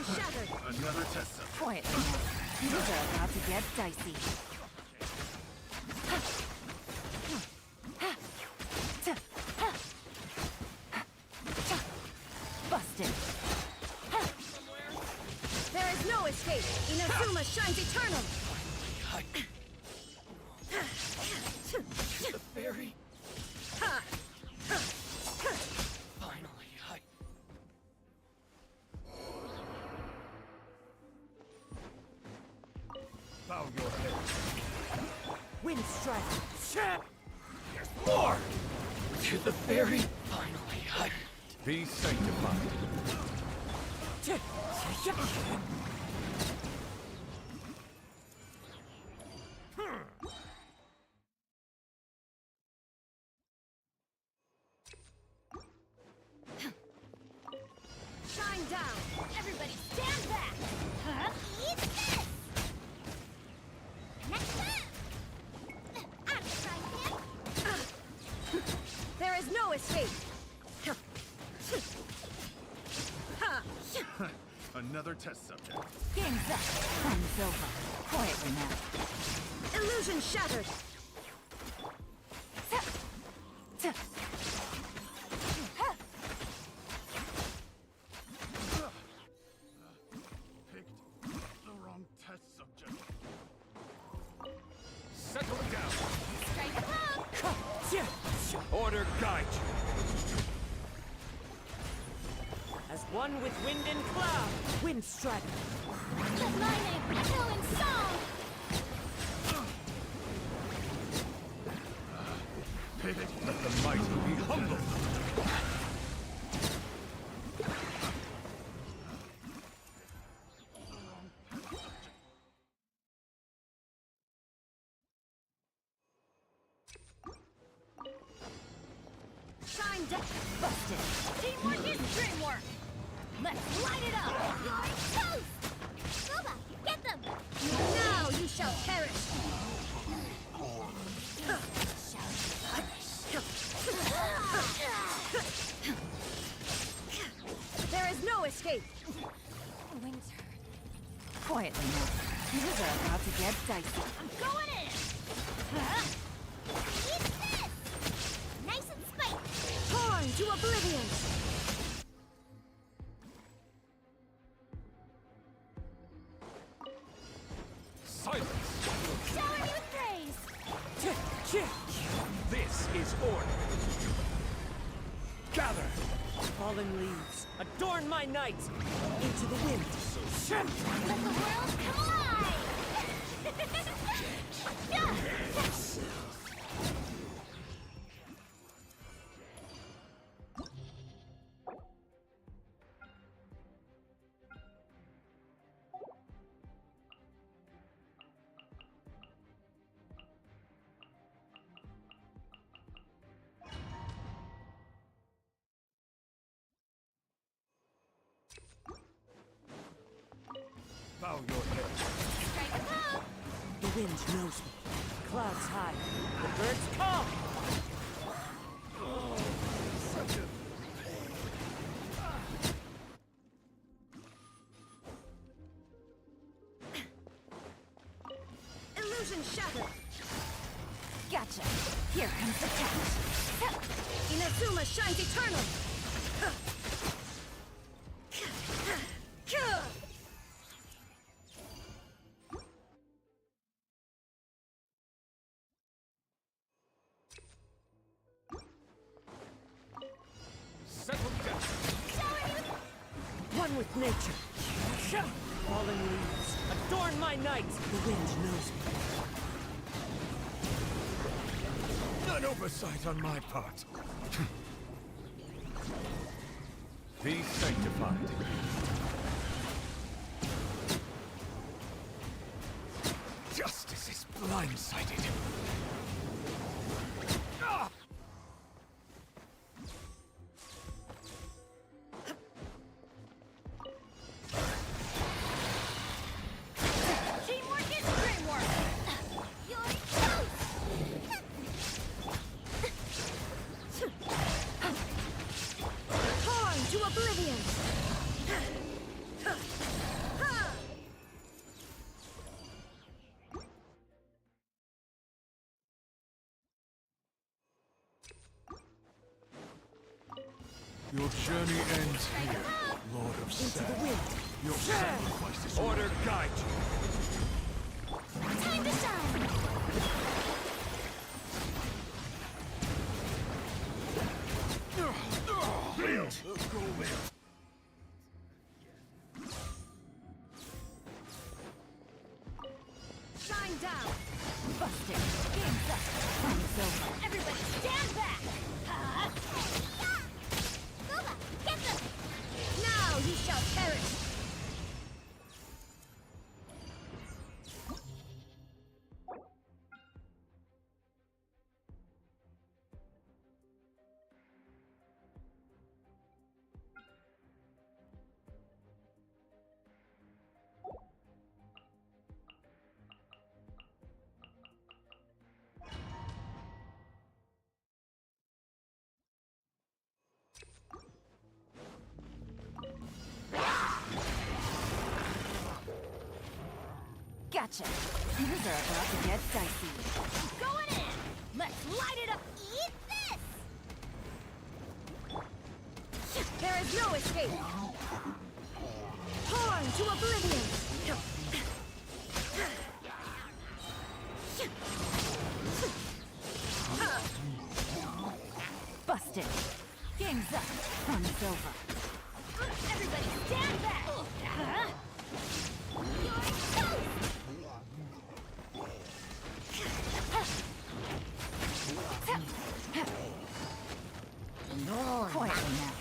Illusion shattered. Another test subject. Quiet. These are about to get dicey. Busted. There is no escape. Inazuma shines eternal. The fairy. Finally, Bow your head. Wind strike. There's more! To the fairy. Finally, Be sanctified. Shine down. Everybody stand back. Eat this! Next up! I'm trying There is no escape. Another test subject. Game's up. Time's over. Quietly now. Illusion shattered. Picked the wrong test subject. Settle down. Strike home! order guide you. As one with wind and cloud. Wind strike. With my name, kill and song! Let the mighty be humble. Shine down. Busted. Teamwork is dreamwork! Let's light it up! You're toast! Boba, get them! Now you shall perish. There is no escape. Winter. Quietly now. These are about to get dicey. I'm going in! Eat this! Nice and spicy! Torn to oblivion. Silence! Shower me with praise! This is order. Gather! Fallen leaves. Adorn my night. Into the wind. Let the world come alive! Bow your head. Strike home! The wind knows me. Clouds high. The birds call. Such a Illusion shattered. Gotcha. Here comes the catch. Inazuma shines eternal. Settle down. One with nature. Fallen leaves. Adorn my night. The wind knows me. An oversight on my part. Be sanctified. Justice is blindsided. Ah! Teamwork is dreamwork! You're toast! Torn to oblivion. Your journey ends here, Lord of Sand. Your sacrifice is Order guide you. Time to shine! Let's go there. Shine down. Busted! Game's up! Time's over! Everybody stand back! Boba, get them! Now you shall perish. Gotcha! Things are about to get dicey. Going in! Let's light it up! Eat this! There is no escape. Torn to oblivion. Busted! Game's up! Fun's over! Everybody stand back! You're toast! Quietly now.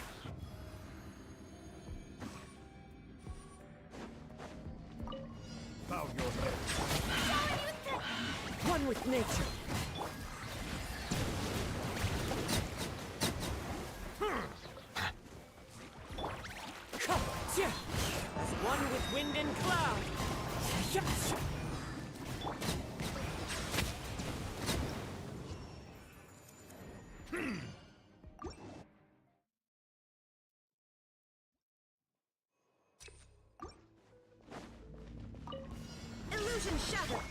Bow your head. One with nature. Come, yeah. As one with wind and cloud. Yes. Illusion shattered.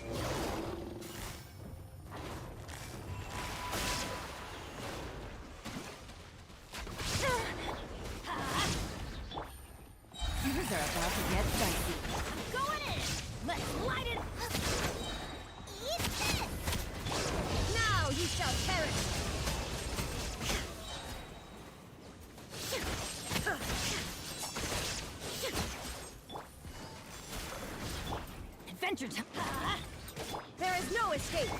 Things are about to get dicey. Going in! Let's light it up! Eat this! Now you shall perish. Adventure time! There is no escape.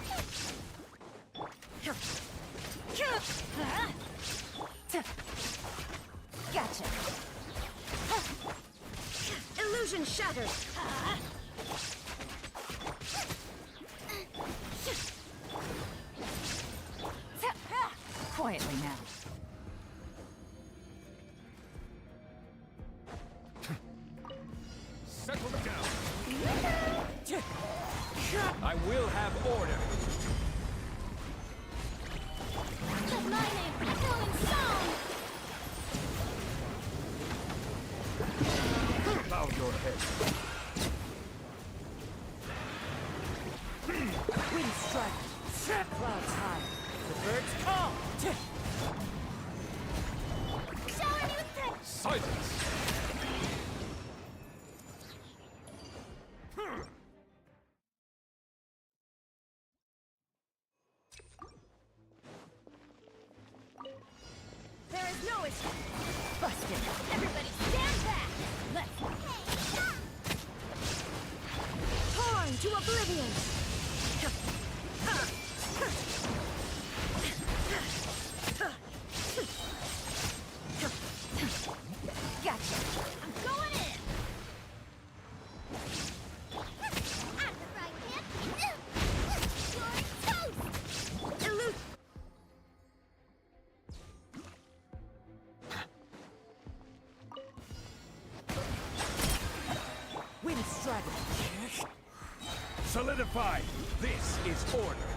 Gotcha! Illusion shattered. Quietly now. Settle down. I will have order. Let my name echo in song! Bow your head. Wind strike. Clouds high. The birds call. Shower me with the... Silence. There is no escape. Busted! Everybody stand back! Let's... Torn to oblivion. Gotcha! I'm going in! I'm the right hand! You're toast! Illusion. Wind strike. Solidify. This is order.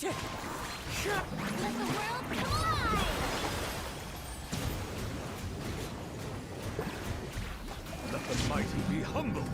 Let the world collide! Let the mighty be humbled.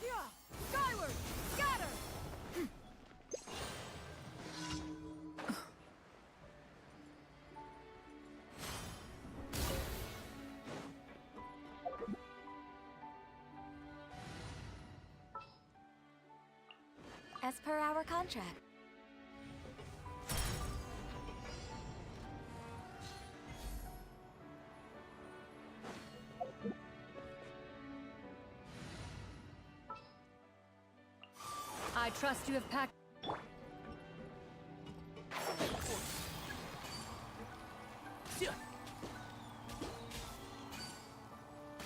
Yeah! Skyward! Scatter! As per our contract. I trust you have packed.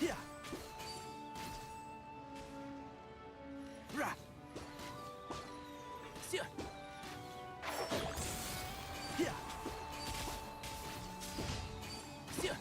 Yeah. Ra. Yeah. Yeah. Yeah.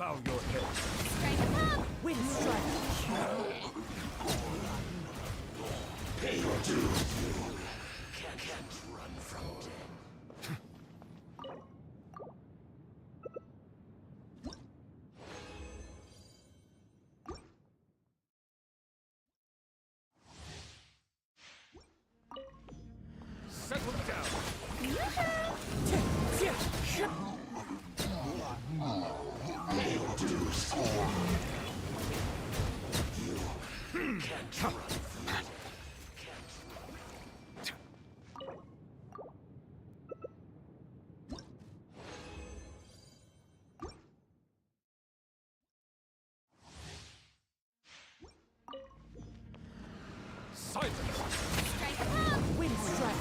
Bow your head. Strike up! Wind strike. Settle down. Silence. Strike up! Wind strike.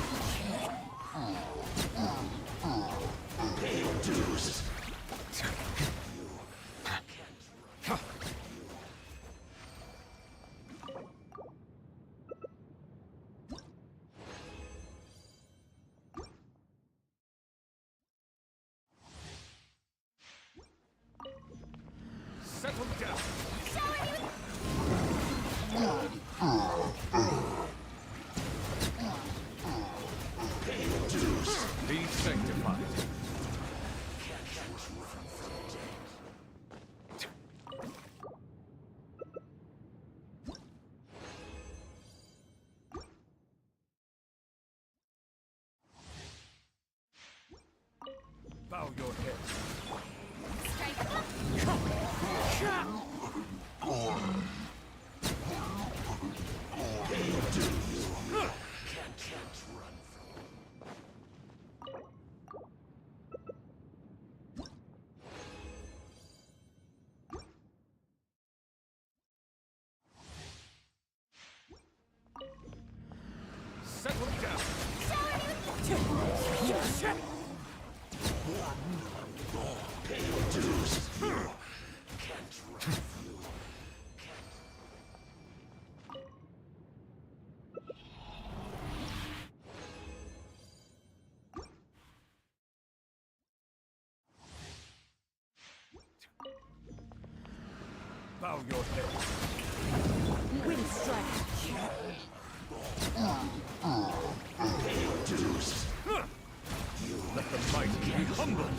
Settle down. Be sanctified. Bow your head. Strike up! Settle down. Bow your head. Wind strike. Let the mighty be humbled.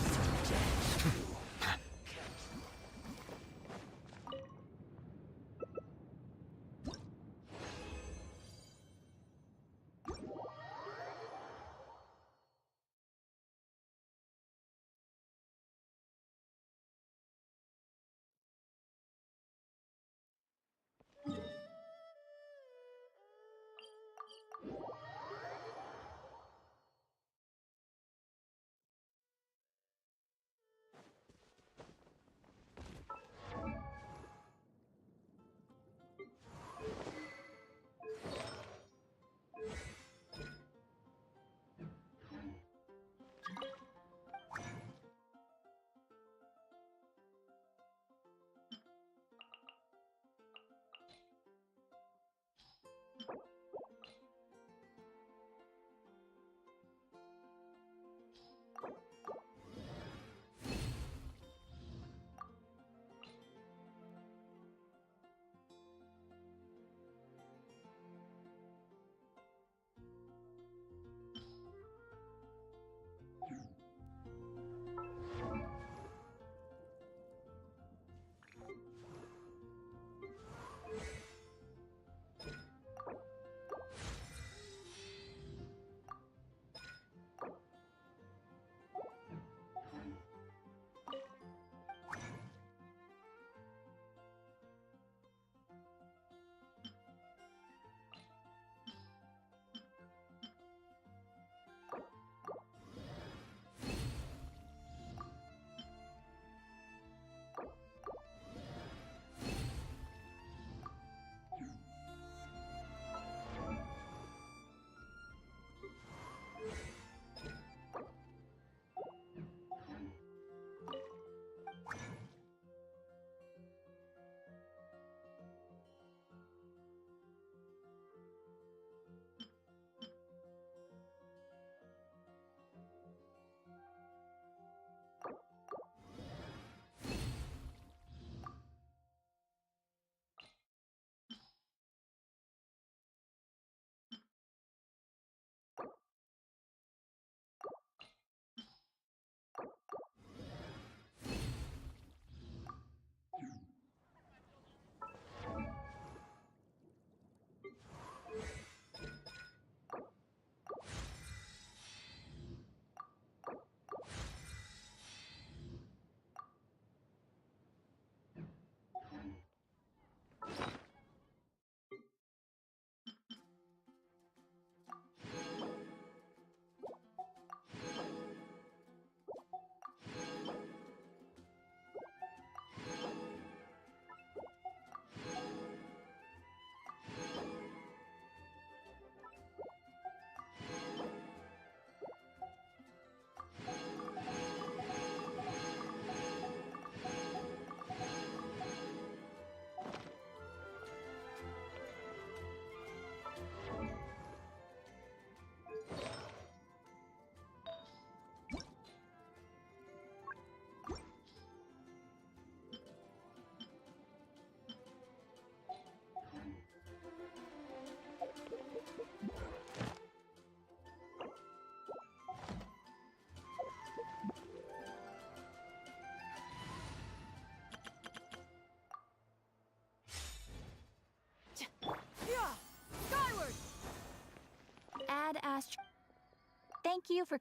you for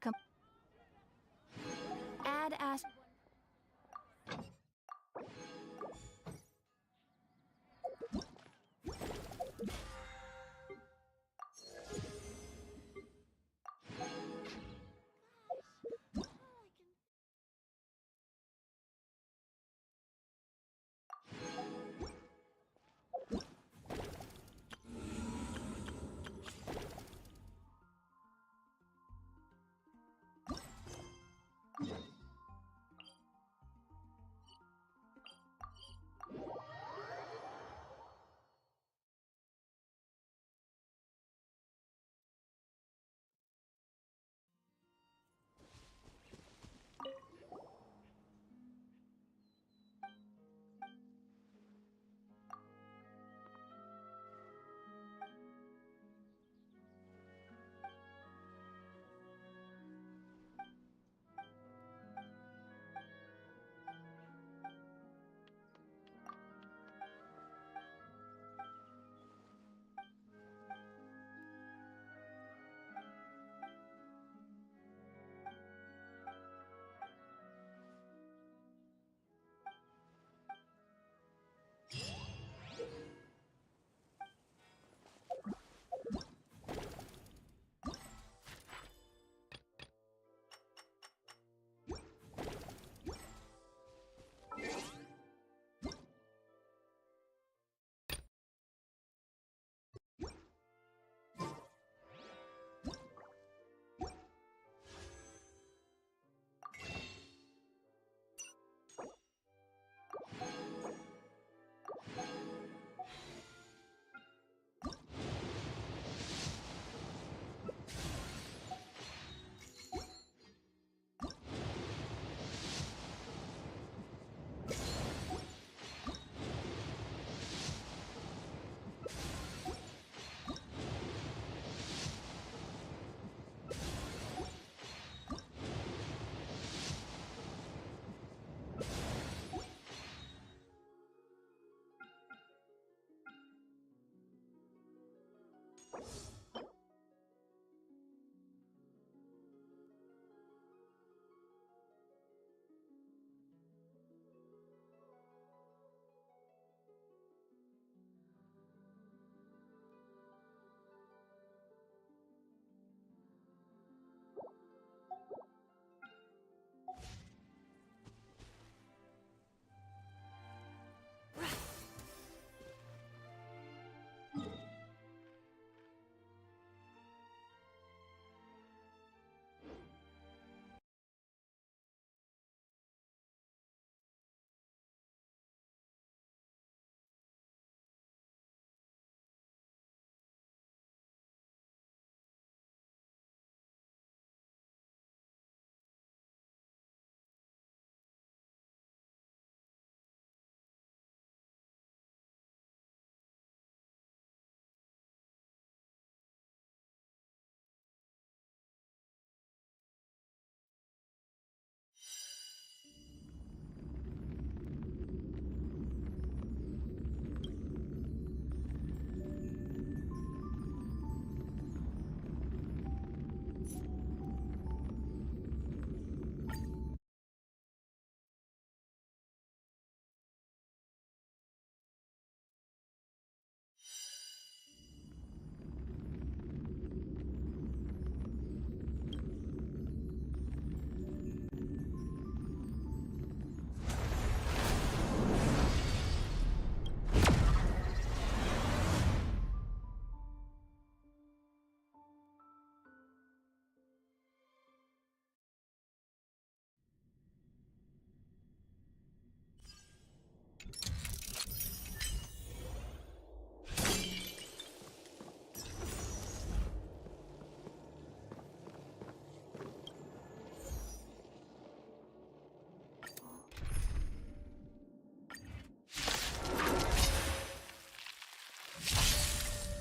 add as.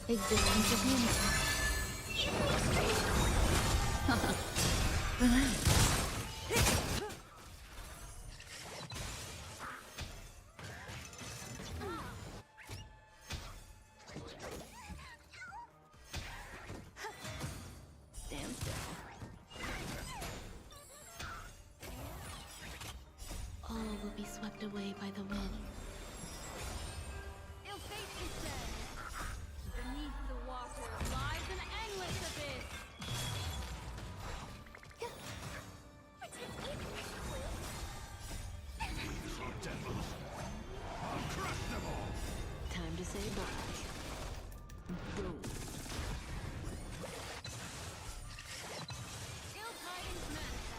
Existence is limited. Stand still. swept away by the wind. Ill fate is dead. Beneath the water lies an endless abyss. These are devils. I'll crush them all. Time to say bye. Boom. Ill tidings manifest.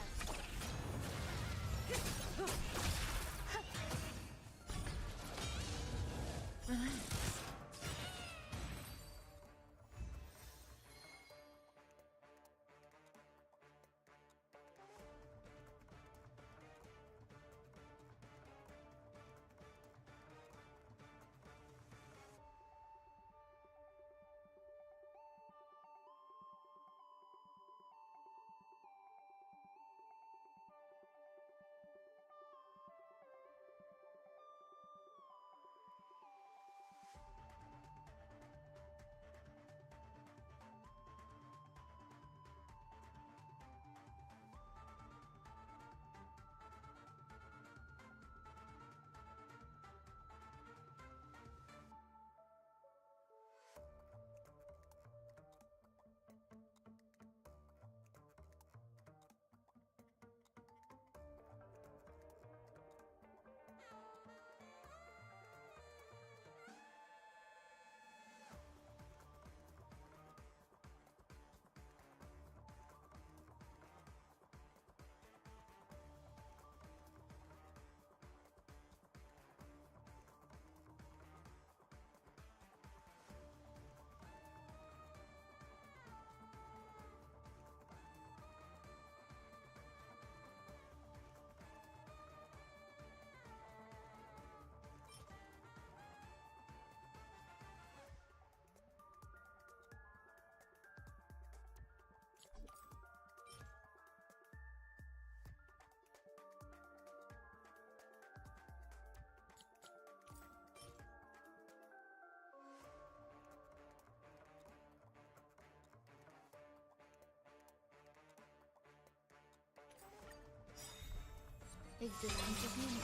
Existence of unity.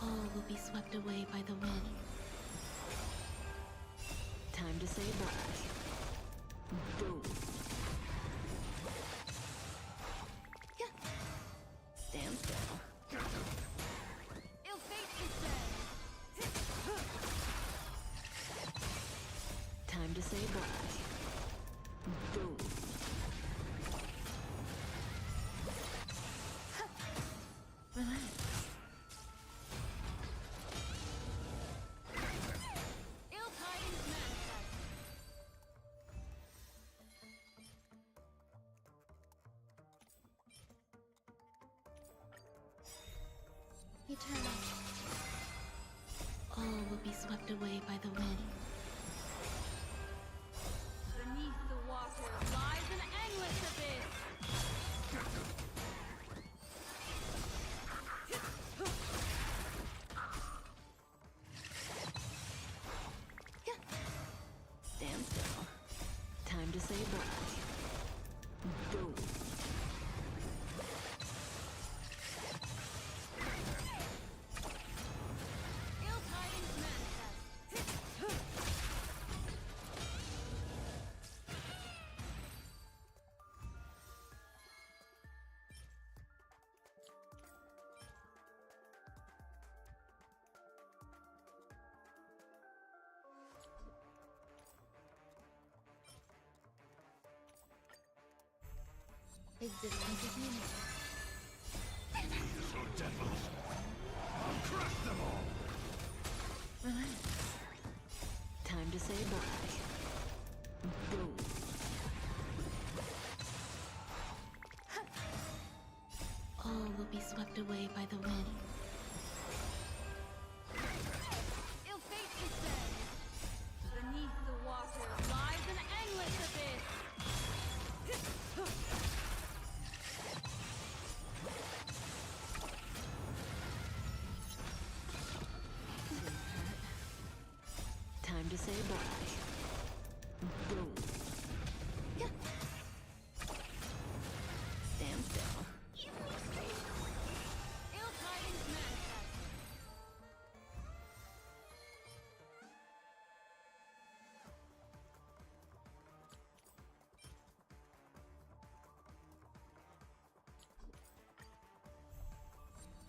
All will be swept away by the wind. Time to say bye. Boom. Yeah. Stand still. Ill fate is dead. Time to say bye. Boom. Relax. Ill tidings manifest. Eternal. All will be swept away by the wind. Beneath the water lies an endless abyss. Stand still. Time to say bye. Boom. Ill tidings manifest. Existence is unity. These are devils. I'll crush them all. Relax. Time to say bye. Boom. All will be swept away by the wind. Ill fate is dead. Beneath the water lies an endless abyss. Time to say bye. Boom. Yeah. Stand still. Ill tidings manifest.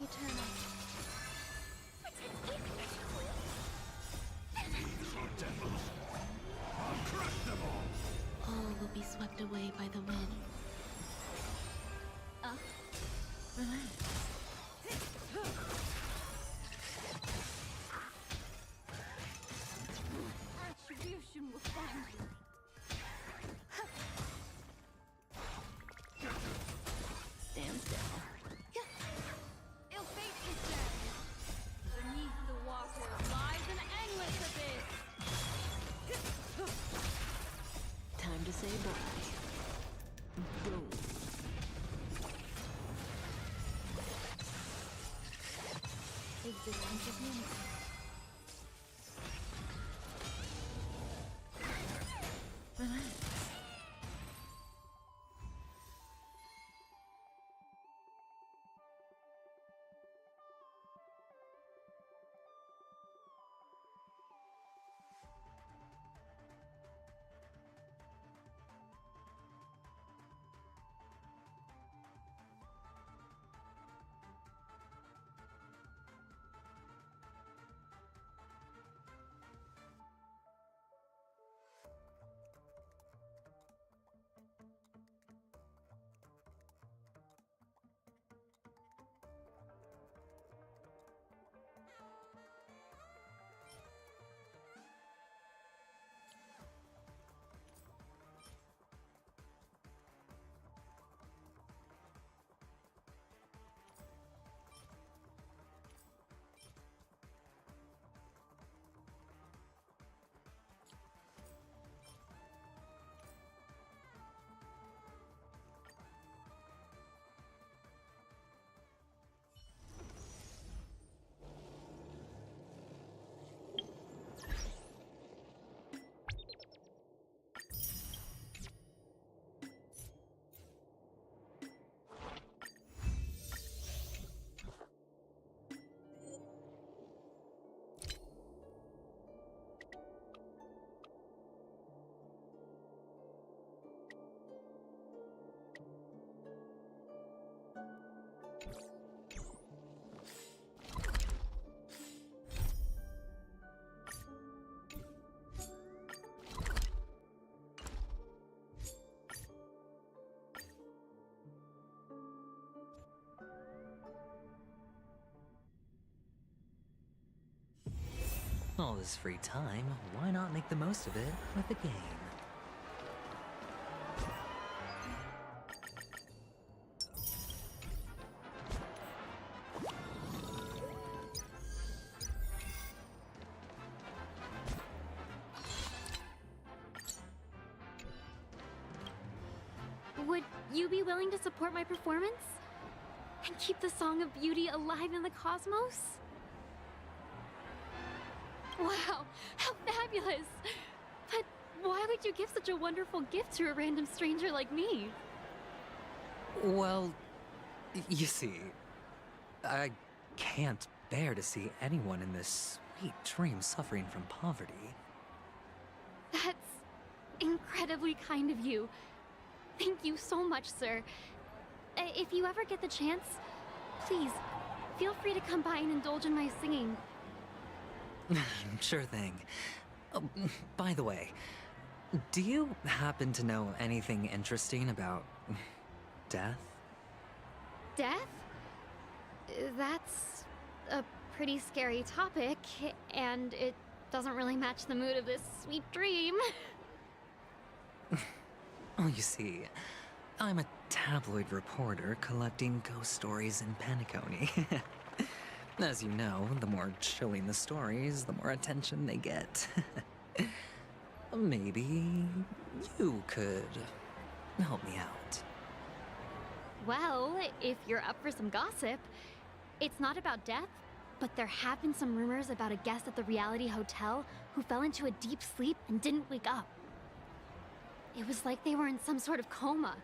Eternal. All will be swept away by the wind. Attribution will find you. Stand still. Ill fate is dead. Beneath the water lies an endless abyss. Time to say bye. Go. Existence of unity. Relax. All this free time, why not make the most of it with a game? Would you be willing to support my performance? And keep the Song of Beauty alive in the cosmos? Wow, how fabulous! But why would you give such a wonderful gift to a random stranger like me? Well, you see, I can't bear to see anyone in this sweet dream suffering from poverty. That's incredibly kind of you. Thank you so much, sir. If you ever get the chance, please, feel free to come by and indulge in my singing. Sure thing. Oh, by the way, do you happen to know anything interesting about death? Death? That's a pretty scary topic, and it doesn't really match the mood of this sweet dream. Oh, you see, I'm a tabloid reporter collecting ghost stories in Paniconi. As you know, the more chilling the stories, the more attention they get. Maybe you could help me out. Well, if you're up for some gossip, it's not about death, but there have been some rumors about a guest at the reality hotel who fell into a deep sleep and didn't wake up. It was like they were in some sort of coma.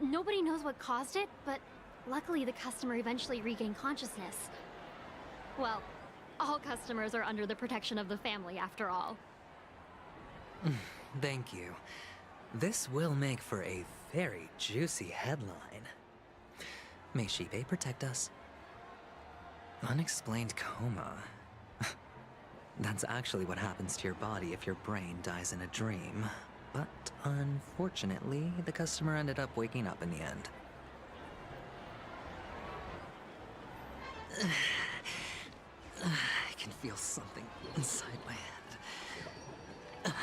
Nobody knows what caused it, but luckily the customer eventually regained consciousness. Well, all customers are under the protection of the family, after all. Thank you. This will make for a very juicy headline. May Shibe protect us. Unexplained coma. That's actually what happens to your body if your brain dies in a dream. But unfortunately, the customer ended up waking up in the end. I can feel something inside my head.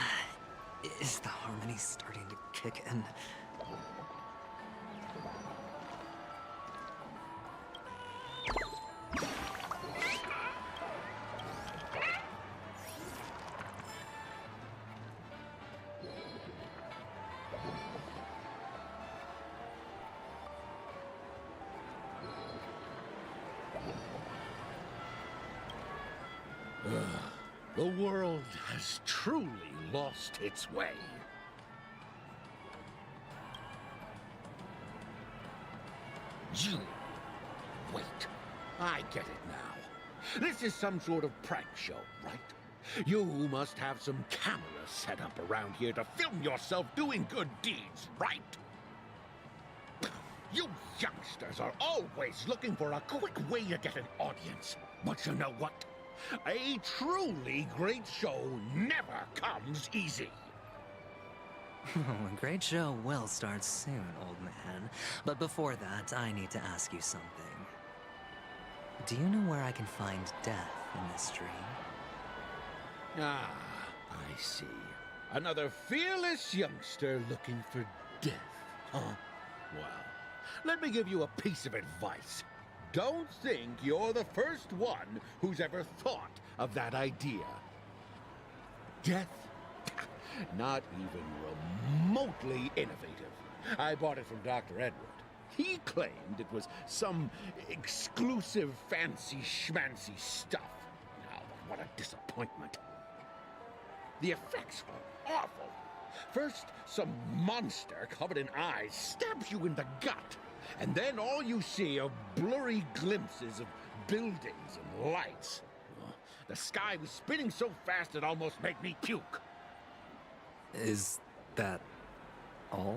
Is the harmony starting to kick in? The world has truly lost its way. You... Wait, I get it now. This is some sort of prank show, right? You must have some cameras set up around here to film yourself doing good deeds, right? You youngsters are always looking for a quick way to get an audience. But you know what? A truly great show never comes easy. A great show will start soon, old man. But before that, I need to ask you something. Do you know where I can find death in this dream? Ah, I see. Another fearless youngster looking for death, huh? Well, let me give you a piece of advice. Don't think you're the first one who's ever thought of that idea. Death? Not even remotely innovative. I bought it from Dr. Edward. He claimed it was some exclusive fancy schmancy stuff. Now, what a disappointment. The effects were awful. First, some monster covered in eyes stabs you in the gut. And then all you see are blurry glimpses of buildings and lights. The sky was spinning so fast it almost made me puke. Is that all?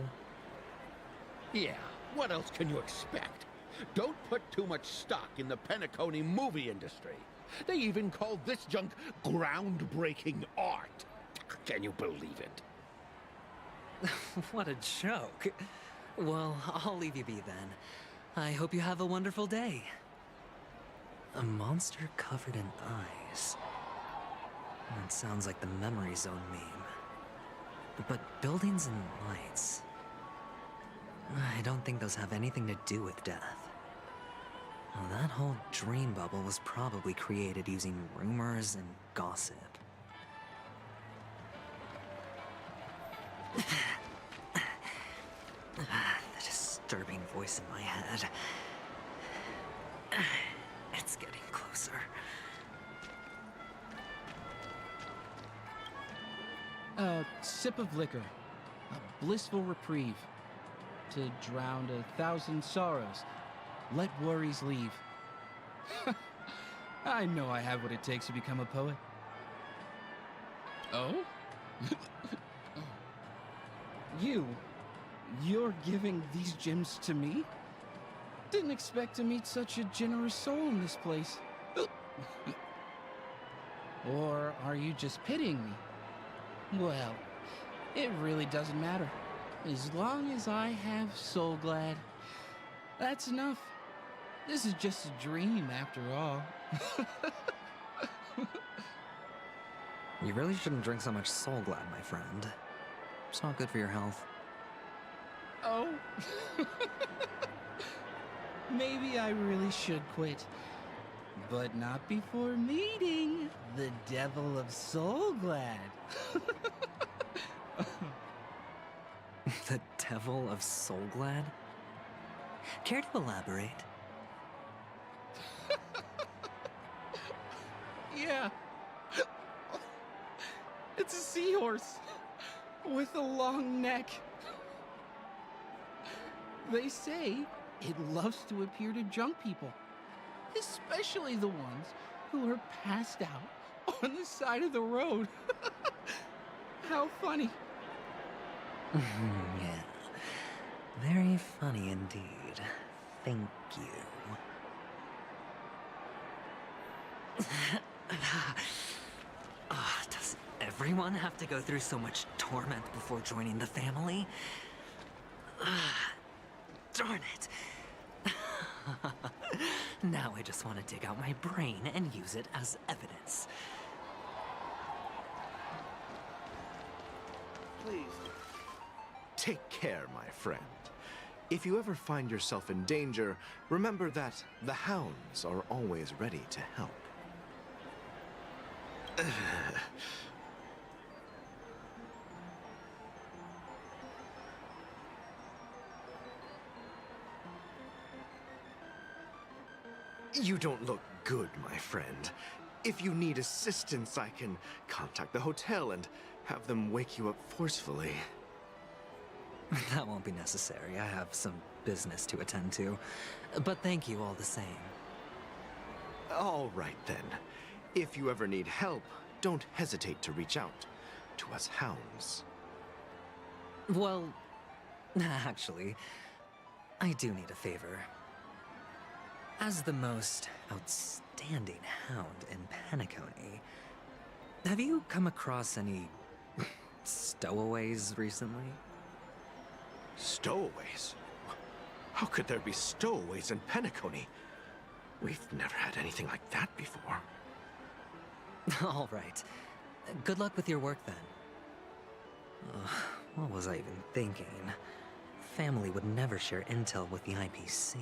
Yeah, what else can you expect? Don't put too much stock in the Penacony movie industry. They even call this junk groundbreaking art. Can you believe it? What a joke. Well, I'll leave you be then. I hope you have a wonderful day. A monster covered in eyes. That sounds like the memory zone meme. But buildings and lights... I don't think those have anything to do with death. Well, that whole dream bubble was probably created using rumors and gossip. The disturbing voice in my head. It's getting closer. A sip of liquor. A blissful reprieve. To drown 1,000 sorrows. Let worries leave. I know I have what it takes to become a poet. Oh? You're giving these gems to me? Didn't expect to meet such a generous soul in this place. Or are you just pitying me? Well, it really doesn't matter. As long as I have Soulglad, that's enough. This is just a dream after all. You really shouldn't drink so much Soulglad, my friend. It's not good for your health. Oh? Maybe I really should quit. But not before meeting the Devil of Soulglad. The Devil of Soulglad? Care to elaborate? Yeah. It's a seahorse with a long neck. They say it loves to appear to drunk people, especially the ones who are passed out on the side of the road. How funny. Yeah. Very funny indeed. Thank you. Does everyone have to go through so much torment before joining the family? Darn it. Now I just want to dig out my brain and use it as evidence. Please. Take care, my friend. If you ever find yourself in danger, remember that the hounds are always ready to help. You don't look good, my friend. If you need assistance, I can contact the hotel and have them wake you up forcefully. That won't be necessary. I have some business to attend to. But thank you all the same. All right, then. If you ever need help, don't hesitate to reach out to us hounds. Well, actually, I do need a favor. As the most outstanding hound in Penacony, have you come across any stowaways recently? Stowaways? How could there be stowaways in Penacony? We've never had anything like that before. All right. Good luck with your work, then. What was I even thinking? Family would never share intel with the IPC.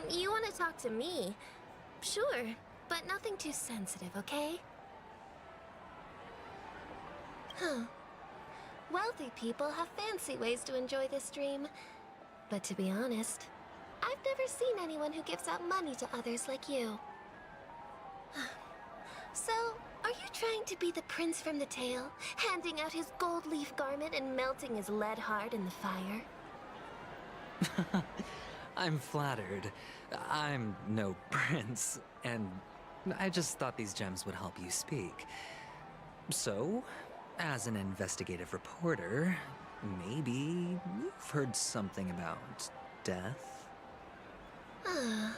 You want to talk to me? Sure, but nothing too sensitive, okay? Huh. Wealthy people have fancy ways to enjoy this dream. But to be honest, I've never seen anyone who gives out money to others like you. So, are you trying to be the prince from the tale, handing out his gold leaf garment and melting his lead heart in the fire? I'm flattered. I'm no prince, and I just thought these gems would help you speak. So, as an investigative reporter, maybe you've heard something about death? Ah,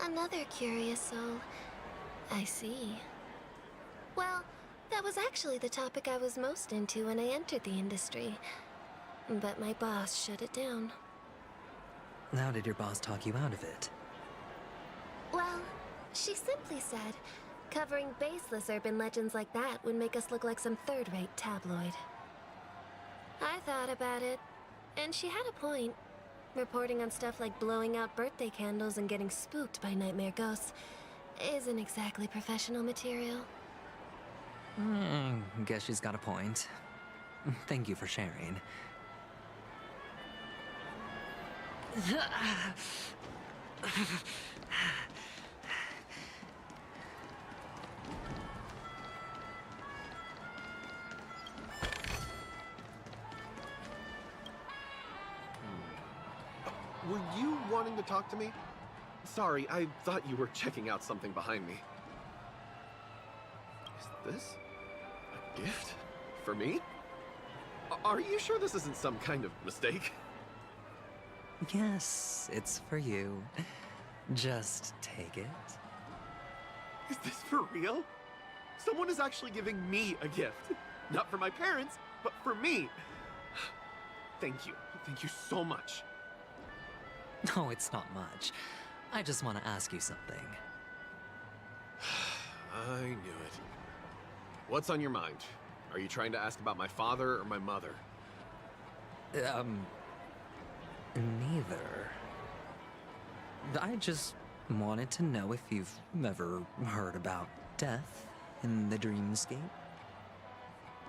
another curious soul. I see. Well, that was actually the topic I was most into when I entered the industry. But my boss shut it down. How did your boss talk you out of it? Well, she simply said, covering baseless urban legends like that would make us look like some third-rate tabloid. I thought about it, and she had a point. Reporting on stuff like blowing out birthday candles and getting spooked by nightmare ghosts isn't exactly professional material. Guess she's got a point. Thank you for sharing. Were you wanting to talk to me? Sorry, I thought you were checking out something behind me. Is this a gift? For me? Are you sure this isn't some kind of mistake? Yes, it's for you. Just take it. Is this for real? Someone is actually giving me a gift. Not for my parents, but for me. Thank you. Thank you so much. No, it's not much. I just want to ask you something. I knew it. What's on your mind? Are you trying to ask about my father or my mother? Neither. I just wanted to know if you've ever heard about death in the dreamscape.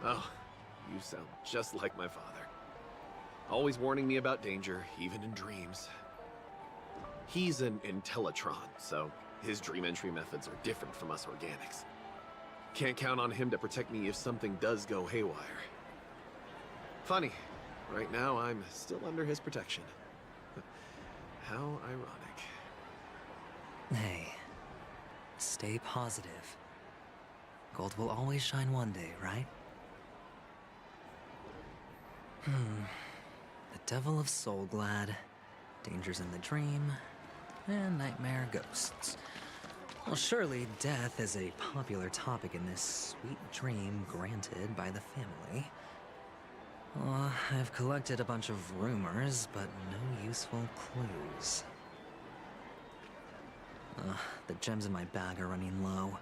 Oh, you sound just like my father. Always warning me about danger, even in dreams. He's an Intellitron, so his dream entry methods are different from us organics. Can't count on him to protect me if something does go haywire. Funny, Right now, I'm still under his protection. How ironic. Hey, stay positive. Gold will always shine one day, right? The Devil of Soulglad, Dangers in the Dream, and Nightmare Ghosts. Well, surely death is a popular topic in this sweet dream granted by the family. I've collected a bunch of rumors, but no useful clues. The gems in my bag are running low.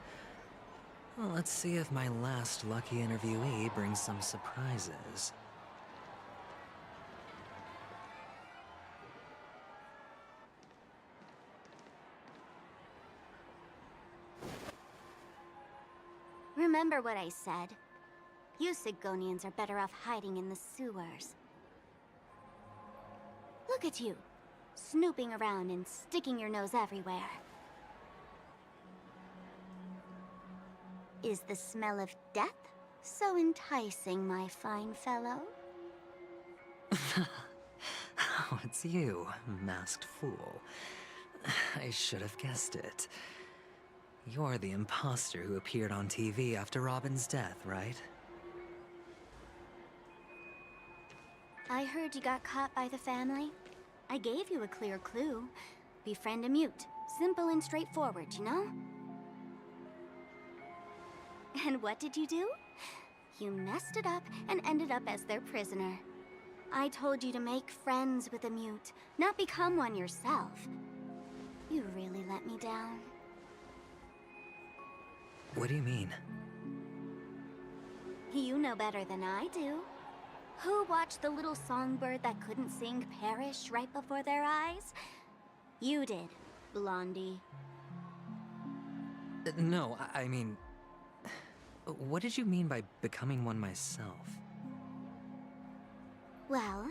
Well, let's see if my last lucky interviewee brings some surprises. Remember what I said. You Sigonians are better off hiding in the sewers. Look at you, snooping around and sticking your nose everywhere. Is the smell of death so enticing, my fine fellow? Oh, it's you, masked fool. I should have guessed it. You're the imposter who appeared on TV after Robin's death, right? I heard you got caught by the family. I gave you a clear clue. Befriend a mute. Simple and straightforward, you know? And what did you do? You messed it up and ended up as their prisoner. I told you to make friends with a mute, not become one yourself. You really let me down. What do you mean? You know better than I do. Who watched the little songbird that couldn't sing perish right before their eyes? You did, Blondie. No, I mean... What did you mean by becoming one myself? Well,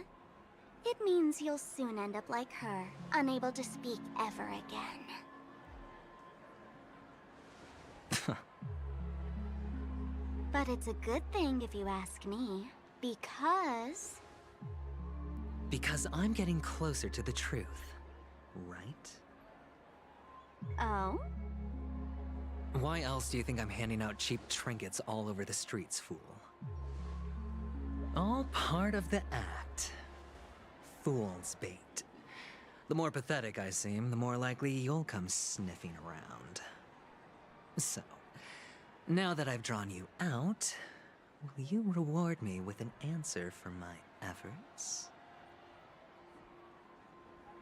it means you'll soon end up like her, unable to speak ever again. But it's a good thing if you ask me, because... Because I'm getting closer to the truth, right? Oh? Why else do you think I'm handing out cheap trinkets all over the streets, fool? All part of the act. Fool's bait. The more pathetic I seem, the more likely you'll come sniffing around. So, now that I've drawn you out, will you reward me with an answer for my efforts?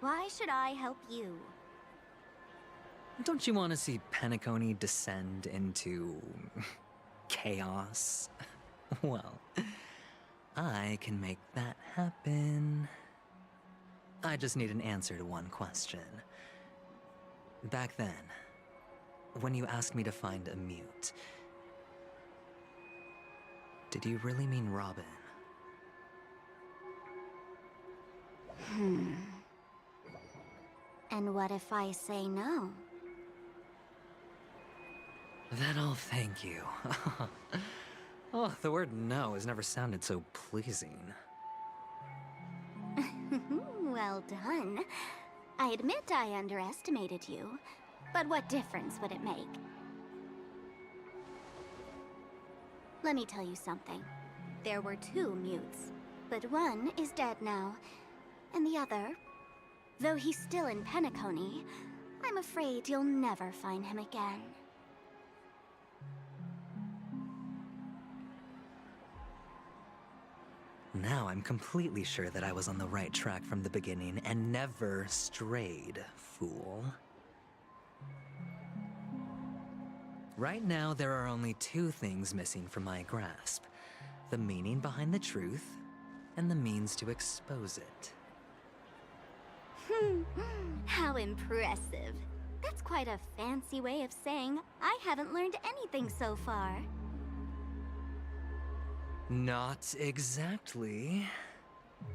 Why should I help you? Don't you want to see Penacony descend into... chaos? Well, I can make that happen. I just need an answer to one question. Back then, when you asked me to find a mute, did you really mean Robin? And what if I say no? Then I'll thank you. Oh, the word no has never sounded so pleasing. Well done. I admit I underestimated you, but what difference would it make? Let me tell you something. There were 2 mutes, but one is dead now, and the other, though he's still in Penacony, I'm afraid you'll never find him again. Now I'm completely sure that I was on the right track from the beginning and never strayed, fool. Right now, there are only 2 things missing from my grasp. The meaning behind the truth, and the means to expose it. How impressive. That's quite a fancy way of saying I haven't learned anything so far. Not exactly.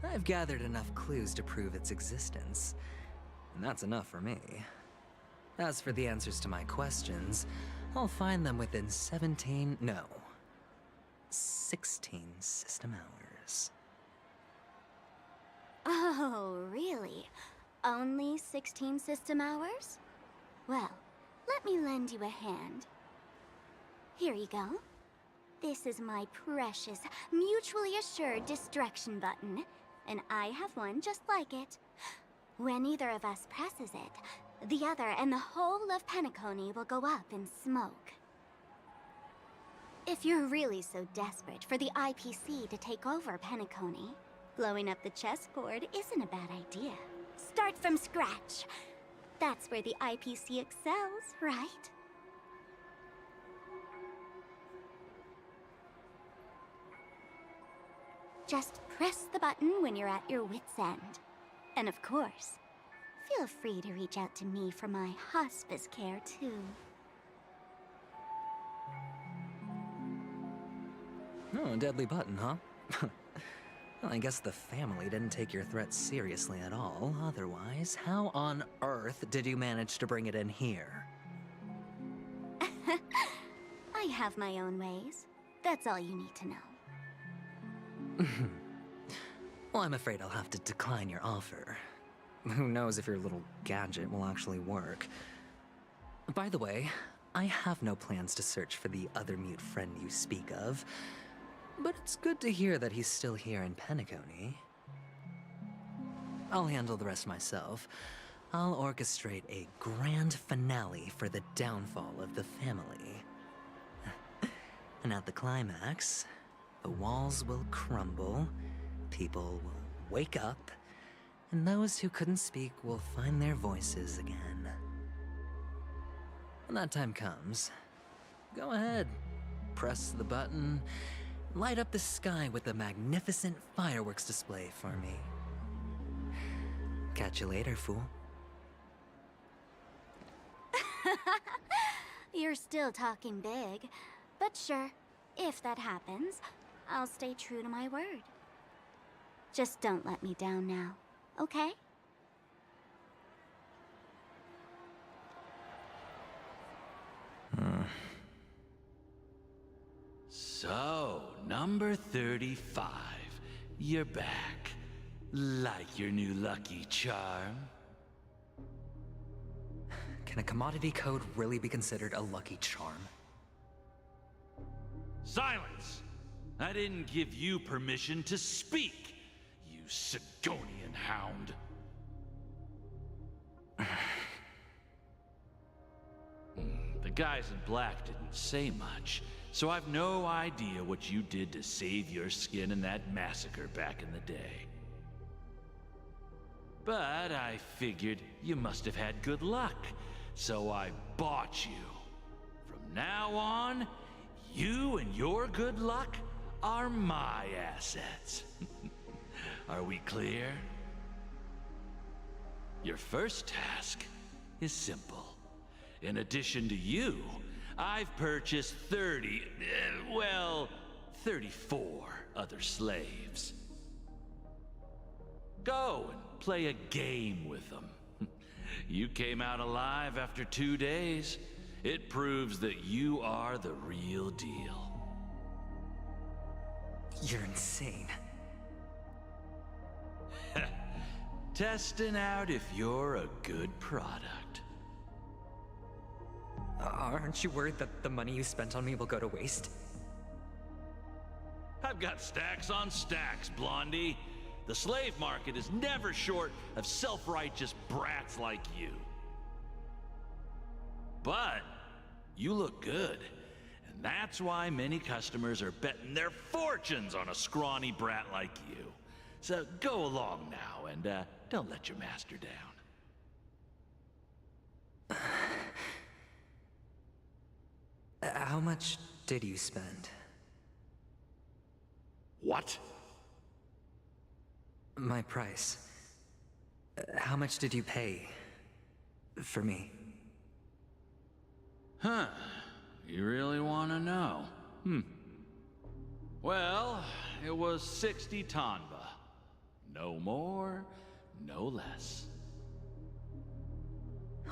I've gathered enough clues to prove its existence, and that's enough for me. As for the answers to my questions, I'll find them within 16 system hours. Oh, really? Only 16 system hours? Well, let me lend you a hand. Here you go. This is my precious, mutually assured distraction button, and I have one just like it. When either of us presses it, the other and the whole of Penacony will go up in smoke. If you're really so desperate for the IPC to take over Penacony, blowing up the chessboard isn't a bad idea. Start from scratch. That's where the IPC excels, right? Just press the button when you're at your wit's end. And of course, feel free to reach out to me for my hospice care, too. Oh, a deadly button, huh? Well, I guess the family didn't take your threat seriously at all. Otherwise, how on earth did you manage to bring it in here? I have my own ways. That's all you need to know. Well, I'm afraid I'll have to decline your offer. Who knows if your little gadget will actually work. By the way, I have no plans to search for the other mute friend you speak of, but it's good to hear that he's still here in Penacony. I'll handle the rest myself. I'll orchestrate a grand finale for the downfall of the family. And at the climax, the walls will crumble, people will wake up, and those who couldn't speak will find their voices again. When that time comes, go ahead, press the button, light up the sky with a magnificent fireworks display for me. Catch you later, fool. You're still talking big, but sure, if that happens, I'll stay true to my word. Just don't let me down now, okay? So, number 35. You're back. Like your new lucky charm? Can a commodity code really be considered a lucky charm? Silence! I didn't give you permission to speak, you Sigonian hound. The guys in black didn't say much, so I've no idea what you did to save your skin in that massacre back in the day. But I figured you must have had good luck, so I bought you. From now on, you and your good luck are my assets. Are we clear? Your first task is simple. In addition to you, I've purchased 34 other slaves. Go and play a game with them. You came out alive after 2 days. It proves that you are the real deal. You're insane. Testing out if you're a good product. Aren't you worried that the money you spent on me will go to waste? I've got stacks on stacks, Blondie. The slave market is never short of self-righteous brats like you. But you look good, and that's why many customers are betting their fortunes on a scrawny brat like you. So go along now, and don't let your master down. How much did you spend? What? My price. How much did you pay for me? Huh. You really want to know? Well, it was 60 tanba. No more, no less.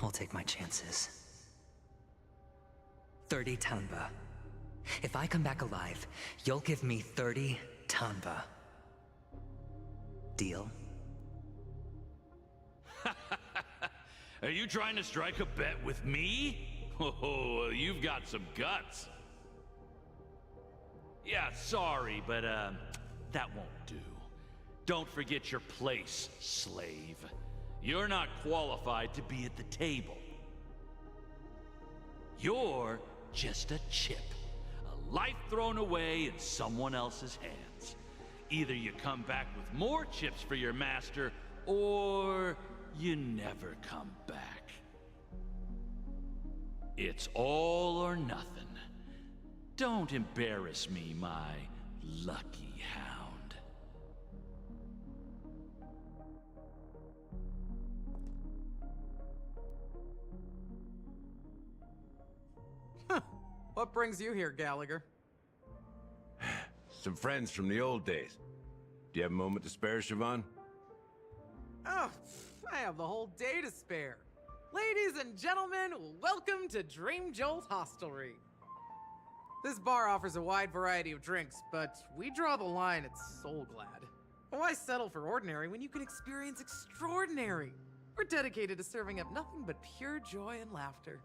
I'll take my chances. 30 tanba. If I come back alive, you'll give me 30 tanba. Deal? Are you trying to strike a bet with me? Oh, you've got some guts. Yeah, sorry, but that won't do. Don't forget your place, slave. You're not qualified to be at the table. You're just a chip. A life thrown away in someone else's hands. Either you come back with more chips for your master, or you never come back. It's all or nothing. Don't embarrass me, my lucky hound. What brings you here, Gallagher? Some friends from the old days. Do you have a moment to spare, Siobhan? Oh, I have the whole day to spare. Ladies and gentlemen, welcome to Dream Jolt Hostelry. This bar offers a wide variety of drinks, but we draw the line at Soul Glad. Why settle for ordinary when you can experience extraordinary? We're dedicated to serving up nothing but pure joy and laughter.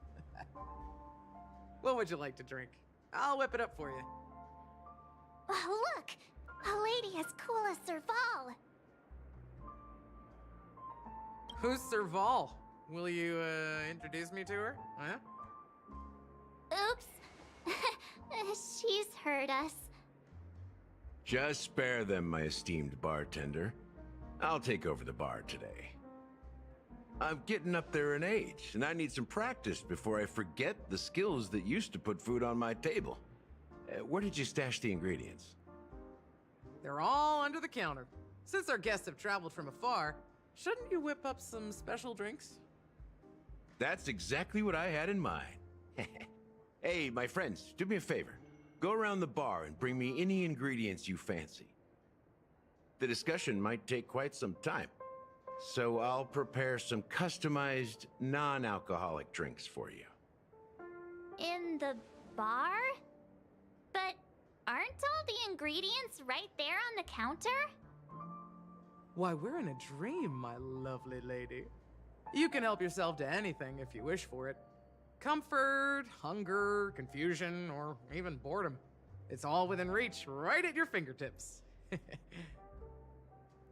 What would you like to drink? I'll whip it up for you. Oh, look! A lady as cool as Serval. Who's Serval? Will you, introduce me to her? Huh? Oops. She's heard us. Just spare them, my esteemed bartender. I'll take over the bar today. I'm getting up there in age, and I need some practice before I forget the skills that used to put food on my table. Where did you stash the ingredients? They're all under the counter. Since our guests have traveled from afar, shouldn't you whip up some special drinks? That's exactly what I had in mind. Hey, my friends, do me a favor. Go around the bar and bring me any ingredients you fancy. The discussion might take quite some time, so I'll prepare some customized, non-alcoholic drinks for you. In the bar? But aren't all the ingredients right there on the counter? Why, we're in a dream, my lovely lady. You can help yourself to anything if you wish for it. Comfort, hunger, confusion, or even boredom. It's all within reach, right at your fingertips.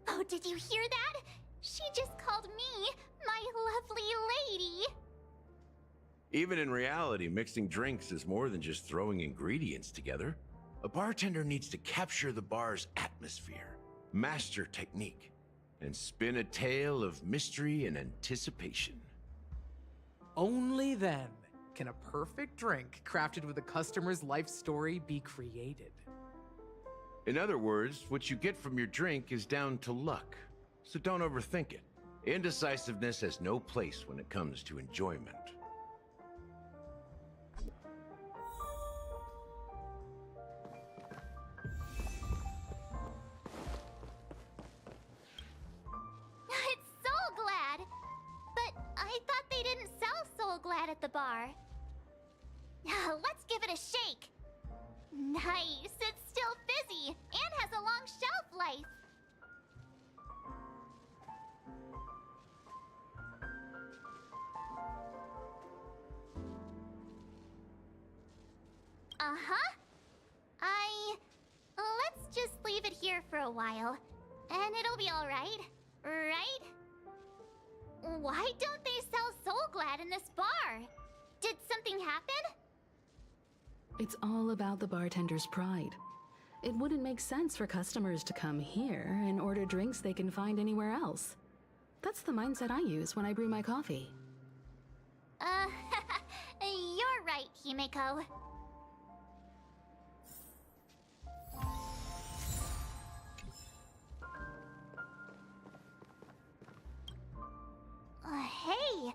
Oh, did you hear that? She just called me my lovely lady. Even in reality, mixing drinks is more than just throwing ingredients together. A bartender needs to capture the bar's atmosphere, master technique, and spin a tale of mystery and anticipation. Only then can a perfect drink crafted with a customer's life story be created. In other words, what you get from your drink is down to luck, so don't overthink it. Indecisiveness has no place when it comes to enjoyment. It's Soul Glad! But I thought they didn't sell Soul Glad at the bar. Let's give it a shake. Nice, it's still fizzy and has a long shelf life. Let's just leave it here for a while, and it'll be all right, right? Why don't they sell Soul Glad in this bar? Did something happen? It's all about the bartender's pride. It wouldn't make sense for customers to come here and order drinks they can find anywhere else. That's the mindset I use when I brew my coffee. You're right, Himeko. Hey,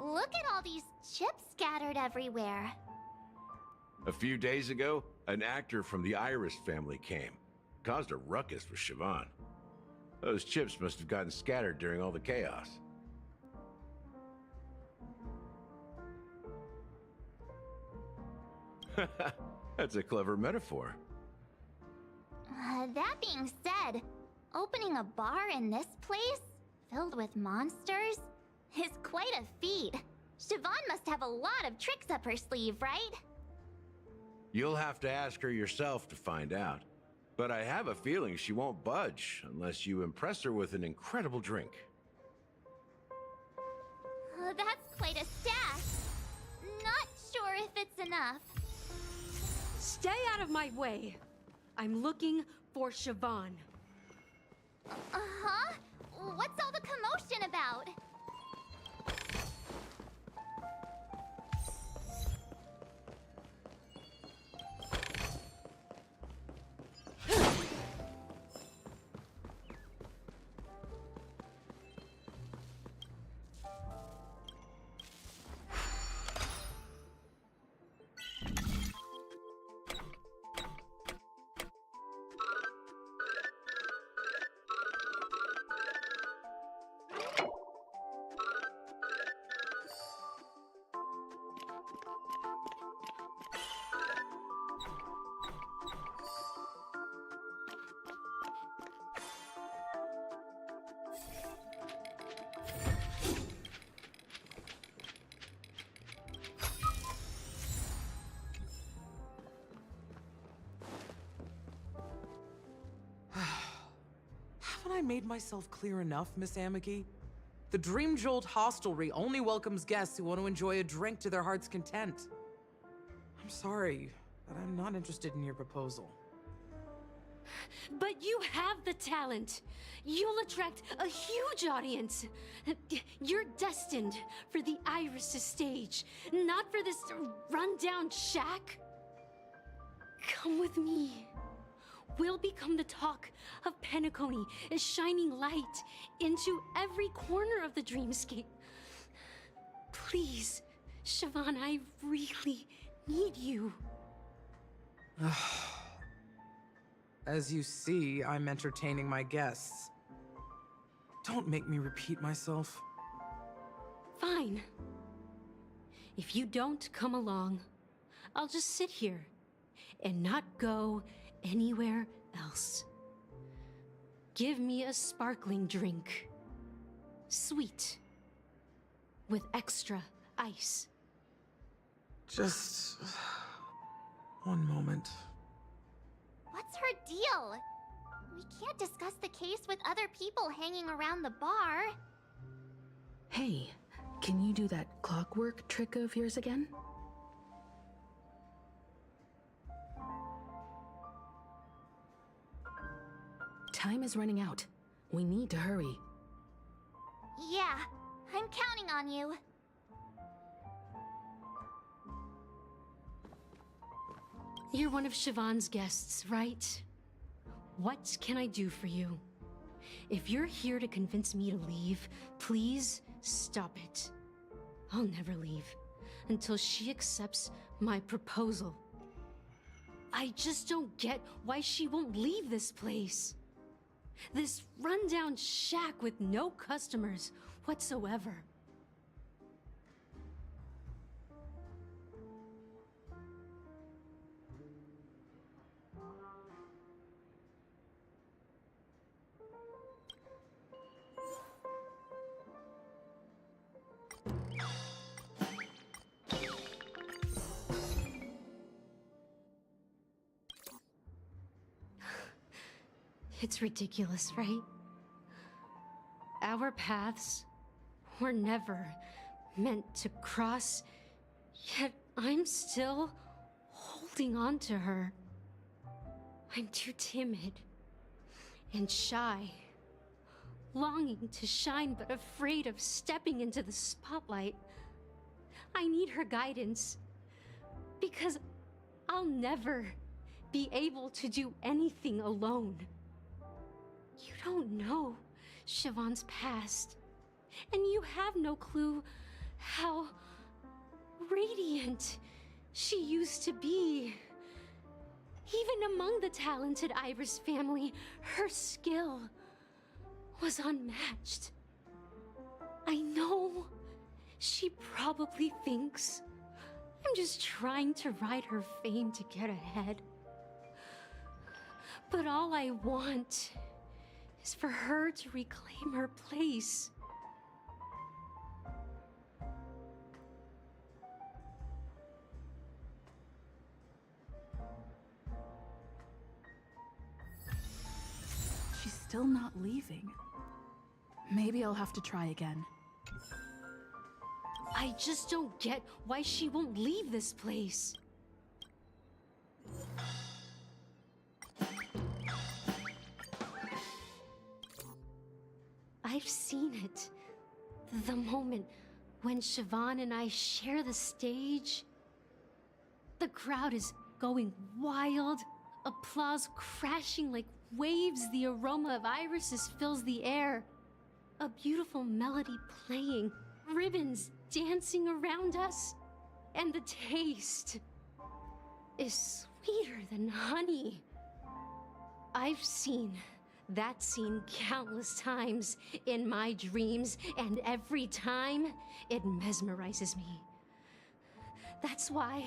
look at all these chips scattered everywhere. A few days ago, an actor from the Iris family came. Caused a ruckus with Siobhan. Those chips must have gotten scattered during all the chaos. That's a clever metaphor. That being said, opening a bar in this place, filled with monsters, is quite a feat. Siobhan must have a lot of tricks up her sleeve, right? You'll have to ask her yourself to find out. But I have a feeling she won't budge unless you impress her with an incredible drink. That's quite a stash. Not sure if it's enough. Stay out of my way. I'm looking for Siobhan. Uh-huh? What's all the commotion about? Haven't I made myself clear enough, Miss Amiki? The Dream Jolt Hostelry only welcomes guests who want to enjoy a drink to their heart's content. I'm sorry, but I'm not interested in your proposal. But you have the talent. You'll attract a huge audience. You're destined for the Iris' stage, not for this rundown shack. Come with me. We'll become the talk of Penacony, a shining light into every corner of the dreamscape. Please, Siobhan, I really need you. As you see, I'm entertaining my guests. Don't make me repeat myself. Fine. If you don't come along, I'll just sit here and not go anywhere else. Give me a sparkling drink. Sweet. With extra ice. Just one moment. What's her deal? We can't discuss the case with other people hanging around the bar. Hey, can you do that clockwork trick of yours again? Time is running out. We need to hurry. Yeah, I'm counting on you. You're one of Siobhan's guests, right? What can I do for you? If you're here to convince me to leave, please stop it. I'll never leave until she accepts my proposal. I just don't get why she won't leave this place. This rundown shack with no customers whatsoever. It's ridiculous, right? Our paths were never meant to cross, yet I'm still holding on to her. I'm too timid and shy, longing to shine but afraid of stepping into the spotlight. I need her guidance, because I'll never be able to do anything alone. You don't know Siobhan's past, and you have no clue how radiant she used to be. Even among the talented Iris family, her skill was unmatched. I know she probably thinks I'm just trying to ride her fame to get ahead. But all I want is for her to reclaim her place. still not leaving. Maybe I'll have to try again. I just don't get why she won't leave this place. I've seen it. The moment when Siobhan and I share the stage. The crowd is going wild, applause crashing like waves, the aroma of irises fills the air. A beautiful melody playing, ribbons dancing around us, and the taste is sweeter than honey. I've seen that scene countless times in my dreams, and every time it mesmerizes me. That's why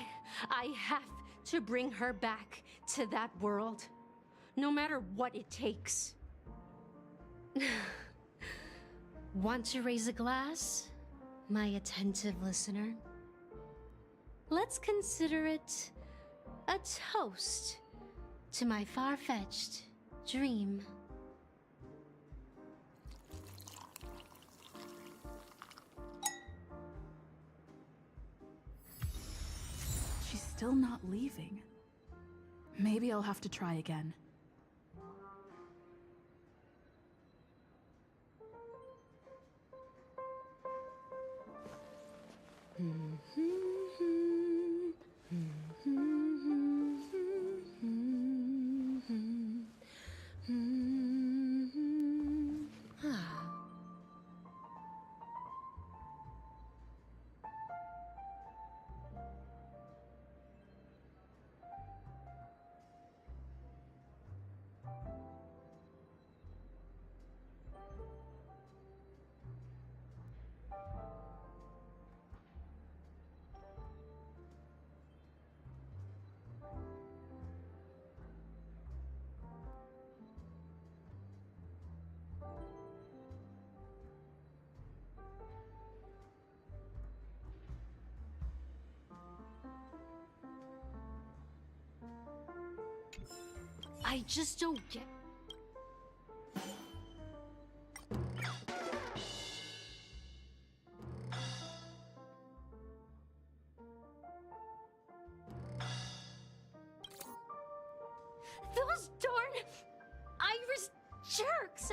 I have to bring her back to that world, no matter what it takes. Want to raise a glass, my attentive listener? Let's consider it a toast to my far-fetched dream. She's still not leaving. Maybe I'll have to try again. I just don't get... Those darn Irish jerks!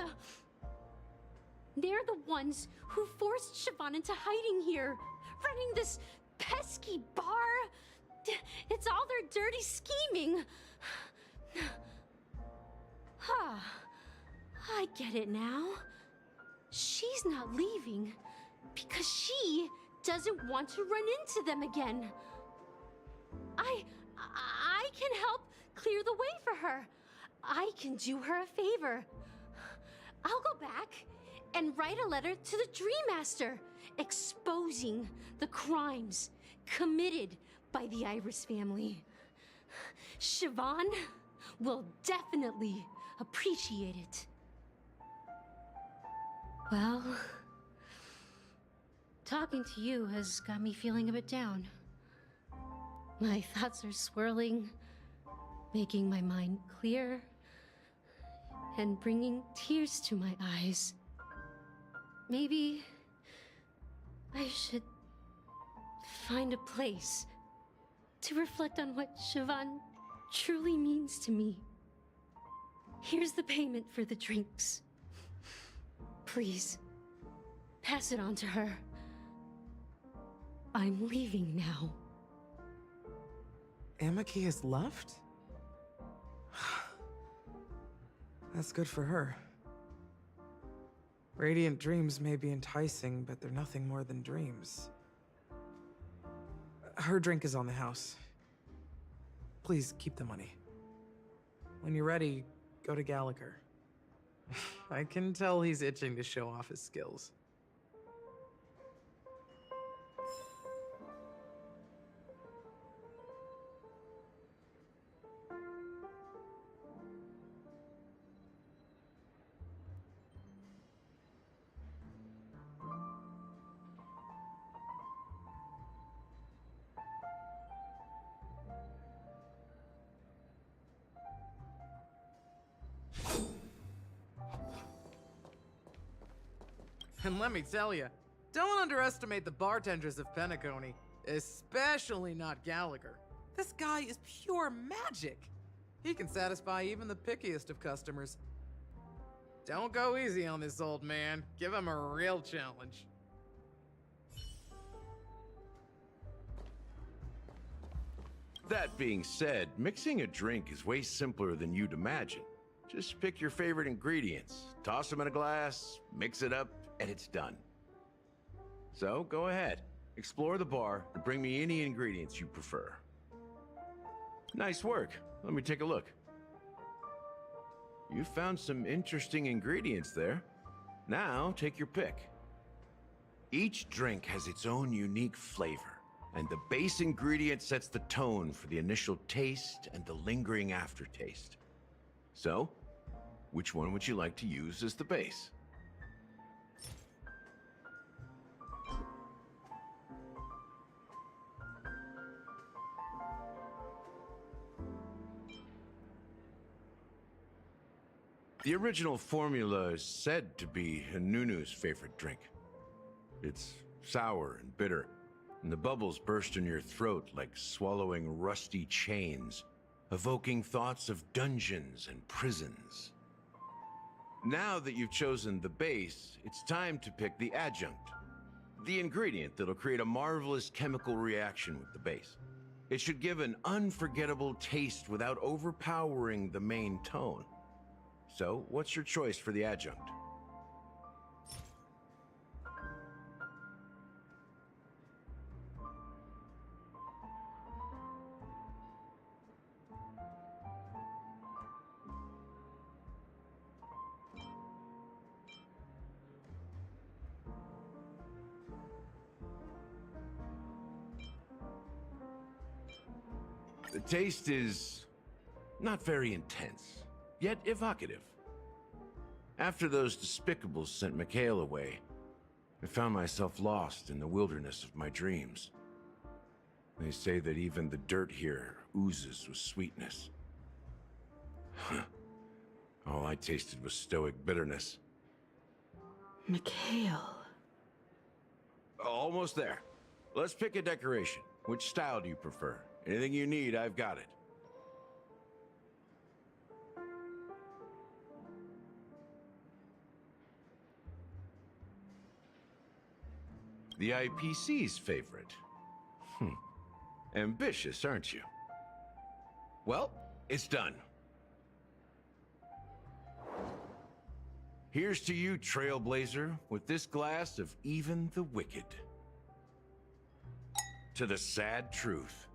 They're the ones who forced Siobhan into hiding here, running this pesky bar. It's all their dirty scheming. I get it now. She's not leaving because she doesn't want to run into them again. I can help clear the way for her. I can do her a favor. I'll go back and write a letter to the Dream Master exposing the crimes committed by the Iris family. Siobhan will definitely appreciate it. Well, talking to you has got me feeling a bit down. My thoughts are swirling, making my mind clear, and bringing tears to my eyes. Maybe I should find a place to reflect on what Siobhan truly means to me. Here's the payment for the drinks. Please, pass it on to her. I'm leaving now. Amaki has left? That's good for her. Radiant dreams may be enticing, but they're nothing more than dreams. Her drink is on the house. Please keep the money. When you're ready, go to Gallagher. I can tell he's itching to show off his skills. And let me tell you, don't underestimate the bartenders of Penacony, especially not Gallagher. This guy is pure magic. He can satisfy even the pickiest of customers. Don't go easy on this old man. Give him a real challenge. That being said, mixing a drink is way simpler than you'd imagine. Just pick your favorite ingredients, toss them in a glass, mix it up, and it's done. So go ahead, explore the bar, and bring me any ingredients you prefer. Nice work. Let me take a look. You found some interesting ingredients there. Now, take your pick. Each drink has its own unique flavor, and the base ingredient sets the tone for the initial taste and the lingering aftertaste. So, which one would you like to use as the base? The original formula is said to be Nunu's favorite drink. It's sour and bitter, and the bubbles burst in your throat like swallowing rusty chains, evoking thoughts of dungeons and prisons. Now that you've chosen the base, it's time to pick the adjunct, the ingredient that'll create a marvelous chemical reaction with the base. It should give an unforgettable taste without overpowering the main tone. So, what's your choice for the adjunct? The taste is not very intense, yet evocative. After those despicables sent Mikhail away, I found myself lost in the wilderness of my dreams. They say that even the dirt here oozes with sweetness. All I tasted was stoic bitterness. Mikhail. Almost there. Let's pick a decoration. Which style do you prefer? Anything you need, I've got it. The IPC's favorite. Ambitious, aren't you? Well, it's done. Here's to you, Trailblazer, with this glass of even the wicked. To the sad truth.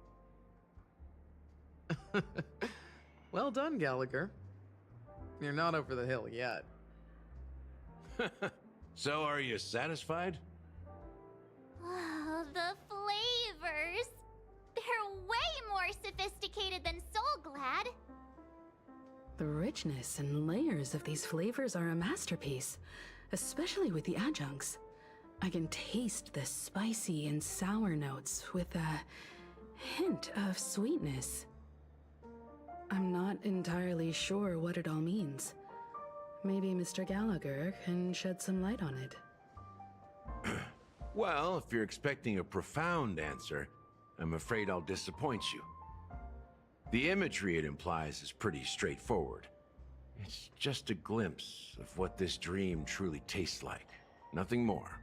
Well done, Gallagher. You're not over the hill yet. So, are you satisfied? Oh, the flavors! They're way more sophisticated than Soulglad. The richness and layers of these flavors are a masterpiece, especially with the adjuncts. I can taste the spicy and sour notes with a hint of sweetness. I'm not entirely sure what it all means. Maybe Mr. Gallagher can shed some light on it. Well, if you're expecting a profound answer, I'm afraid I'll disappoint you. The imagery it implies is pretty straightforward. It's just a glimpse of what this dream truly tastes like. Nothing more.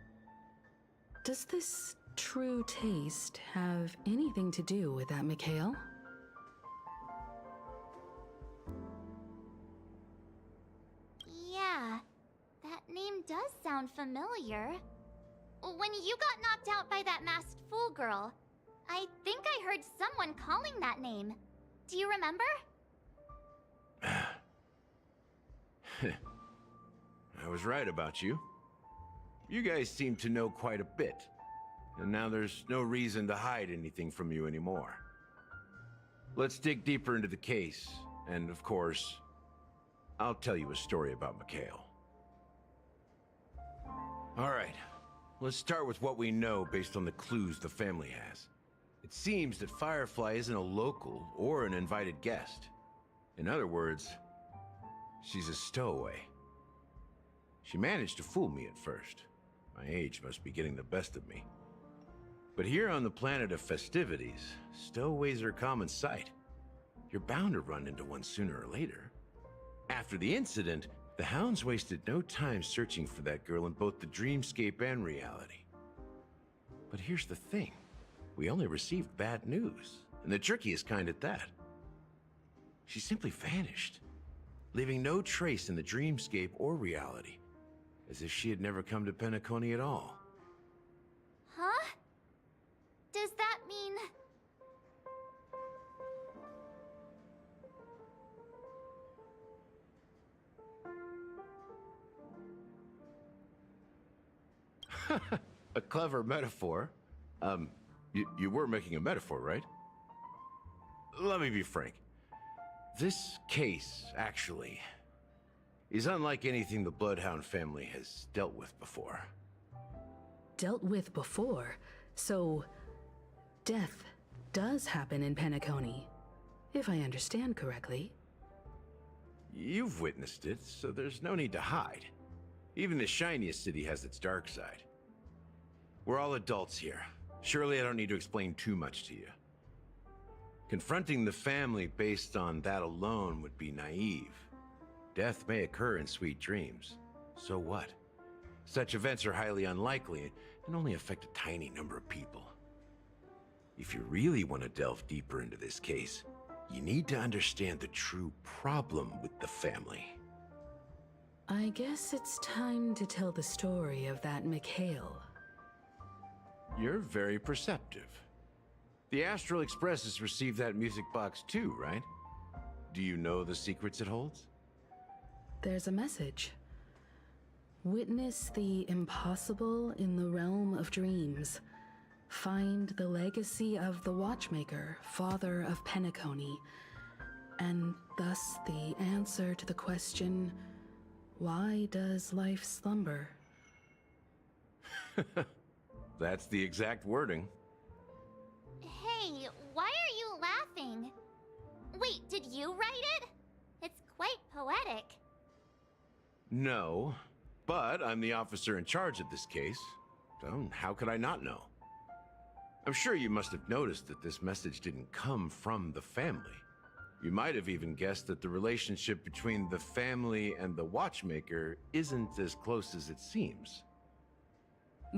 Does this true taste have anything to do with that, Mikhail? Yeah, that name does sound familiar. When you got knocked out by that masked fool girl, I think I heard someone calling that name. Do you remember? I was right about you. You guys seem to know quite a bit, and now there's no reason to hide anything from you anymore. Let's dig deeper into the case, and of course, I'll tell you a story about Mikhail. All right, let's start with what we know based on the clues the family has. It seems that Firefly isn't a local or an invited guest. In other words, she's a stowaway. She managed to fool me at first. My age must be getting the best of me. But here on the planet of festivities, stowaways are a common sight. You're bound to run into one sooner or later. After the incident, the Hounds wasted no time searching for that girl in both the dreamscape and reality. But here's the thing. We only received bad news, and the trickiest kind at that. She simply vanished, leaving no trace in the dreamscape or reality, as if she had never come to Penacony at all. Huh? Does that mean... A clever metaphor. You were making a metaphor, right? Let me be frank. This case, actually, is unlike anything the Bloodhound family has dealt with before. Dealt with before? So, death does happen in Penacony, if I understand correctly. You've witnessed it, so there's no need to hide. Even the shiniest city has its dark side. We're all adults here. Surely I don't need to explain too much to you. Confronting the family based on that alone would be naive. Death may occur in sweet dreams. So what? Such events are highly unlikely and only affect a tiny number of people. If you really want to delve deeper into this case, you need to understand the true problem with the family. I guess it's time to tell the story of that Mikhail. You're very perceptive. The Astral Express has received that music box too, right? Do you know the secrets it holds? There's a message. Witness the impossible in the realm of dreams. Find the legacy of the Watchmaker, father of Penacony, and thus the answer to the question, why does life slumber? That's the exact wording. Hey, why are you laughing? Wait, did you write it? It's quite poetic. No, but I'm the officer in charge of this case, so how could I not know? I'm sure you must have noticed that this message didn't come from the family. You might have even guessed that the relationship between the family and the Watchmaker isn't as close as it seems.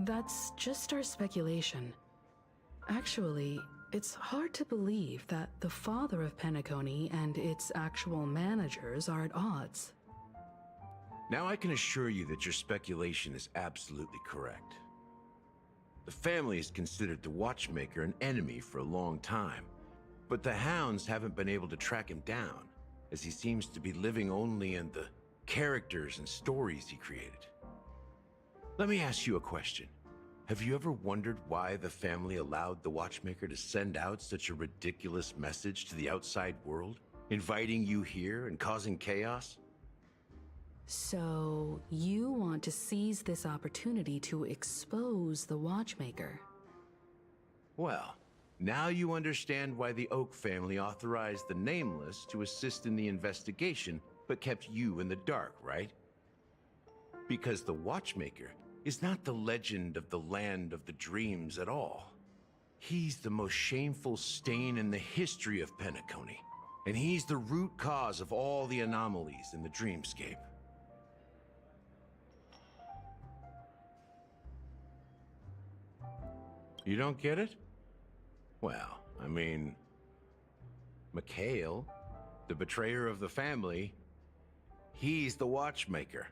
That's just our speculation. Actually, it's hard to believe that the father of Penacony and its actual managers are at odds. Now I can assure you that your speculation is absolutely correct. The family has considered the Watchmaker an enemy for a long time, but the Hounds haven't been able to track him down, as he seems to be living only in the characters and stories he created. Let me ask you a question. Have you ever wondered why the family allowed the Watchmaker to send out such a ridiculous message to the outside world, inviting you here and causing chaos? So, you want to seize this opportunity to expose the Watchmaker? Well, now you understand why the Oak family authorized the Nameless to assist in the investigation, but kept you in the dark, right? Because the Watchmaker is not the legend of the Land of the Dreams at all. He's the most shameful stain in the history of Penacony, and he's the root cause of all the anomalies in the dreamscape. You don't get it? Well, I mean, Mikhail, the betrayer of the family, he's the Watchmaker.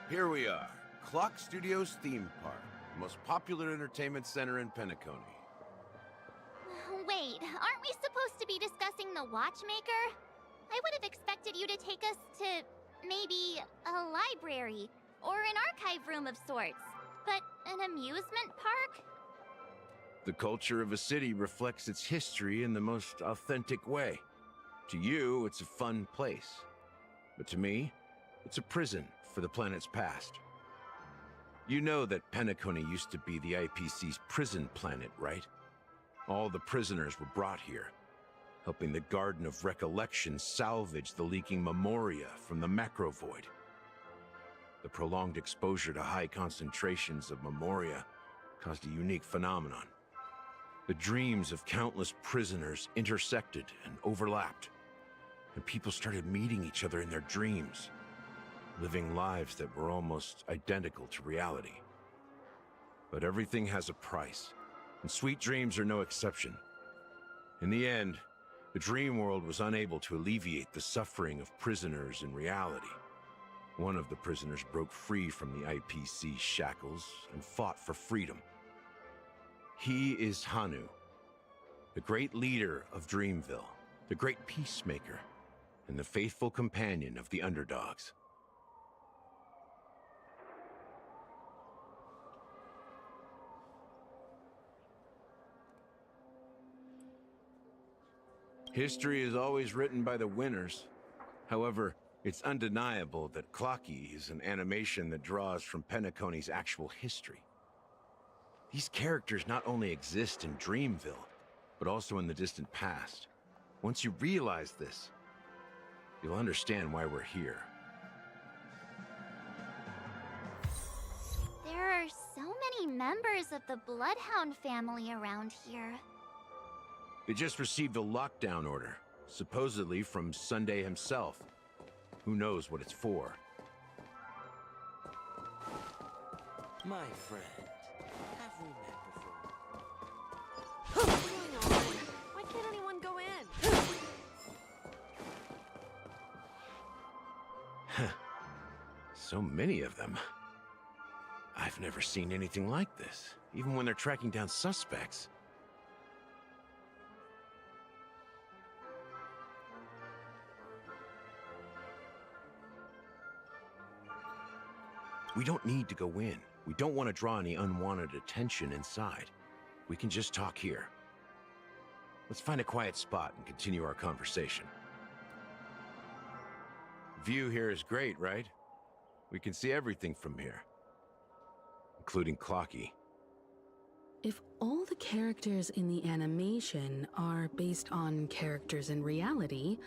Here we are, Clock Studios theme park, the most popular entertainment center in Penacony. Wait, aren't we supposed to be discussing the Watchmaker? I would have expected you to take us to maybe a library or an archive room of sorts. But an amusement park? The culture of a city reflects its history in the most authentic way. To you, it's a fun place. But to me, it's a prison for the planet's past. You know that Penacony used to be the IPC's prison planet, right? All the prisoners were brought here, helping the Garden of Recollection salvage the leaking memoria from the macro void. The prolonged exposure to high concentrations of memoria caused a unique phenomenon. The dreams of countless prisoners intersected and overlapped, and people started meeting each other in their dreams, living lives that were almost identical to reality. But everything has a price, and sweet dreams are no exception. In the end, the dream world was unable to alleviate the suffering of prisoners in reality. One of the prisoners broke free from the IPC shackles and fought for freedom. He is Hanu, the great leader of Dreamville, the great peacemaker, and the faithful companion of the underdogs. History is always written by the winners. However, it's undeniable that Clocky is an animation that draws from Penacony's actual history. These characters not only exist in Dreamville, but also in the distant past. Once you realize this, you'll understand why we're here. There are so many members of the Bloodhound family around here. They just received a lockdown order, supposedly from Sunday himself. Who knows what it's for? My friend, have we met before? What's going on? Why can't anyone go in? So many of them. I've never seen anything like this, even when they're tracking down suspects. We don't need to go in. We don't want to draw any unwanted attention inside. We can just talk here. Let's find a quiet spot and continue our conversation. View here is great, right? We can see everything from here, including Clocky. If all the characters in the animation are based on characters in reality,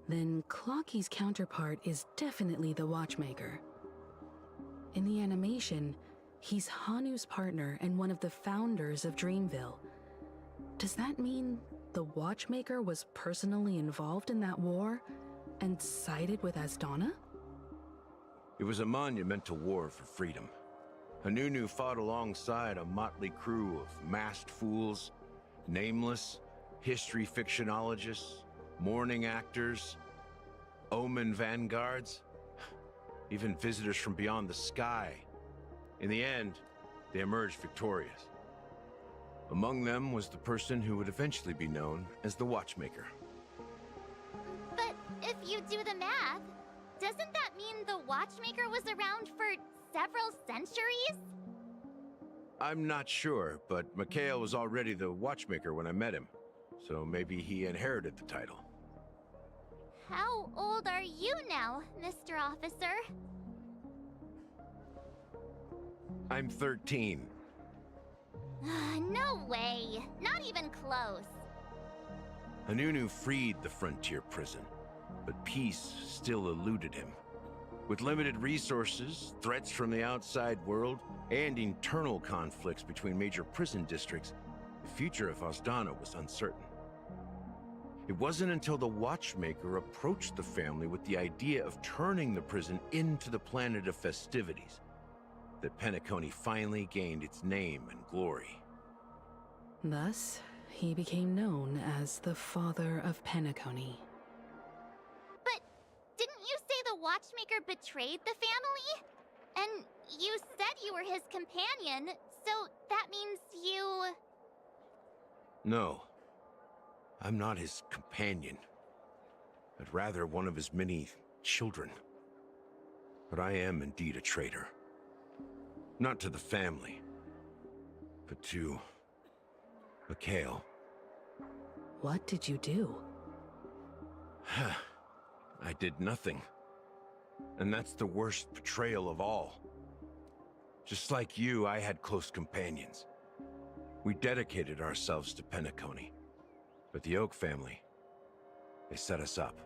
then Clocky's counterpart is definitely the Watchmaker. In the animation, he's Hanu's partner and one of the founders of Dreamville. Does that mean the Watchmaker was personally involved in that war and sided with Asdana? It was a monumental war for freedom. Hanunu fought alongside a motley crew of masked fools, nameless, history fictionologists, mourning actors, omen vanguards, even visitors from beyond the sky. In the end, they emerged victorious. Among them was the person who would eventually be known as the Watchmaker. But if you do the math, doesn't that mean the Watchmaker was around for several centuries? I'm not sure, but Mikhail was already the Watchmaker when I met him, so maybe he inherited the title. How old are you now, Mr. Officer? I'm 13. No way. Not even close. Hanunu freed the frontier prison, but peace still eluded him. With limited resources, threats from the outside world, and internal conflicts between major prison districts, the future of Asdana was uncertain. It wasn't until the Watchmaker approached the family with the idea of turning the prison into the planet of festivities that Penacony finally gained its name and glory. Thus, he became known as the Father of Penacony. But didn't you say the Watchmaker betrayed the family? And you said you were his companion, so that means you... No. I'm not his companion, but rather one of his many children. But I am indeed a traitor. Not to the family, but to Mikhail. What did you do? I did nothing. And that's the worst betrayal of all. Just like you, I had close companions. We dedicated ourselves to Penacony, but the Oak family, they set us up.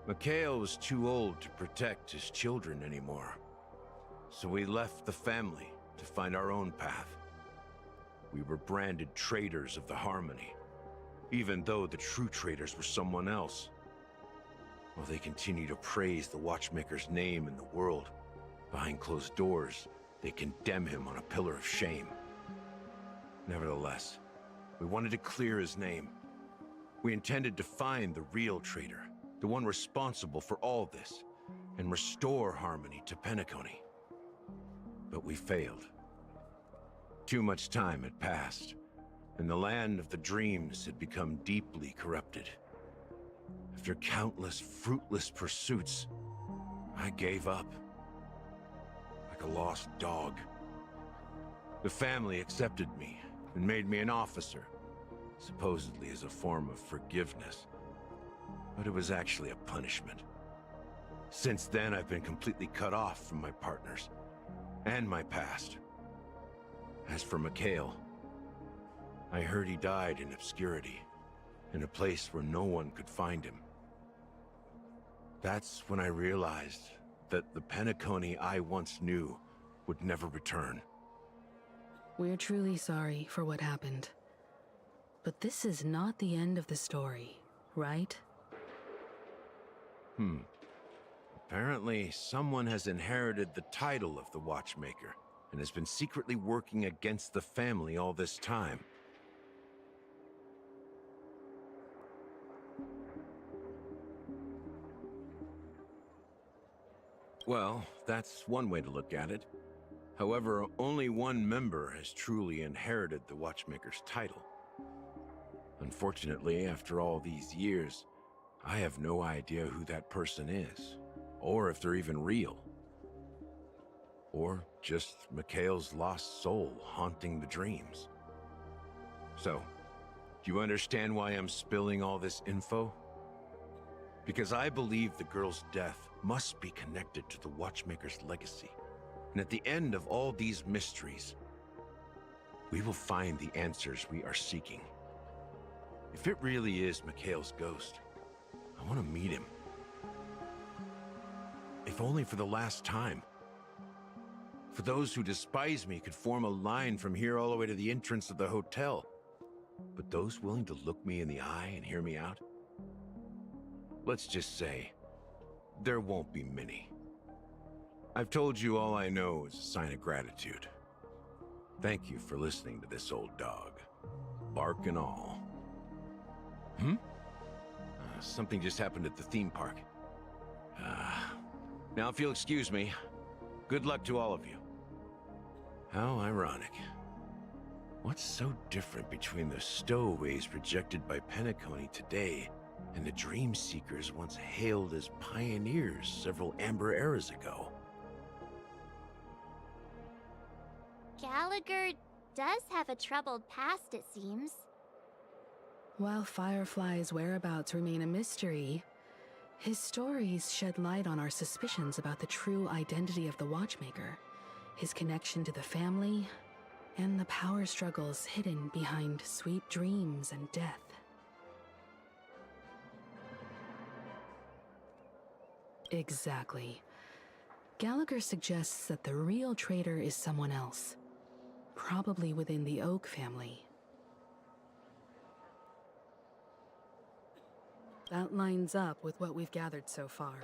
Mikhail was too old to protect his children anymore, so we left the family to find our own path. We were branded traitors of the Harmony, even though the true traitors were someone else. While they continue to praise the Watchmaker's name in the world, behind closed doors, they condemn him on a pillar of shame. Nevertheless, we wanted to clear his name. We intended to find the real traitor, the one responsible for all this, and restore harmony to Penacony. But we failed. Too much time had passed, and the land of the dreams had become deeply corrupted. After countless fruitless pursuits, I gave up. Like a lost dog. The family accepted me and made me an officer, supposedly as a form of forgiveness. But it was actually a punishment. Since then, I've been completely cut off from my partners and my past. As for Mikhail, I heard he died in obscurity, in a place where no one could find him. That's when I realized that the Penacony I once knew would never return. We're truly sorry for what happened. But this is not the end of the story, right? Apparently, someone has inherited the title of the Watchmaker and has been secretly working against the family all this time. Well, that's one way to look at it. However, only one member has truly inherited the Watchmaker's title. Unfortunately, after all these years, I have no idea who that person is, or if they're even real. Or just Mikhail's lost soul haunting the dreams. So, do you understand why I'm spilling all this info? Because I believe the girl's death must be connected to the Watchmaker's legacy. And at the end of all these mysteries, we will find the answers we are seeking. If it really is Mikhail's ghost, I want to meet him. If only for the last time. For those who despise me could form a line from here all the way to the entrance of the hotel. But those willing to look me in the eye and hear me out? Let's just say, there won't be many. I've told you all I know is a sign of gratitude. Thank you for listening to this old dog. Bark and all. Something just happened at the theme park. Now if you'll excuse me, good luck to all of you. How ironic. What's so different between the stowaways rejected by Penacony today and the dream seekers once hailed as pioneers several amber eras ago? Gallagher does have a troubled past, it seems. While Firefly's whereabouts remain a mystery, his stories shed light on our suspicions about the true identity of the Watchmaker, his connection to the family, and the power struggles hidden behind sweet dreams and death. Exactly. Gallagher suggests that the real traitor is someone else, probably within the Oak family. That lines up with what we've gathered so far.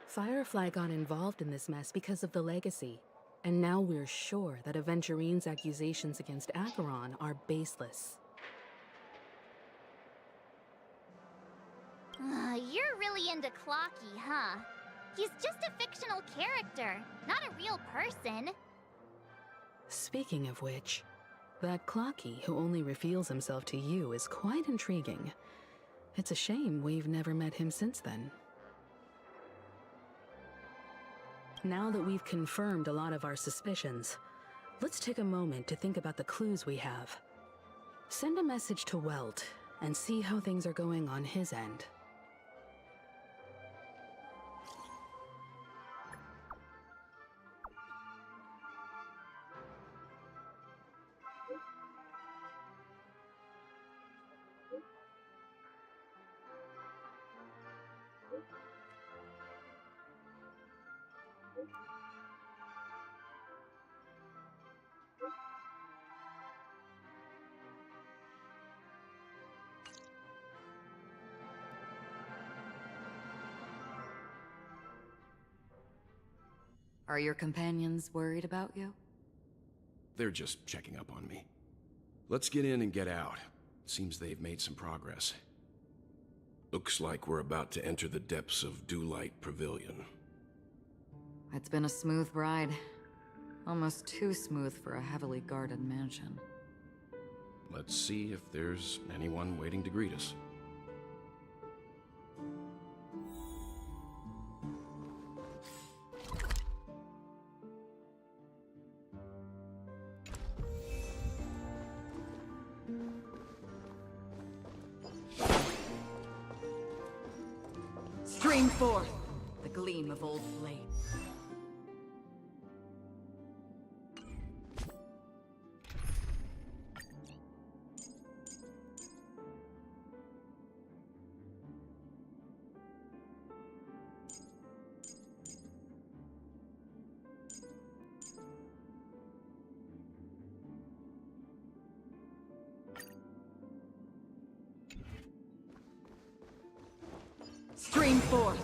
Firefly got involved in this mess because of the legacy, and now we're sure that Aventurine's accusations against Acheron are baseless. You're really into Clocky, huh? He's just a fictional character, not a real person. Speaking of which, that Clocky who only reveals himself to you is quite intriguing. It's a shame we've never met him since then. Now that we've confirmed a lot of our suspicions, let's take a moment to think about the clues we have. Send a message to Welt and see how things are going on his end. Are your companions worried about you? They're just checking up on me. Let's get in and get out. Seems they've made some progress. Looks like we're about to enter the depths of Dewlight Pavilion. It's been a smooth ride. Almost too smooth for a heavily guarded mansion. Let's see if there's anyone waiting to greet us. Stream forth the gleam of old blades. Stream forth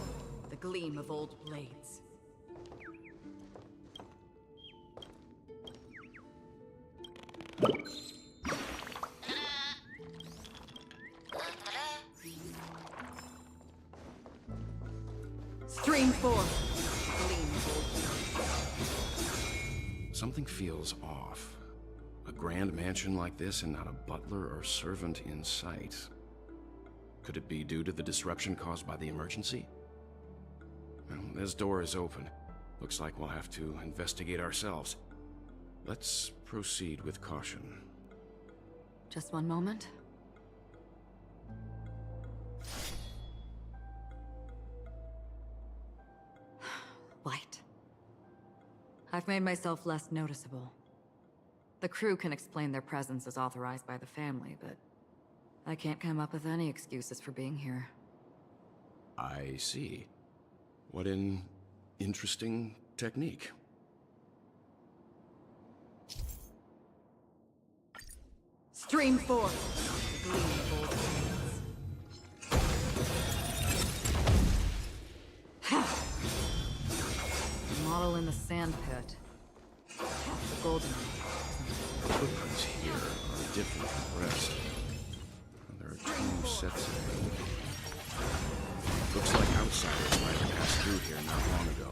the gleam of old blades. Stream forth the gleam of old blades. Something feels off. A grand mansion like this and not a butler or servant in sight. Could it be due to the disruption caused by the emergency? Well, this door is open. Looks like we'll have to investigate ourselves. Let's proceed with caution. Just one moment. Light. I've made myself less noticeable. The crew can explain their presence as authorized by the family, but I can't come up with any excuses for being here. I see. What an interesting technique. Stream forth the gleam of old blades. Model in the sand pit. The golden. The footprints here are different from the rest. There are two sets of... Looks like outsiders might have passed through here not long ago.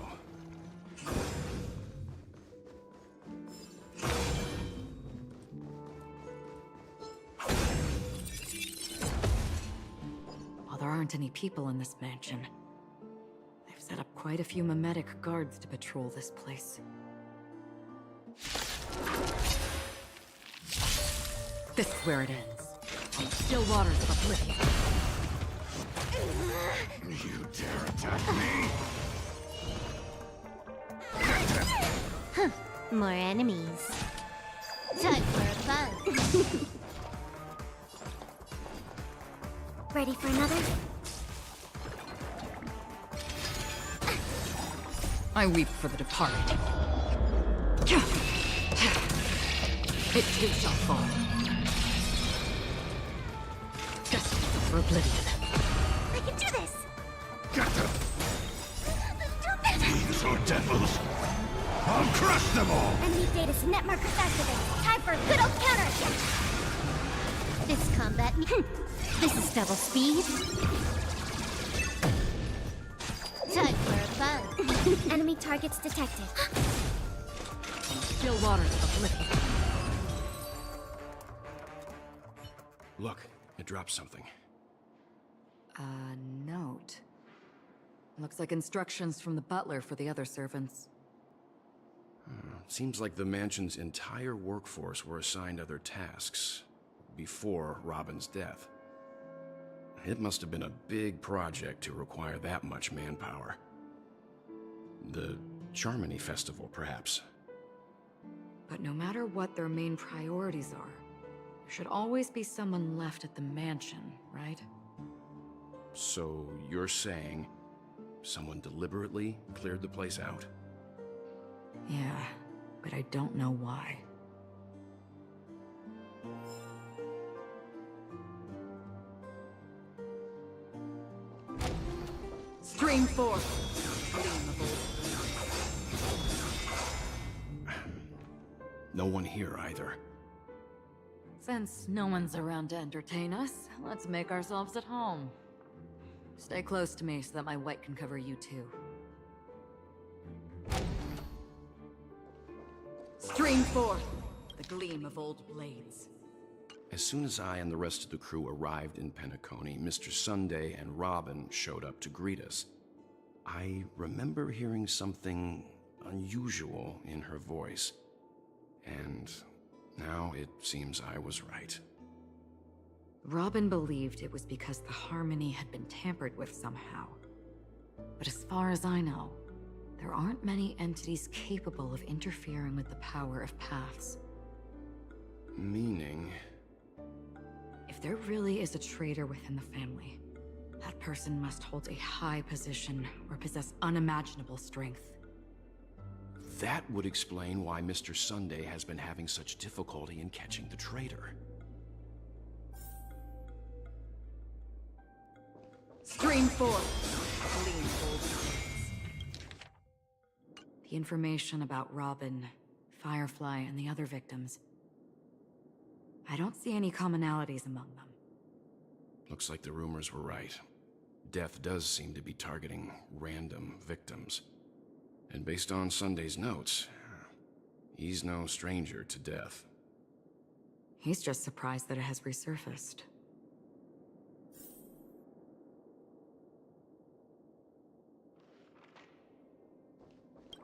While there aren't any people in this mansion, they've set up quite a few mimetic guards to patrol this place. This is where it ends. On the still waters of oblivion. You dare attack me? Huh. More enemies. Time for a fun. Ready for another? I weep for the departed. It too shall fall. Destined for oblivion. I can do this! Get them! Fiends or devils! I'll crush them all! Enemy data net markers activated. Time for a good old counterattack! This combat this is double speed. Time for a fun. Enemy targets detected. Still waters of oblivion. Look, it dropped something. A note. Looks like instructions from the butler for the other servants. Seems like the mansion's entire workforce were assigned other tasks before Robin's death. It must have been a big project to require that much manpower. The Charmony Festival, perhaps. But no matter what their main priorities are, there should always be someone left at the mansion, right? So you're saying someone deliberately cleared the place out? Yeah, but I don't know why. Stream forth, gleam of old. No one here either. Since no one's around to entertain us, let's make ourselves at home. Stay close to me so that my white can cover you too. Stream forth the gleam of old blades. As soon as I and the rest of the crew arrived in Penacony, Mr. Sunday and Robin showed up to greet us. I remember hearing something unusual in her voice, and now it seems I was right. Robin believed it was because the harmony had been tampered with somehow. But as far as I know, there aren't many entities capable of interfering with the power of paths. Meaning? If there really is a traitor within the family, that person must hold a high position or possess unimaginable strength. That would explain why Mr. Sunday has been having such difficulty in catching the traitor. Stream forth, gleam old blades. The information about Robin, Firefly, and the other victims. I don't see any commonalities among them. Looks like the rumors were right. Death does seem to be targeting random victims. And based on Sunday's notes, he's no stranger to death. He's just surprised that it has resurfaced.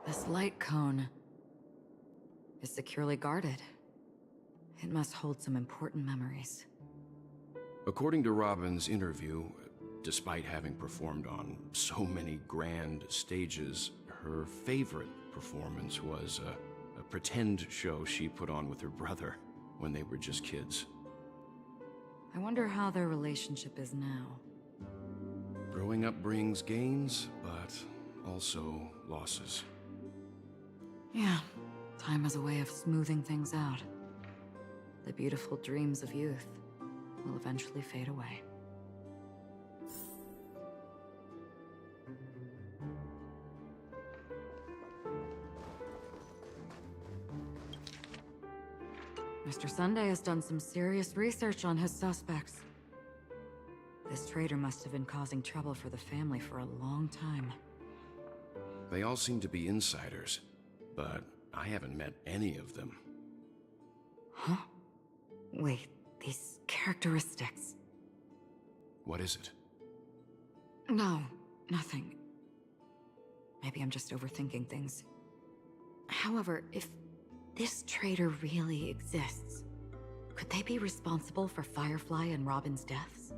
This light cone is securely guarded. It must hold some important memories. According to Robin's interview, despite having performed on so many grand stages, her favorite performance was a pretend show she put on with her brother when they were just kids. I wonder how their relationship is now. Growing up brings gains, but also losses. Yeah, time is a way of smoothing things out. The beautiful dreams of youth will eventually fade away. Mr. Sunday has done some serious research on his suspects. This traitor must have been causing trouble for the family for a long time. They all seem to be insiders, but I haven't met any of them. Huh? Wait, these characteristics. What is it? No, nothing. Maybe I'm just overthinking things. However, if this traitor really exists, could they be responsible for Firefly and Robin's deaths?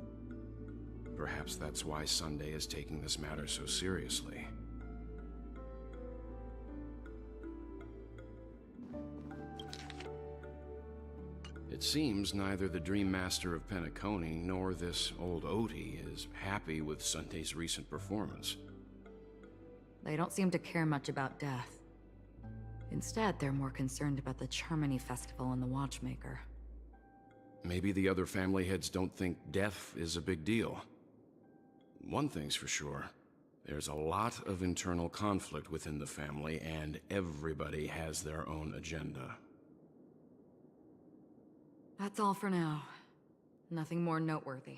Perhaps that's why Sunday is taking this matter so seriously. It seems neither the Dream Master of Penacony nor this old Odie is happy with Sunday's recent performance. They don't seem to care much about death. Instead, they're more concerned about the Charmony Festival and the Watchmaker. Maybe the other family heads don't think death is a big deal. One thing's for sure. There's a lot of internal conflict within the family, and everybody has their own agenda. That's all for now. Nothing more noteworthy.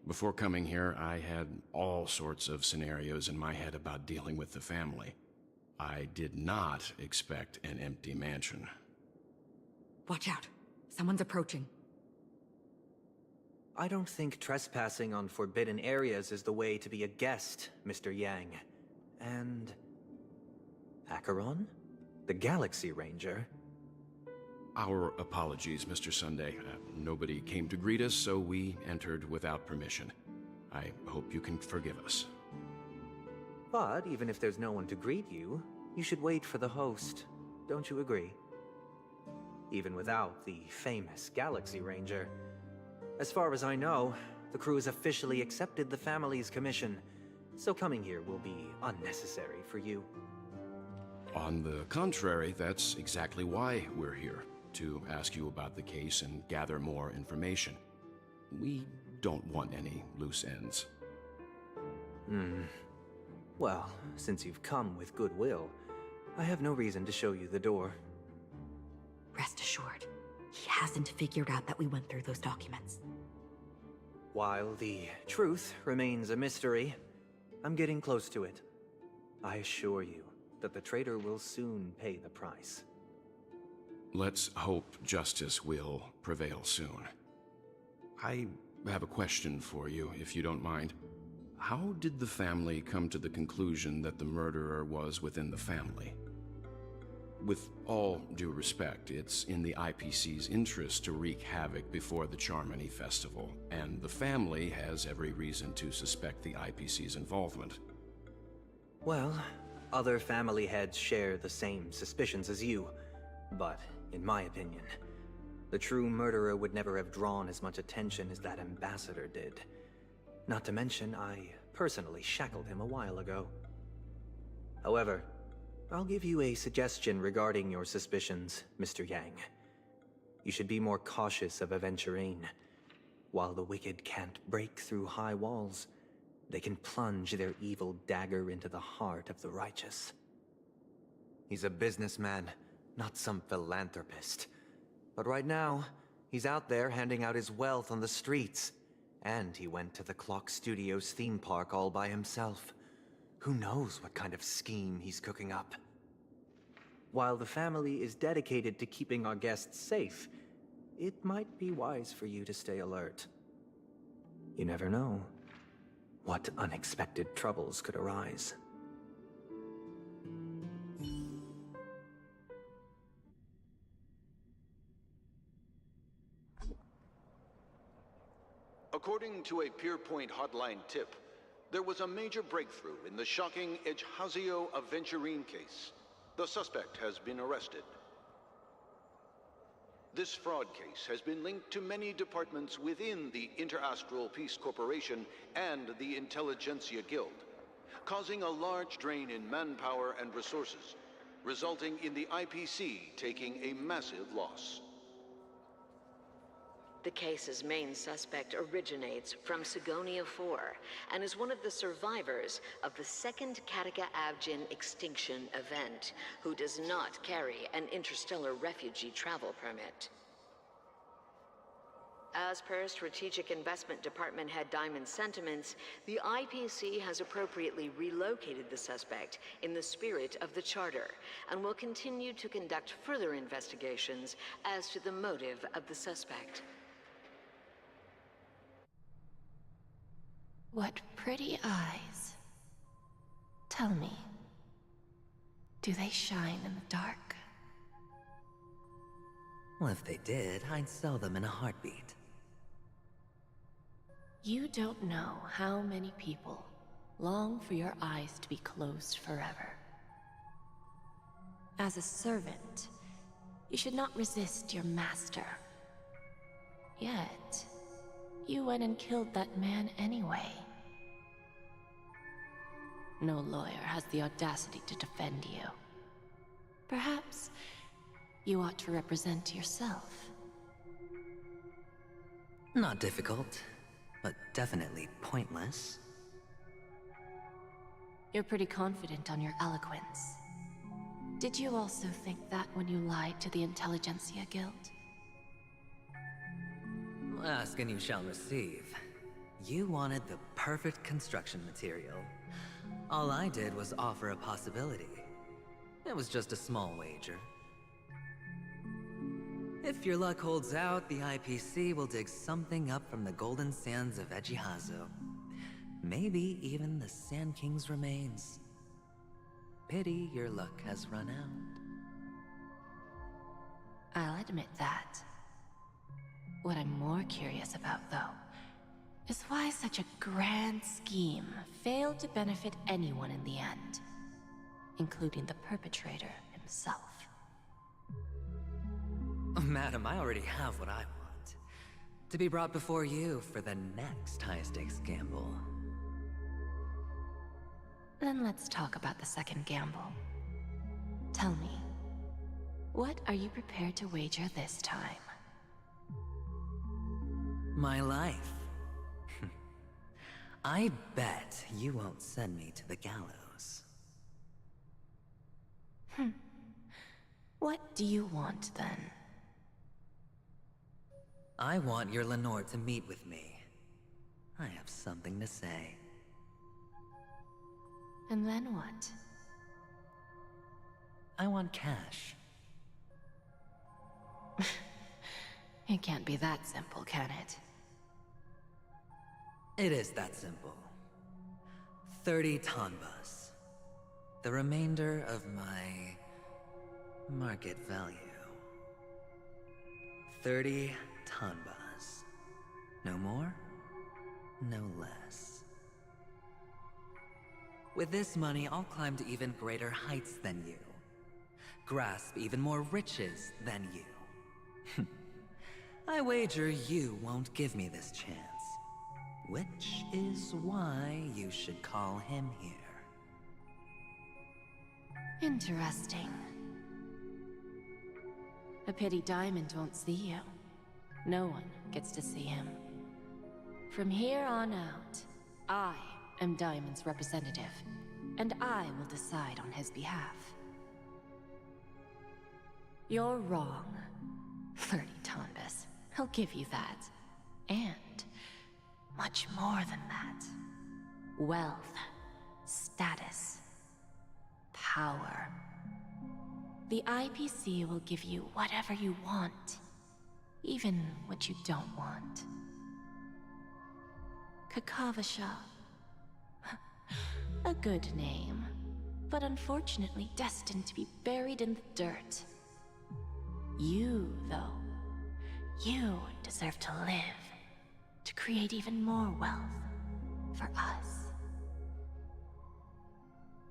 Before coming here, I had all sorts of scenarios in my head about dealing with the family. I did not expect an empty mansion. Watch out. Someone's approaching. I don't think trespassing on forbidden areas is the way to be a guest, Mr. Yang. And... Acheron? The Galaxy Ranger? Our apologies, Mr. Sunday. Nobody came to greet us, so we entered without permission. I hope you can forgive us. But even if there's no one to greet you, you should wait for the host. Don't you agree? Even without the famous Galaxy Ranger. As far as I know, the crew has officially accepted the family's commission, so coming here will be unnecessary for you. On the contrary, that's exactly why we're here. To ask you about the case and gather more information. We don't want any loose ends. Well, since you've come with goodwill, I have no reason to show you the door. Rest assured, he hasn't figured out that we went through those documents. While the truth remains a mystery, I'm getting close to it. I assure you that the traitor will soon pay the price. Let's hope justice will prevail soon. I have a question for you, if you don't mind. How did the family come to the conclusion that the murderer was within the family? With all due respect, it's in the IPC's interest to wreak havoc before the Charmony Festival, and the family has every reason to suspect the IPC's involvement. Well, other family heads share the same suspicions as you, but in my opinion, the true murderer would never have drawn as much attention as that ambassador did. Not to mention, I personally shackled him a while ago. However, I'll give you a suggestion regarding your suspicions, Mr. Yang. You should be more cautious of Aventurine. While the wicked can't break through high walls, they can plunge their evil dagger into the heart of the righteous. He's a businessman, not some philanthropist. But right now, he's out there handing out his wealth on the streets. And he went to the Clock Studios theme park all by himself. Who knows what kind of scheme he's cooking up? While the family is dedicated to keeping our guests safe, it might be wise for you to stay alert. You never know what unexpected troubles could arise. According to a Pierpoint hotline tip, there was a major breakthrough in the shocking Ejhazio Aventurine case. The suspect has been arrested. This fraud case has been linked to many departments within the Interastral Peace Corporation and the Intelligentsia Guild, causing a large drain in manpower and resources, resulting in the IPC taking a massive loss. The case's main suspect originates from Sigonia 4 and is one of the survivors of the second Kataka Abjin extinction event, who does not carry an interstellar refugee travel permit. As per Strategic Investment Department Head Diamond's sentiments, the IPC has appropriately relocated the suspect in the spirit of the Charter and will continue to conduct further investigations as to the motive of the suspect. What pretty eyes. Tell me, do they shine in the dark? Well, if they did, I'd sell them in a heartbeat. You don't know how many people long for your eyes to be closed forever. As a servant, you should not resist your master. Yet, you went and killed that man anyway. No lawyer has the audacity to defend you. Perhaps you ought to represent yourself. Not difficult, but definitely pointless. You're pretty confident on your eloquence. Did you also think that when you lied to the Intelligentsia Guild? Ask and you shall receive. You wanted the perfect construction material. All I did was offer a possibility. It was just a small wager. If your luck holds out, the IPC will dig something up from the golden sands of Ejhazio. Maybe even the Sand King's remains. Pity your luck has run out. I'll admit that. What I'm more curious about, though, is why such a grand scheme failed to benefit anyone in the end, including the perpetrator himself. Madam, I already have what I want. To be brought before you for the next high-stakes gamble. Then let's talk about the second gamble. Tell me, what are you prepared to wager this time? My life. I bet you won't send me to the gallows. What do you want, then? I want your Lenore to meet with me. I have something to say. And then what? I want cash. It can't be that simple, can it? It is that simple. 30 tanbas. The remainder of my market value. 30 tanbas. No more, no less. With this money, I'll climb to even greater heights than you. Grasp even more riches than you. I wager you won't give me this chance. Which is why you should call him here. Interesting. A pity Diamond won't see you. No one gets to see him. From here on out, I am Diamond's representative, and I will decide on his behalf. You're wrong. 30 tanbas. I'll give you that. And much more than that. Wealth, status, power. The IPC will give you whatever you want, even what you don't want. Kakavasha. A good name, but unfortunately destined to be buried in the dirt. You, though, you deserve to live, to create even more wealth for us.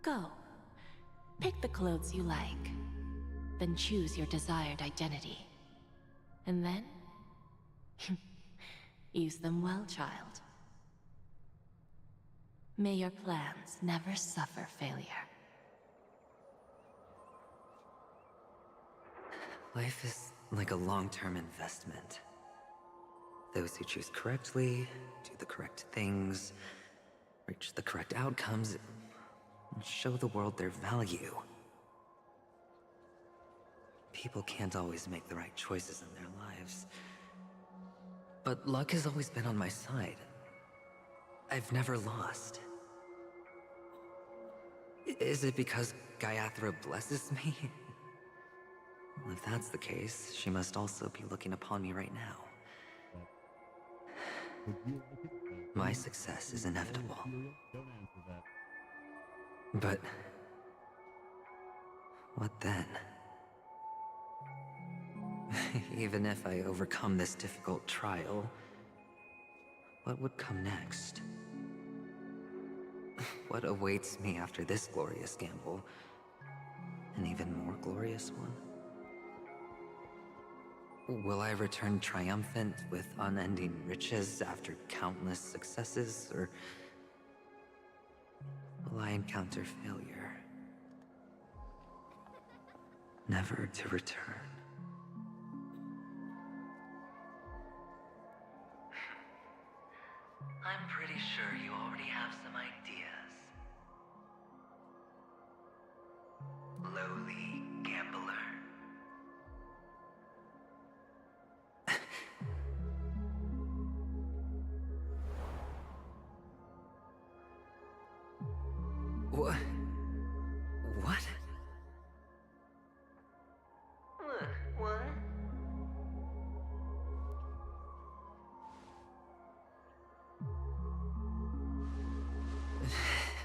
Go. Pick the clothes you like, then choose your desired identity. And then, use them well, child. May your plans never suffer failure. Life is like a long-term investment. Those who choose correctly, do the correct things, reach the correct outcomes, and show the world their value. People can't always make the right choices in their lives. But luck has always been on my side. I've never lost. Is it because Gayathra blesses me? Well, if that's the case, she must also be looking upon me right now. My success is inevitable. But what then? Even if I overcome this difficult trial, what would come next? What awaits me after this glorious gamble? An even more glorious one? Will I return triumphant with unending riches after countless successes, or will I encounter failure? Never to return. I'm pretty sure you already have some ideas. Lowly gambler. What? What? What?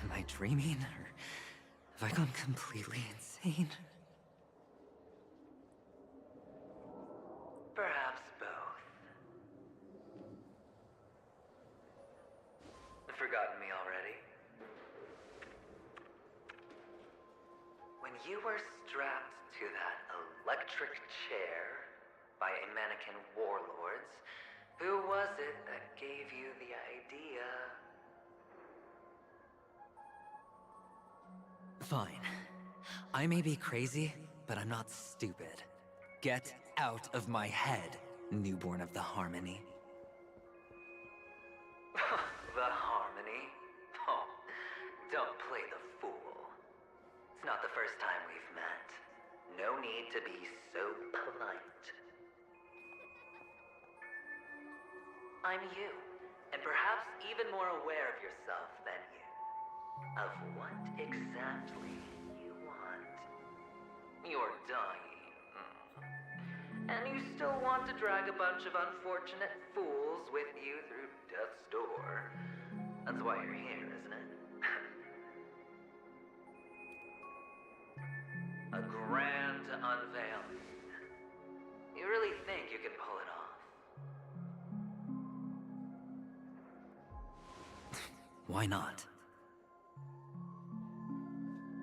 Am I dreaming, or have I gone completely insane? Perhaps both. Forgotten me already? When you were strapped to that electric chair by a mannequin warlords, who was it that gave you the idea? Fine. I may be crazy, but I'm not stupid. Get out of my head, newborn of the Harmony. The Harmony? Oh, don't play the fool. It's not the first time we've met. No need to be so polite. I'm you, and perhaps even more aware of yourself than you. Of what exactly you want. You're dying. And you still want to drag a bunch of unfortunate fools with you through death's door. That's why you're here, isn't it? A grand unveiling. You really think you can pull it off? Why not?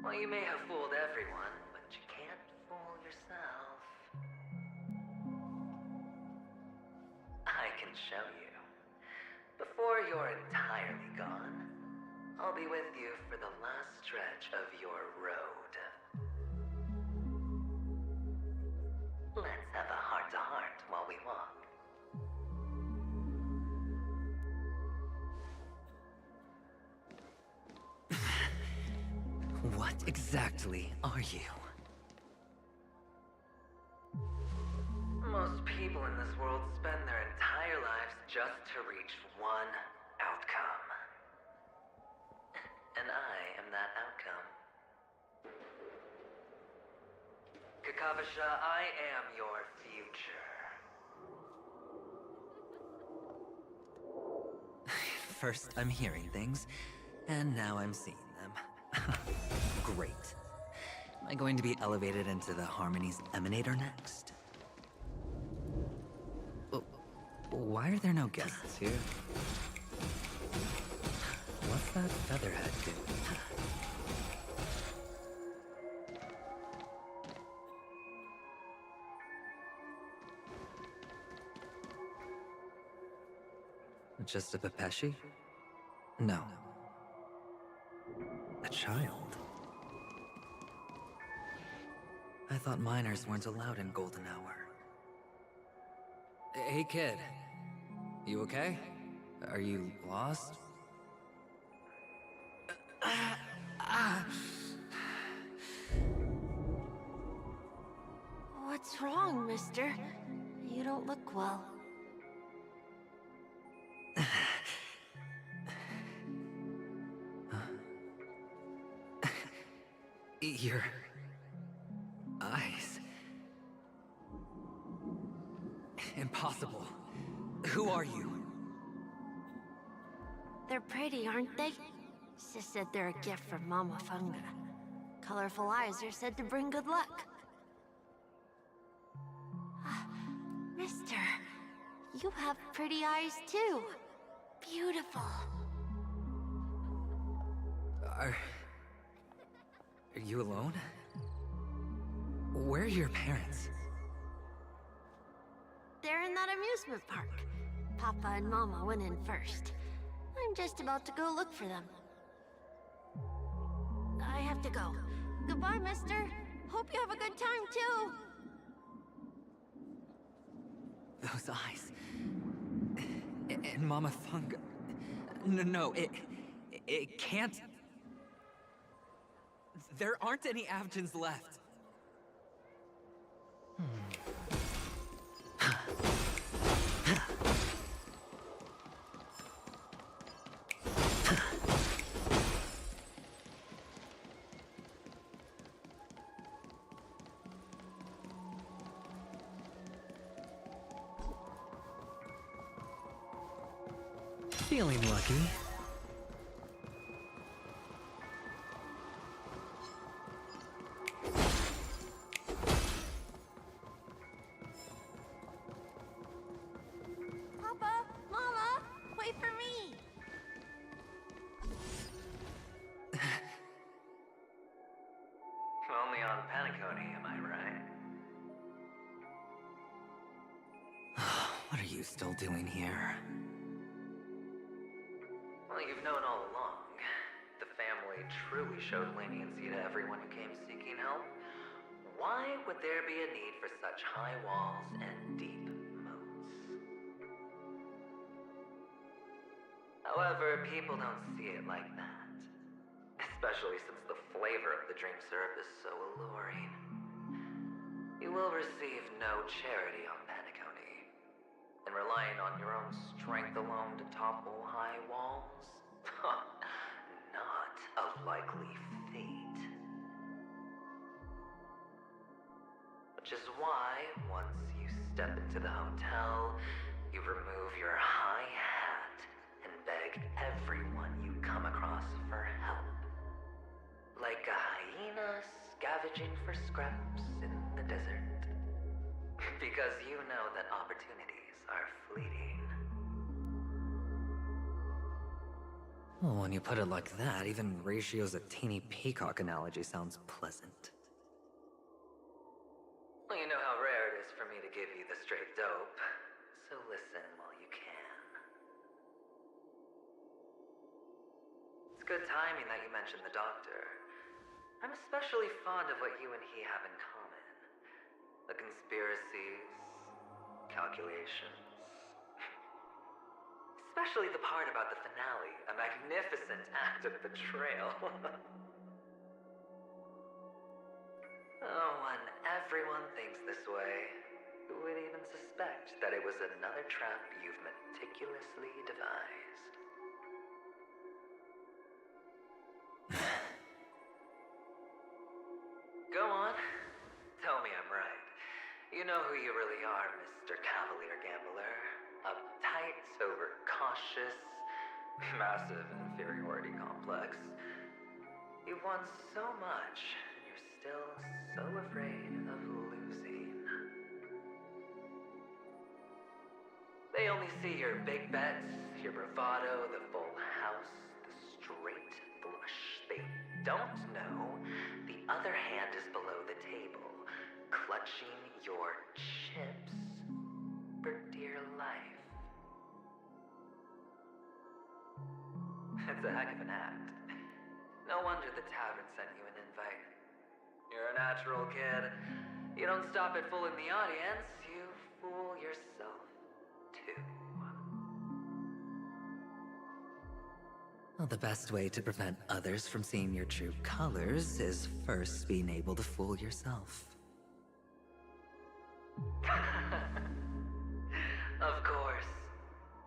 Well, you may have fooled everyone, but you can't fool yourself. I can show you. Before you're entirely gone, I'll be with you for the last stretch of your road. Let's have a heart-to-heart while we walk. What exactly are you? Most people in this world spend their entire lives just to reach one outcome. And I am that outcome. Kakavasha, I am your future. First, I'm hearing things, and now I'm seeing them. Great. Am I going to be elevated into the Harmony's Emanator next? Oh, why are there no guests here? What's that featherhead doing? Just a Pepeshi? No. A child? I thought minors weren't allowed in Golden Hour. Hey kid, you okay? Are you lost? What's wrong, mister? You don't look well. Your eyes. Impossible. Who are you? They're pretty, aren't they? Sis said they're a gift from Mama Funga. Colorful eyes are said to bring good luck. Mister, you have pretty eyes too. Beautiful. Are you alone? Where are your parents? They're in that amusement park. Papa and Mama went in first. I'm just about to go look for them. I have to go. Goodbye, mister. Hope you have a good time, too. Those eyes. And Mama Funga. No, it can't. There aren't any Avgens left. Feeling lucky. Papa, Mama, wait for me. Only on Paniconi, am I right? What are you still doing here? Well, you've known all along. The family truly showed leniency to everyone who came seeking help. Why would there be a need for such high walls and deep moats? However, people don't see it like that. Especially since the flavor of the drink syrup is so alluring. You will receive no charity on Paniconi. And relying on your own strength topple high walls? Not a likely fate. Which is why, once you step into the hotel, you remove your high hat and beg everyone you come across for help. Like a hyena scavenging for scraps in the desert. Because you know that opportunities are fleeting. Well, when you put it like that, even Ratio's a teeny peacock analogy sounds pleasant. Well, you know how rare it is for me to give you the straight dope, so listen while you can. It's good timing that you mentioned the doctor. I'm especially fond of what you and he have in common. The conspiracies, calculations. Especially the part about the finale, a magnificent act of betrayal. Oh, when everyone thinks this way, who would even suspect that it was another trap you've meticulously devised? Go on. Tell me I'm right. You know who you really are, Mr. Cavalier Gambler. Uptight, overcautious, massive inferiority complex. You've won so much, and you're still so afraid of losing. They only see your big bets, your bravado, the full house, the straight flush. They don't know the other hand is below the table, clutching your chips for dear life. It's a heck of an act. No wonder the tavern sent you an invite. You're a natural kid. You don't stop at fooling the audience, you fool yourself too. Well, the best way to prevent others from seeing your true colors is first being able to fool yourself. Of course.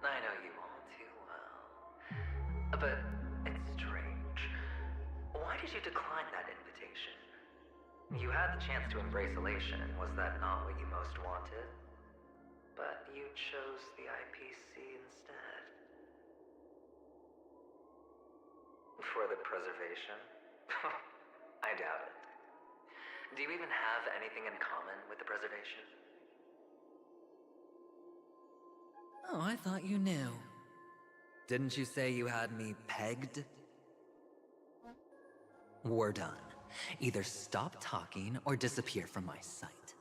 I know you all too well. But it's strange. Why did you decline that invitation? You had the chance to embrace elation. Was that not what you most wanted? But you chose the IPC instead. For the preservation? I doubt it. Do you even have anything in common with the preservation? Oh, I thought you knew. Didn't you say you had me pegged? We're done. Either stop talking or disappear from my sight.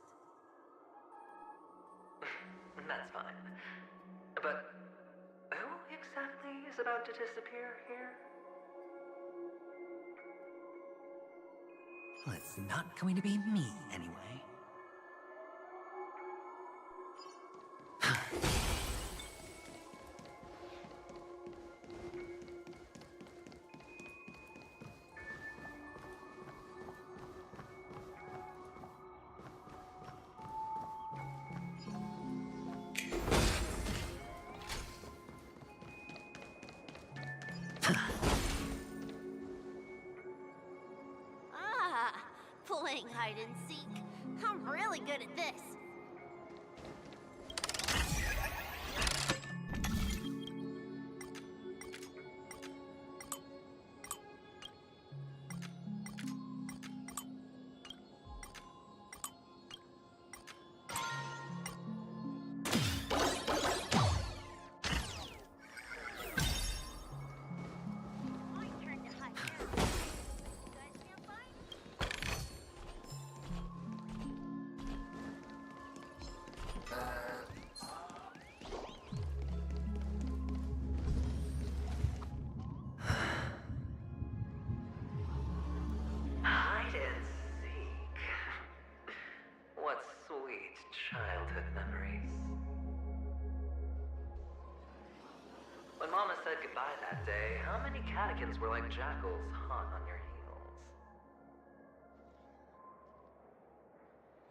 That's fine. But who exactly is about to disappear here? Well, it's not going to be me, anyway. Playing hide and seek. I'm really good at this. Hide and seek. What sweet childhood memories. When Mama said goodbye that day, how many catechins were like jackals hot on your heels?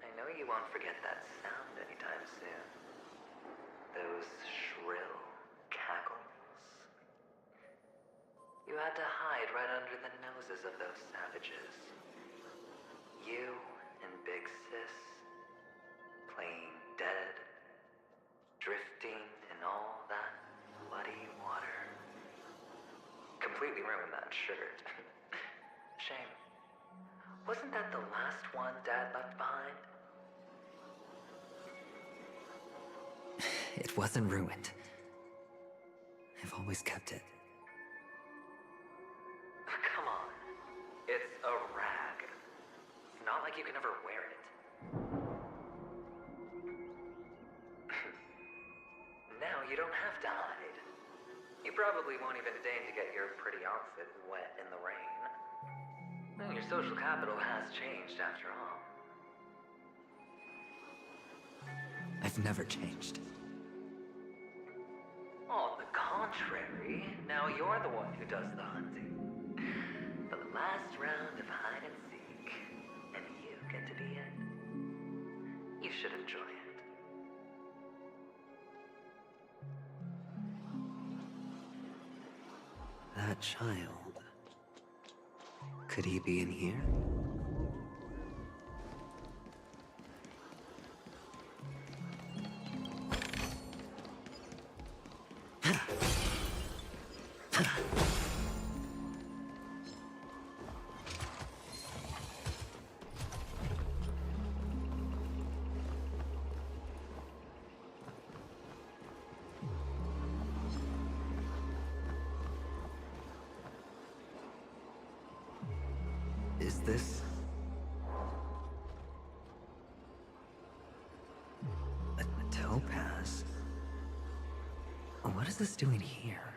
I know you won't forget that sound anytime soon. Those shrill cackles. the noses of those savages. You and Big Sis, playing dead, drifting in all that bloody water. Completely ruined that shirt. Shame. Wasn't that the last one Dad left behind? It wasn't ruined. I've always kept it. Come on. It's a rag. It's not like you can ever wear it. Now you don't have to hide. You probably won't even deign to get your pretty outfit wet in the rain. Well, your social capital has changed after all. I've never changed. On the contrary, now you're the one who does the hunting. The last round of hide and seek, and you get to be it. You should enjoy it. That child. Could he be in here? Is this... a topaz? What is this doing here?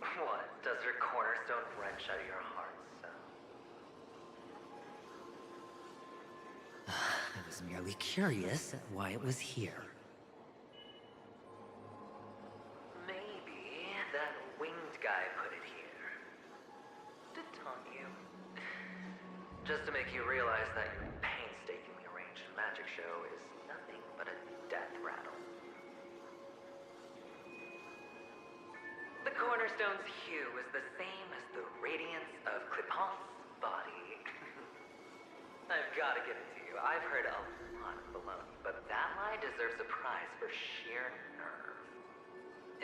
What? Does your cornerstone wrench out your heart, so? I was merely curious at why it was here. Maybe that winged guy put it here. To taunt you. Just to make you realize that your painstakingly arranged magic show is nothing but a death rattle. The cornerstone's hue is the same as the radiance of Clipant's body. I've got to give it to you. I've heard a lot of baloney, but that lie deserves a prize for sheer nerve.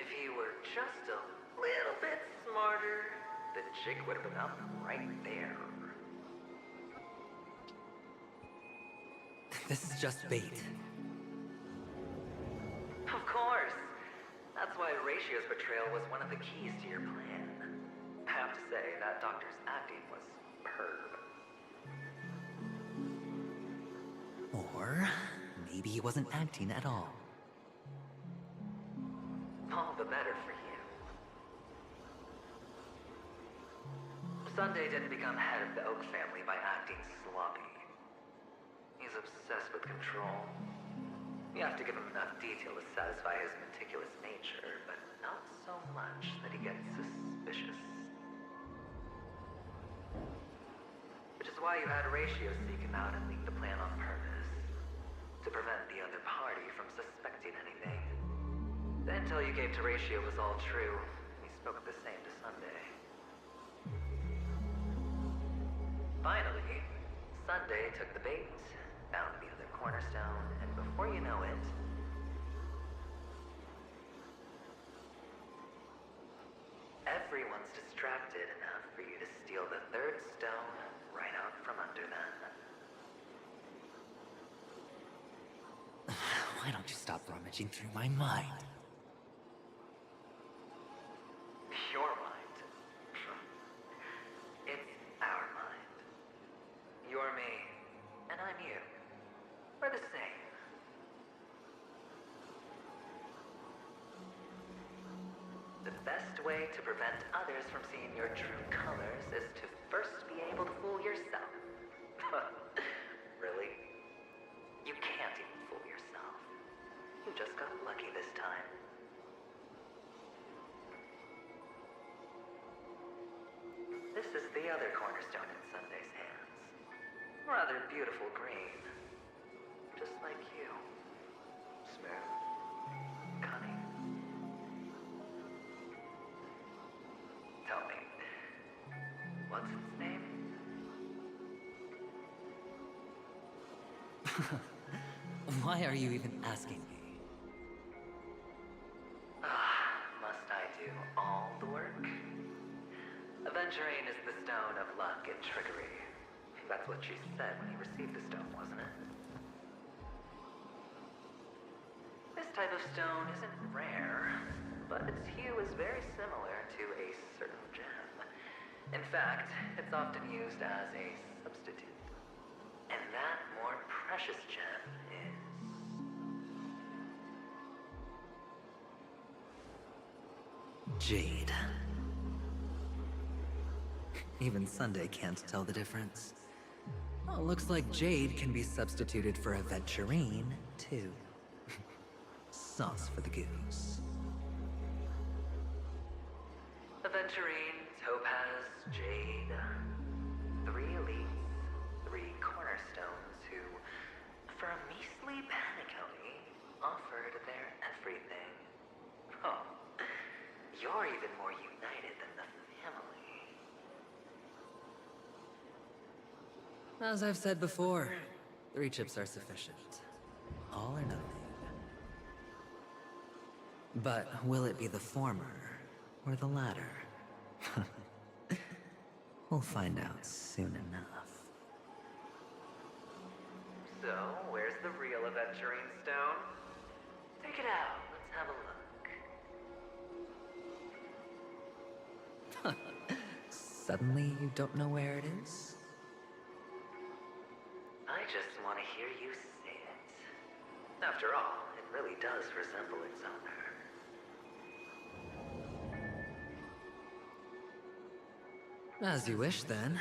If he were just a little bit smarter, the jig would have been up right there. This is just bait. Of course. That's why Ratio's betrayal was one of the keys to your plan. I have to say, that doctor's acting was superb. Or maybe he wasn't acting at all. All the better for you. Sunday didn't become head of the Oak family by acting sloppy. He's obsessed with control. You have to give him enough detail to satisfy his meticulous nature, but not so much that he gets suspicious. Which is why you had Ratio seek him out and leak the plan on purpose. To prevent the other party from suspecting anything. The intel you gave to Ratio was all true. He spoke the same to Sunday. Finally, Sunday took the bait, found the other cornerstone, and before you know it, everyone's distracted enough for you to steal the third stone right out from under them. Why don't you stop rummaging through my mind? Your mind. It's our mind. You're me, and I'm you. We're the same. The best way to prevent others from seeing your true colors is to first be able to fool yourself. Really? You can't even fool yourself. You just got lucky this time. This is the other cornerstone in Sunday's hands. Rather beautiful green. like you. Smooth. Cunning. Tell me, what's its name? Why are you even asking me? Must I do all the work? Aventurine is the stone of luck and trickery. That's what she said when you received the stone, wasn't it? This type of stone isn't rare, but its hue is very similar to a certain gem. In fact, it's often used as a substitute. And that more precious gem is... Jade. Even Sunday can't tell the difference. Oh, looks like Jade can be substituted for Aventurine, too. Sauce for the goose. Aventurine, Topaz, Jade. 3 elites, 3 cornerstones who, for a measly penny, offered their everything. Oh, you're even more united than the family. As I've said before, 3 chips are sufficient. All or nothing. But will it be the former or the latter? We'll find out soon enough. So, where's the real Aventurine stone? Take it out. Let's have a look. Suddenly you don't know where it is? I just want to hear you say it. After all, it really does resemble its owner. As you wish, then.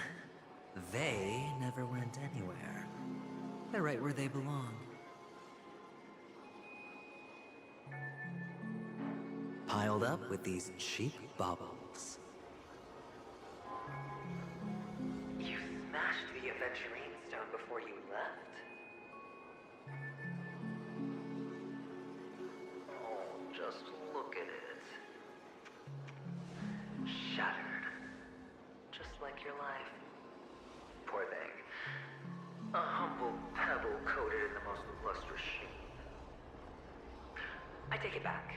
They never went anywhere. They're right where they belong. Piled up with these cheap baubles. You smashed the Aventurine stone before you left? Oh, just look at it. Shattered. Just like your life. Poor thing. A humble pebble coated in the most lustrous sheen. I take it back.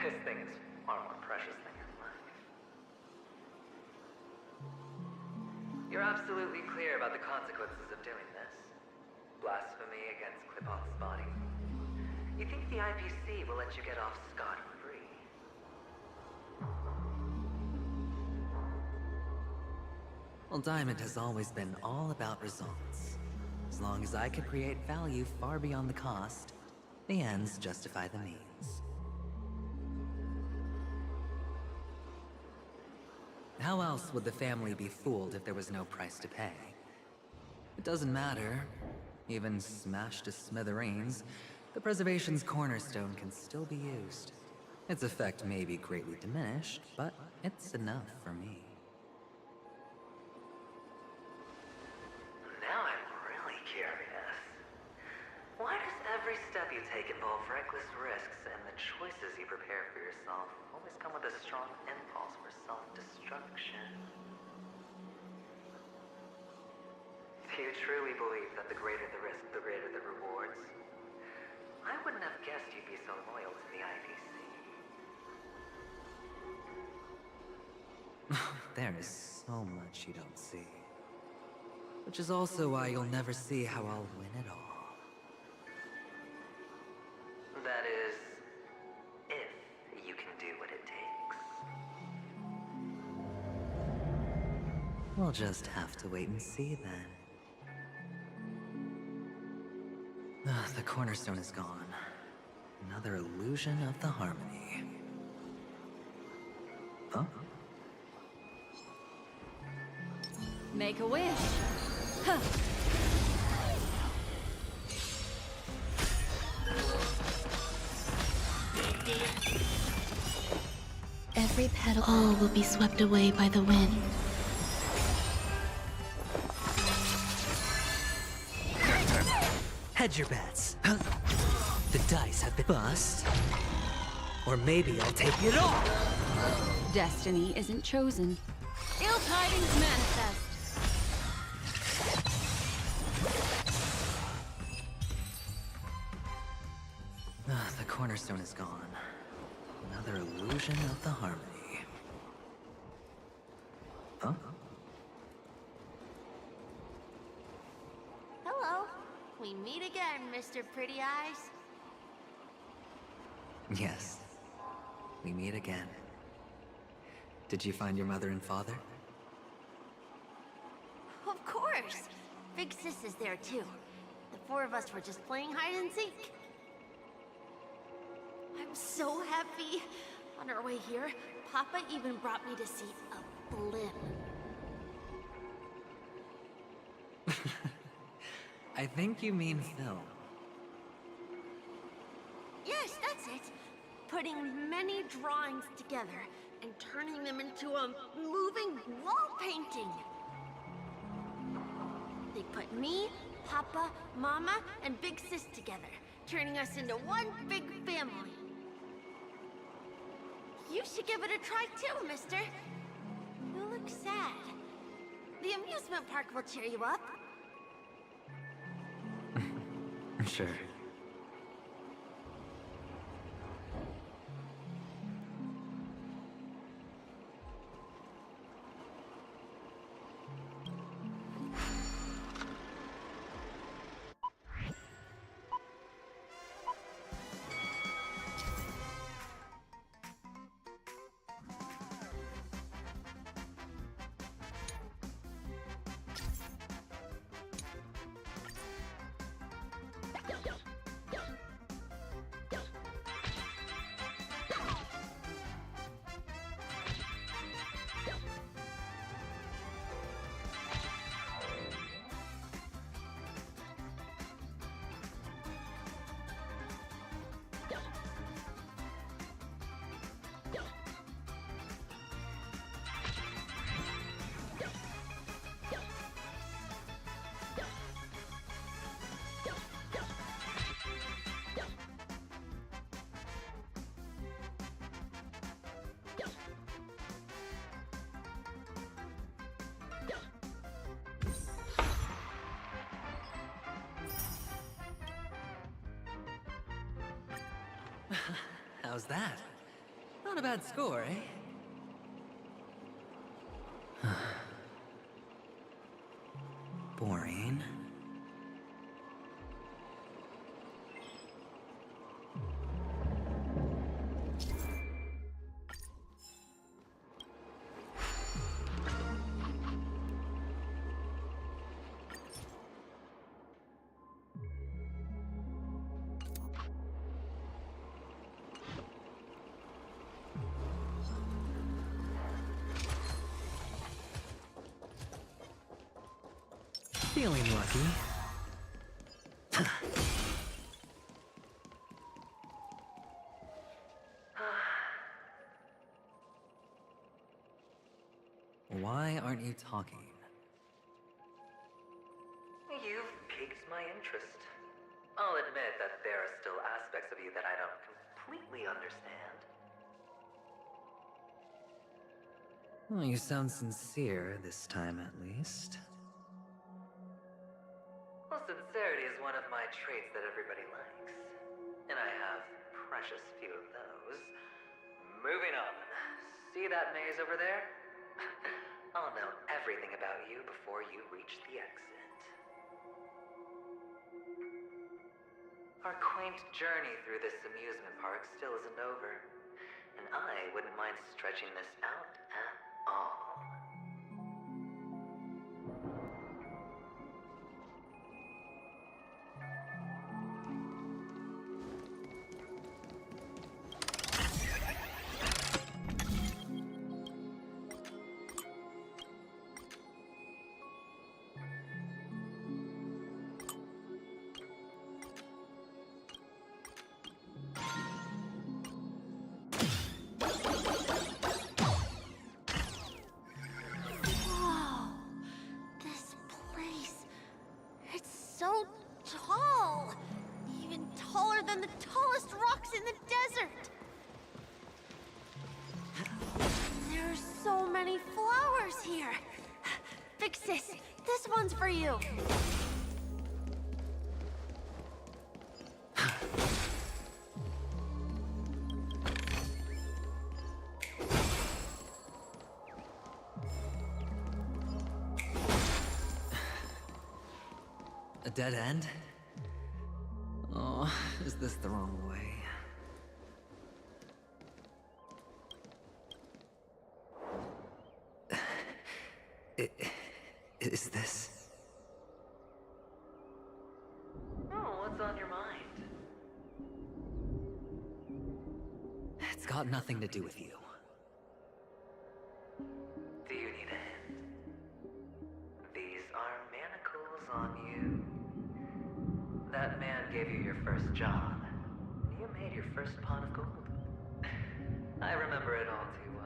This thing is far more precious than your life. You're absolutely clear about the consequences of doing this. Blasphemy against Clipoth's body. You think the IPC will let you get off scot-free? Well, Diamond has always been all about results. As long as I can create value far beyond the cost, the ends justify the means. How else would the family be fooled if there was no price to pay? It doesn't matter. Even smashed to smithereens, the preservation's cornerstone can still be used. Its effect may be greatly diminished, but it's enough for me. Now I'm really curious. Why does every step you take involve reckless risks, and the choices you prepare for yourself always come with a strong impulse for self-destruction? Do you truly believe that the greater the risk, the greater the rewards? I wouldn't have guessed you'd be so loyal to the IPC. There is so much you don't see. Which is also why you'll never see how I'll win it all. That is, if you can do what it takes. We'll just have to wait and see then. The cornerstone is gone. Another illusion of the harmony. Huh? Make a wish. Huh. Every petal, all will be swept away by the wind. Hedge your bets. The dice have been bust. Or maybe I'll take it all! Destiny isn't chosen. Ill tidings manifest. The cornerstone is gone. Another illusion of the harmony. Huh? Hello. We meet again, Mr. Pretty Eyes. Yes. We meet again. Did you find your mother and father? Of course. Big Sis is there too. The four of us were just playing hide and seek. I'm so happy. On our way here, Papa even brought me to see a blimp. I think you mean film. Yes, that's it. Putting many drawings together and turning them into a moving wall painting. They put me, Papa, Mama, and Big Sis together, turning us into one big family. You should give it a try too, mister. You look sad. The amusement park will cheer you up. Sure. How's that? Not a bad score, eh? Boring. Feeling lucky. Why aren't you talking? You've piqued my interest. I'll admit that there are still aspects of you that I don't completely understand. Well, you sound sincere this time, at least. Well, sincerity is one of my traits that everybody likes. And I have precious few of those. Moving on. See that maze over there? I'll know everything about you before you reach the exit. Our quaint journey through this amusement park still isn't over. And I wouldn't mind stretching this out at all. in the desert. There are so many flowers here. Vixis, this one's for you. A dead end? Oh, is this the wrong way? Is this? Oh, what's on your mind? It's got nothing to do with you. Do you need a hint? These are manacles on you. That man gave you your first job. You made your first pot of gold. I remember it all too well.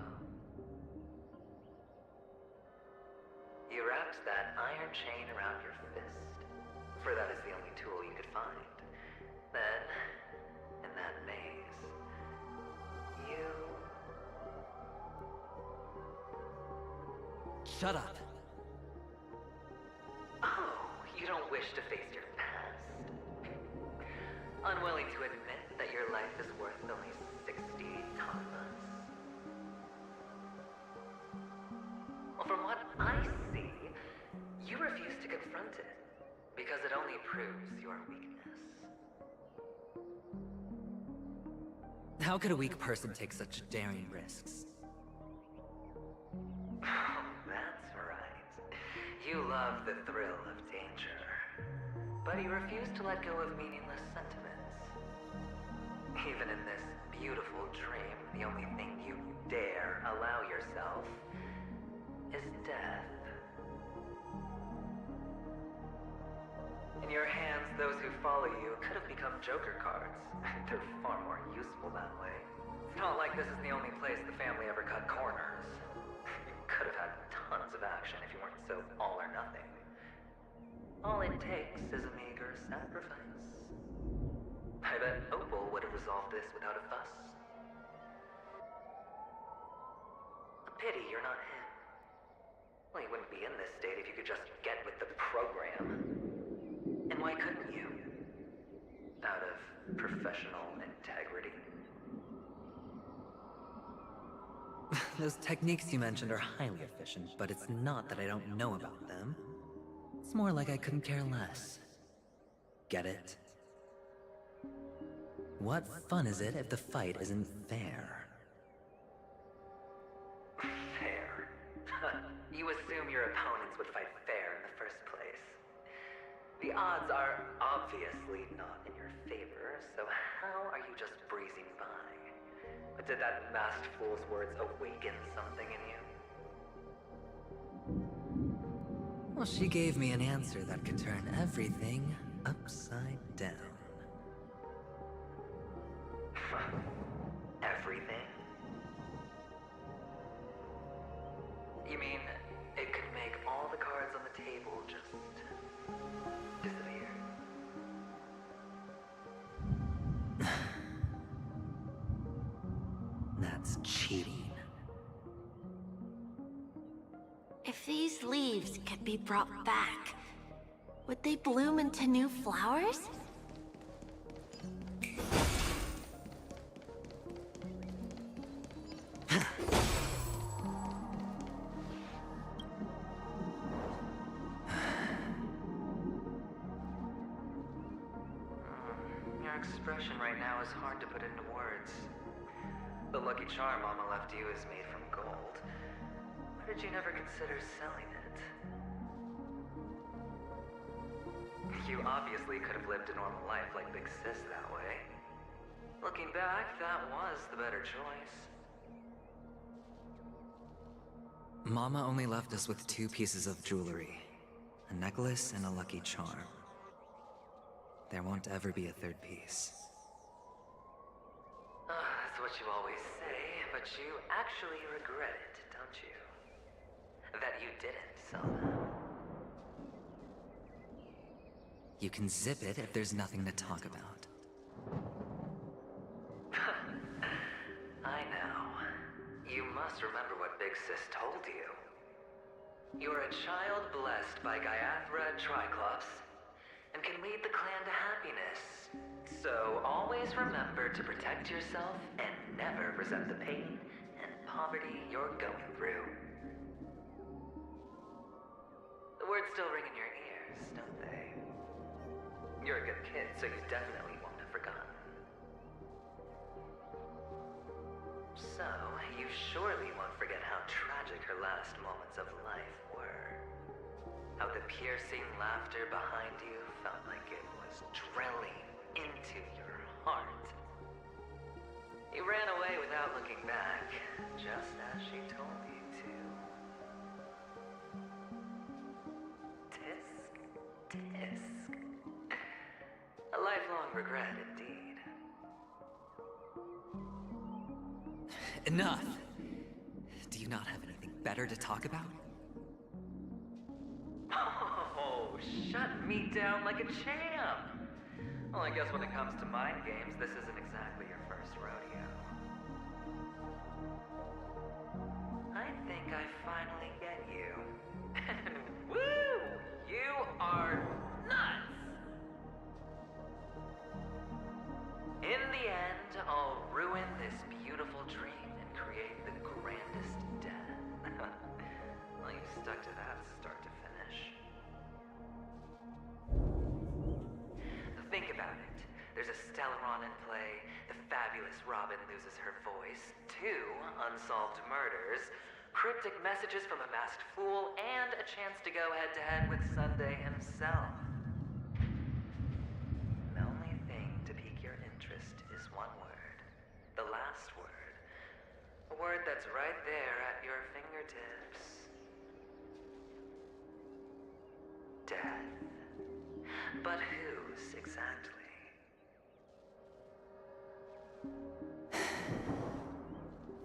You wrapped that iron chain around your fist, for that is the only tool you could find. Then, in that maze, you... Shut up. Oh, you don't wish to face your past? Unwilling to admit that your life is worth only 60 tamas? Well, from what I see, you refuse to confront it, because it only proves your weakness. How could a weak person take such daring risks? Oh, that's right. You love the thrill of danger, but you refuse to let go of meaningless sentiments. Even in this beautiful dream, the only thing you dare allow yourself is death. In your hands, those who follow you could have become Joker cards. They're far more useful that way. It's not like this is the only place the family ever cut corners. You could have had tons of action if you weren't so all or nothing. All it takes is a meager sacrifice. I bet Opal would have resolved this without a fuss. A pity you're not him. Well, you wouldn't be in this state if you could just get with the program. And why couldn't you? Out of professional integrity. Those techniques you mentioned are highly efficient, but it's not that I don't know about them. It's more like I couldn't care less. Get it? What fun is it if the fight isn't fair? Fair? You assume your opponents would fight fair in the first place. The odds are obviously not in your favor, so how are you just breezing by? But did that masked fool's words awaken something in you? Well, she gave me an answer that could turn everything upside down. Everything? You mean it could make all the cards on the table just disappear? That's cheating. If these leaves could be brought back, would they bloom into new flowers? Your expression right now is hard to put into words. The lucky charm Mama left you is made from gold. Why did you never consider selling it? You obviously could have lived a normal life like Big Sis that way. Looking back, that was the better choice. Mama only left us with 2 pieces of jewelry. A necklace and a lucky charm. There won't ever be a 3rd piece. That's what you always say, but you actually regret it, don't you? That you didn't sell them. You can zip it if there's nothing to talk about. Sis told you. You're a child blessed by Gaiathra Triclops, and can lead the clan to happiness. So always remember to protect yourself and never resent the pain and poverty you're going through. The words still ring in your ears, don't they? You're a good kid, so you definitely won't have forgotten. So, you surely won't forget how tragic her last moments of life were. How the piercing laughter behind you felt like it was drilling into your heart. You ran away without looking back, just as she told you to. Tisk, tisk. A lifelong regret indeed. Enough! Do you not have anything better to talk about? Oh, shut me down like a champ! Well, I guess when it comes to mind games, this isn't exactly your first rodeo. I think I finally get you. Woo! You are nuts! In the end, I'll ruin this beautiful dream and create the grandest death. Well, you stuck to that start to finish. Think about it. There's a Stellaron in play, the fabulous Robin loses her voice, 2 unsolved murders, cryptic messages from a masked fool, and a chance to go head-to-head with Sunday himself. The only thing to pique your interest is one word. The last word. A word that's right there at your fingertips. Death. But whose exactly?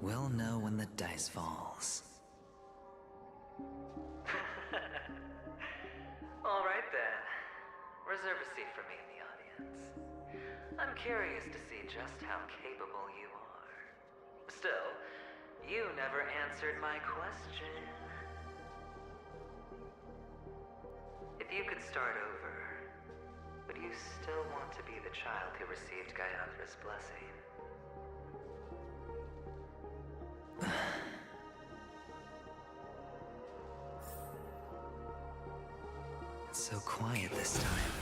We'll know when the dice falls. All right then. Reserve a seat for me in the audience. I'm curious to see just how capable you are. Still, you never answered my question. If you could start over, would you still want to be the child who received Gaiathra's blessing? It's so quiet this time.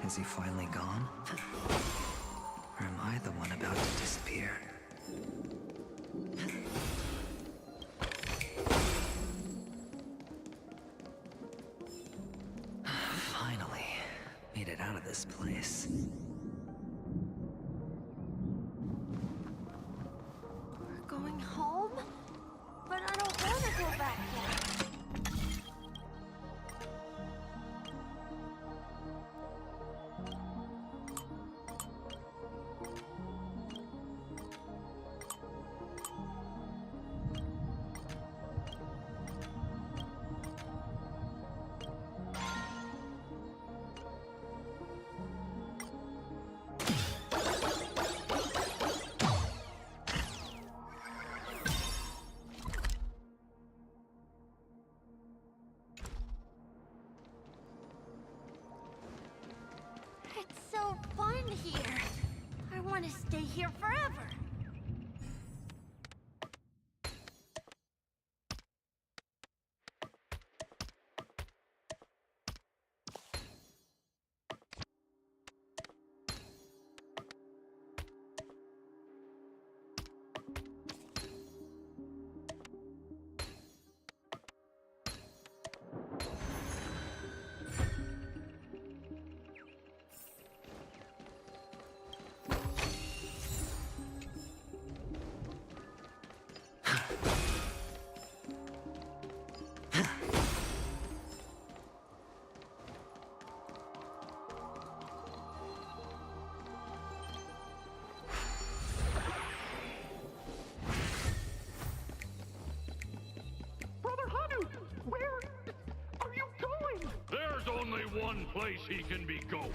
Is he finally gone? Or am I the one about to disappear? Finally, made it out of this place. We're going home? But I don't want to go back yet. It's so fun here. I want to stay here forever. There's only one place he can be going.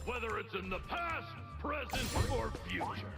Whether it's in the past, present, or future.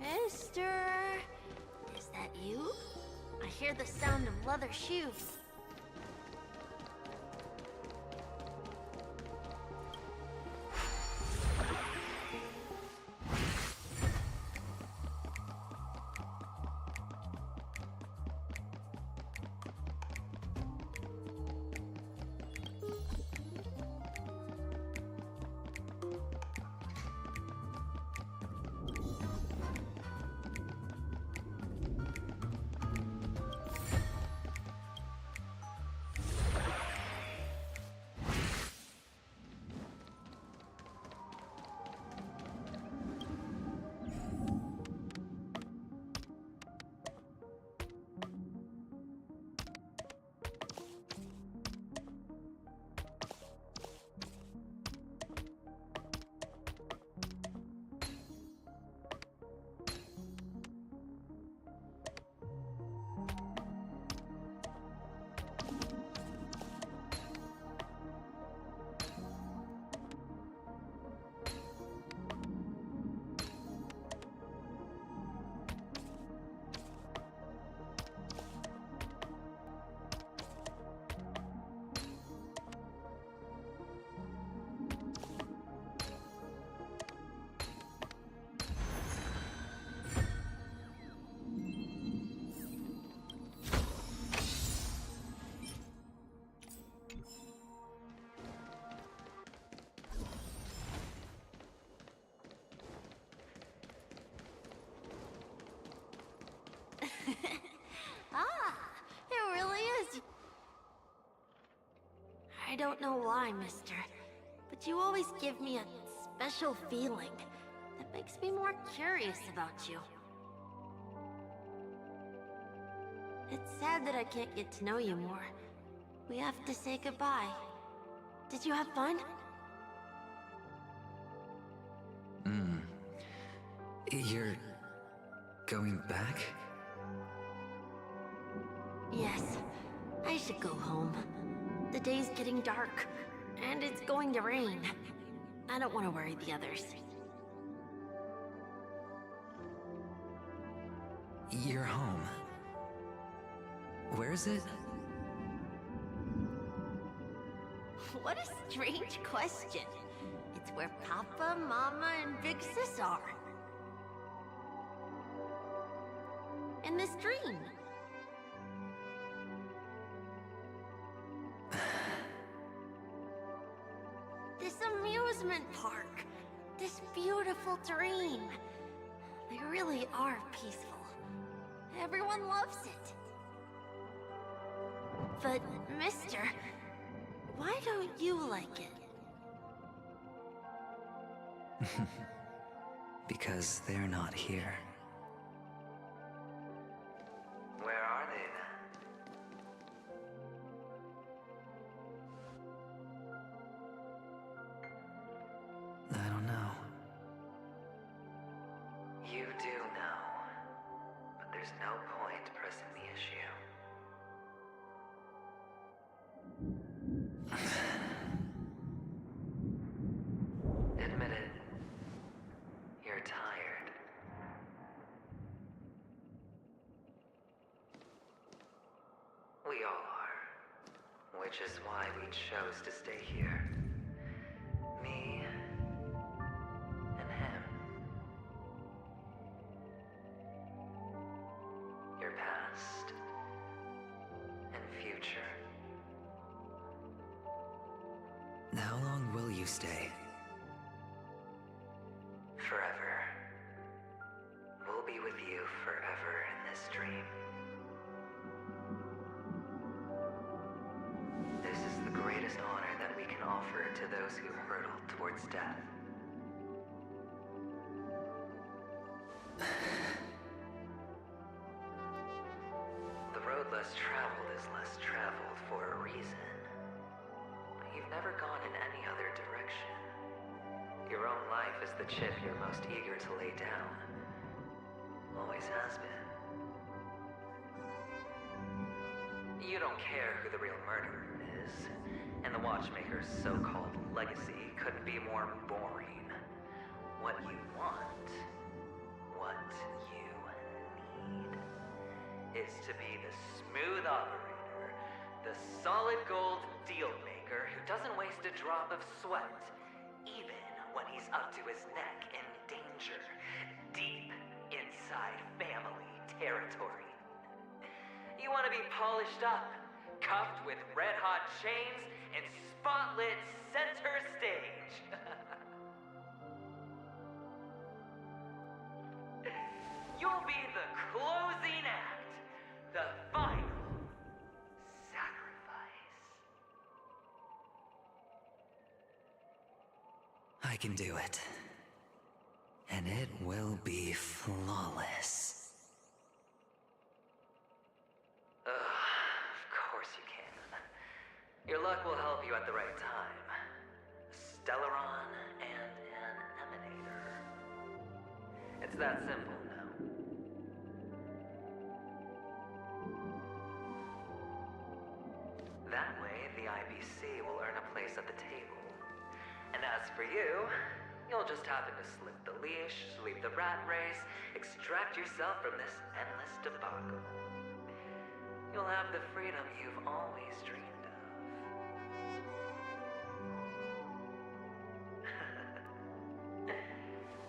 Mister? Is that you? I hear the sound of leather shoes. Ah, it really is. I don't know why, mister, but you always give me a special feeling that makes me more curious about you. It's sad that I can't get to know you more. We have to say goodbye. Did you have fun? You're going back? Yes, I should go home. The day's getting dark, and it's going to rain. I don't want to worry the others. You're home. Where is it? What a strange question. It's where Papa, Mama, and Big Sis are. In this dream. This amusement park. This beautiful dream. They really are peaceful. Everyone loves it. But, mister, why don't you like it? Because they're not here. Where are they then? I don't know. You do know. But there's no point pressing the issue. Admit it. You're tired. We all are. Which is why we chose to stay here. Me and him. Your past and future. How long will you stay? Forever. We'll be with you forever in this dream. This is the greatest honor that we can offer to those who hurtle towards death. The road less traveled is less traveled for a reason. But you've never gone in any other direction. Your own life is the chip you're most eager to lay down. Always has been. You don't care who the real murderer is, and the Watchmaker's so-called legacy couldn't be more boring. What you want, what what you need is to be the smooth operator, the solid gold deal maker who doesn't waste a drop of sweat, even when he's up to his neck in danger, deep inside family territory. You want to be polished up, cuffed with red-hot chains, and spotlit center stage. You'll be the closing act, the final sacrifice. I can do it. And it will be flawless. Of course you can. Your luck will help you at the right time. Stellaron and an emanator. It's that simple now. That way, the IBC will earn a place at the table. And as for you, you'll just happen to slip the leash, sweep the rat race, extract yourself from this endless debacle. You'll have the freedom you've always dreamed of.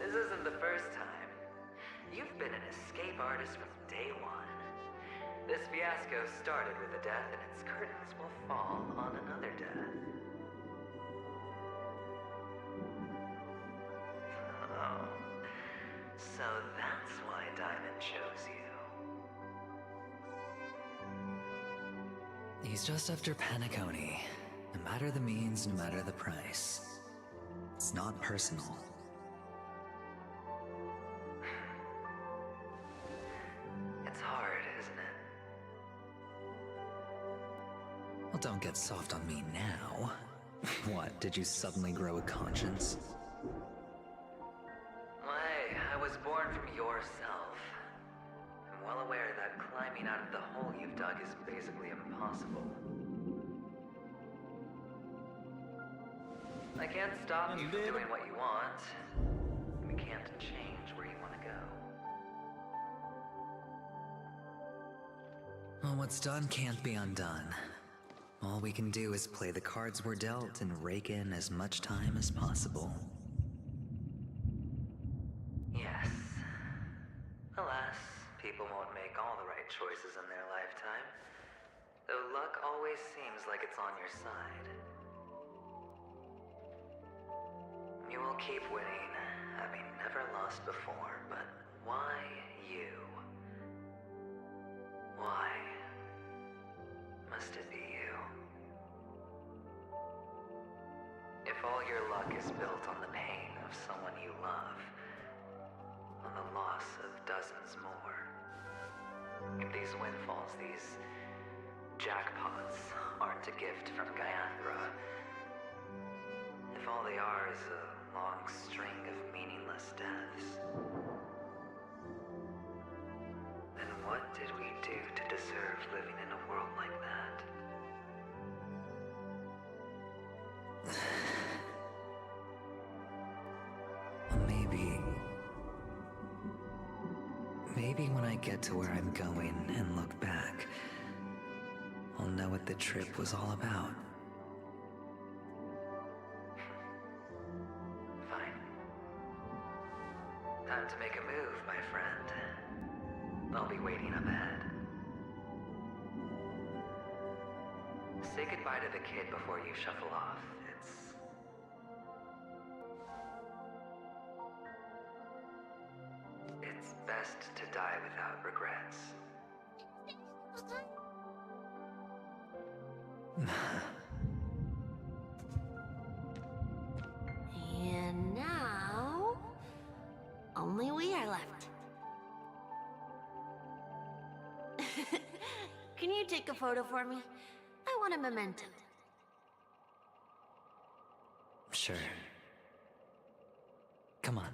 This isn't the first time. You've been an escape artist from day one. This fiasco started with a death, and its curtains will fall on another death. Oh. So that's why Diamond chose you. He's just after Paniconi. No matter the means, no matter the price. It's not personal. It's hard, isn't it? Well, don't get soft on me now. What, did you suddenly grow a conscience? Hey, I was born from yourself. I'm well aware that climbing out of the hole you've dug is basically impossible. I can't stop you from doing what you want. We can't change where you want to go. Well, what's done can't be undone. All we can do is play the cards we're dealt and rake in as much time as possible. Yes. Alas, people won't make all the right choices in their lifetime. Though luck always seems like it's on your side. You will keep winning, having never lost before, but why you? Why must it be you? If all your luck is built on the pain of someone you love, on the loss of dozens more, if these windfalls, these jackpots, aren't a gift from Gaiathra, if all they are is a long string of meaningless deaths, then what did we do to deserve living in a world like that? Maybe when I get to where I'm going and look back, I'll know what the trip was all about. Fine. Time to make a move, my friend. I'll be waiting up ahead. Say goodbye to the kid before you shuffle off. It's best to die without regrets. And now, only we are left. Can you take a photo for me? I want a memento. Sure. Come on.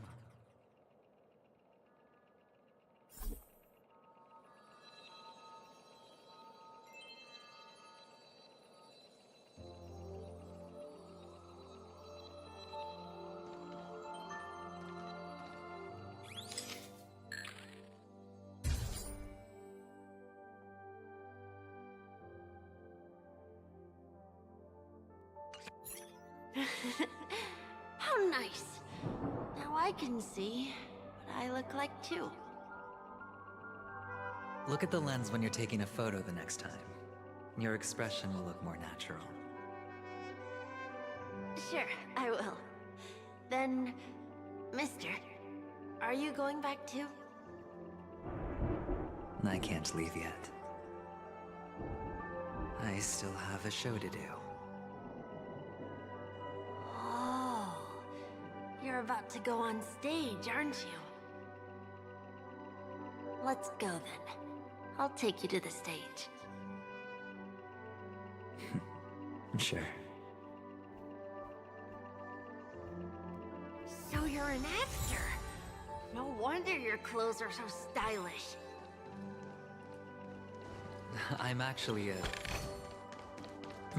How nice. Now I can see what I look like too. Look at the lens when you're taking a photo the next time. Your expression will look more natural. Sure, I will. Then, mister, are you going back too? I can't leave yet. I still have a show to do. Oh, you're about to go on stage, aren't you? Let's go then. I'll take you to the stage. Sure. So you're an actor. No wonder your clothes are so stylish. I'm actually a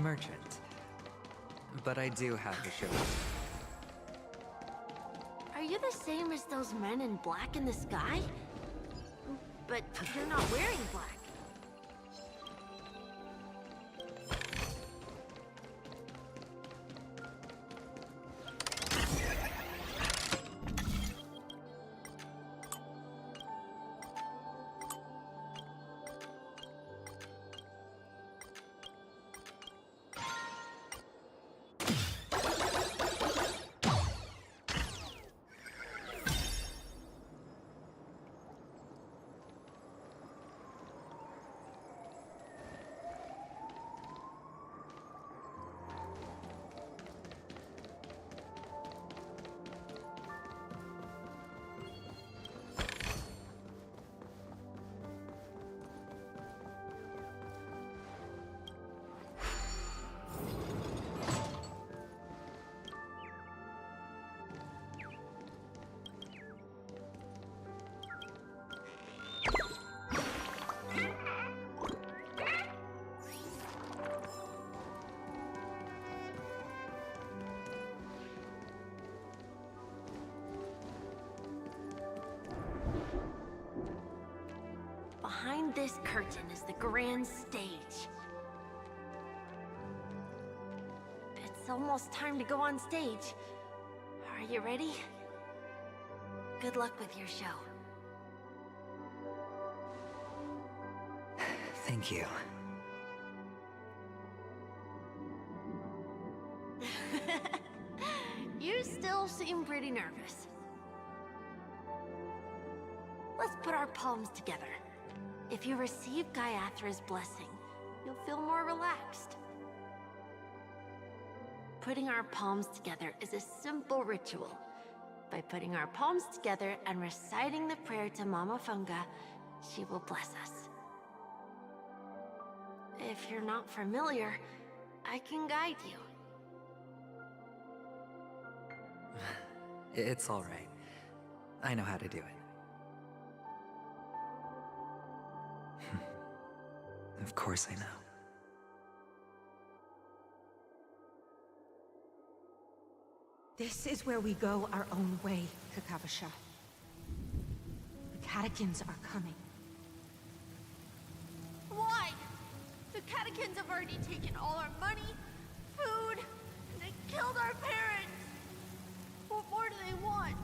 merchant. But I do have a show. Are you the same as those men in black in the sky? But you're not wearing black. Behind this curtain is the grand stage. It's almost time to go on stage. Are you ready? Good luck with your show. Thank you. You still seem pretty nervous. Let's put our palms together. If you receive Gaiathra's blessing, you'll feel more relaxed. Putting our palms together is a simple ritual. By putting our palms together and reciting the prayer to Mama Funga, she will bless us. If you're not familiar, I can guide you. It's all right. I know how to do it. Of course I know. This is where we go our own way, Kakavasha. The catechins are coming. Why? The catechins have already taken all our money, food, and they killed our parents. What more do they want?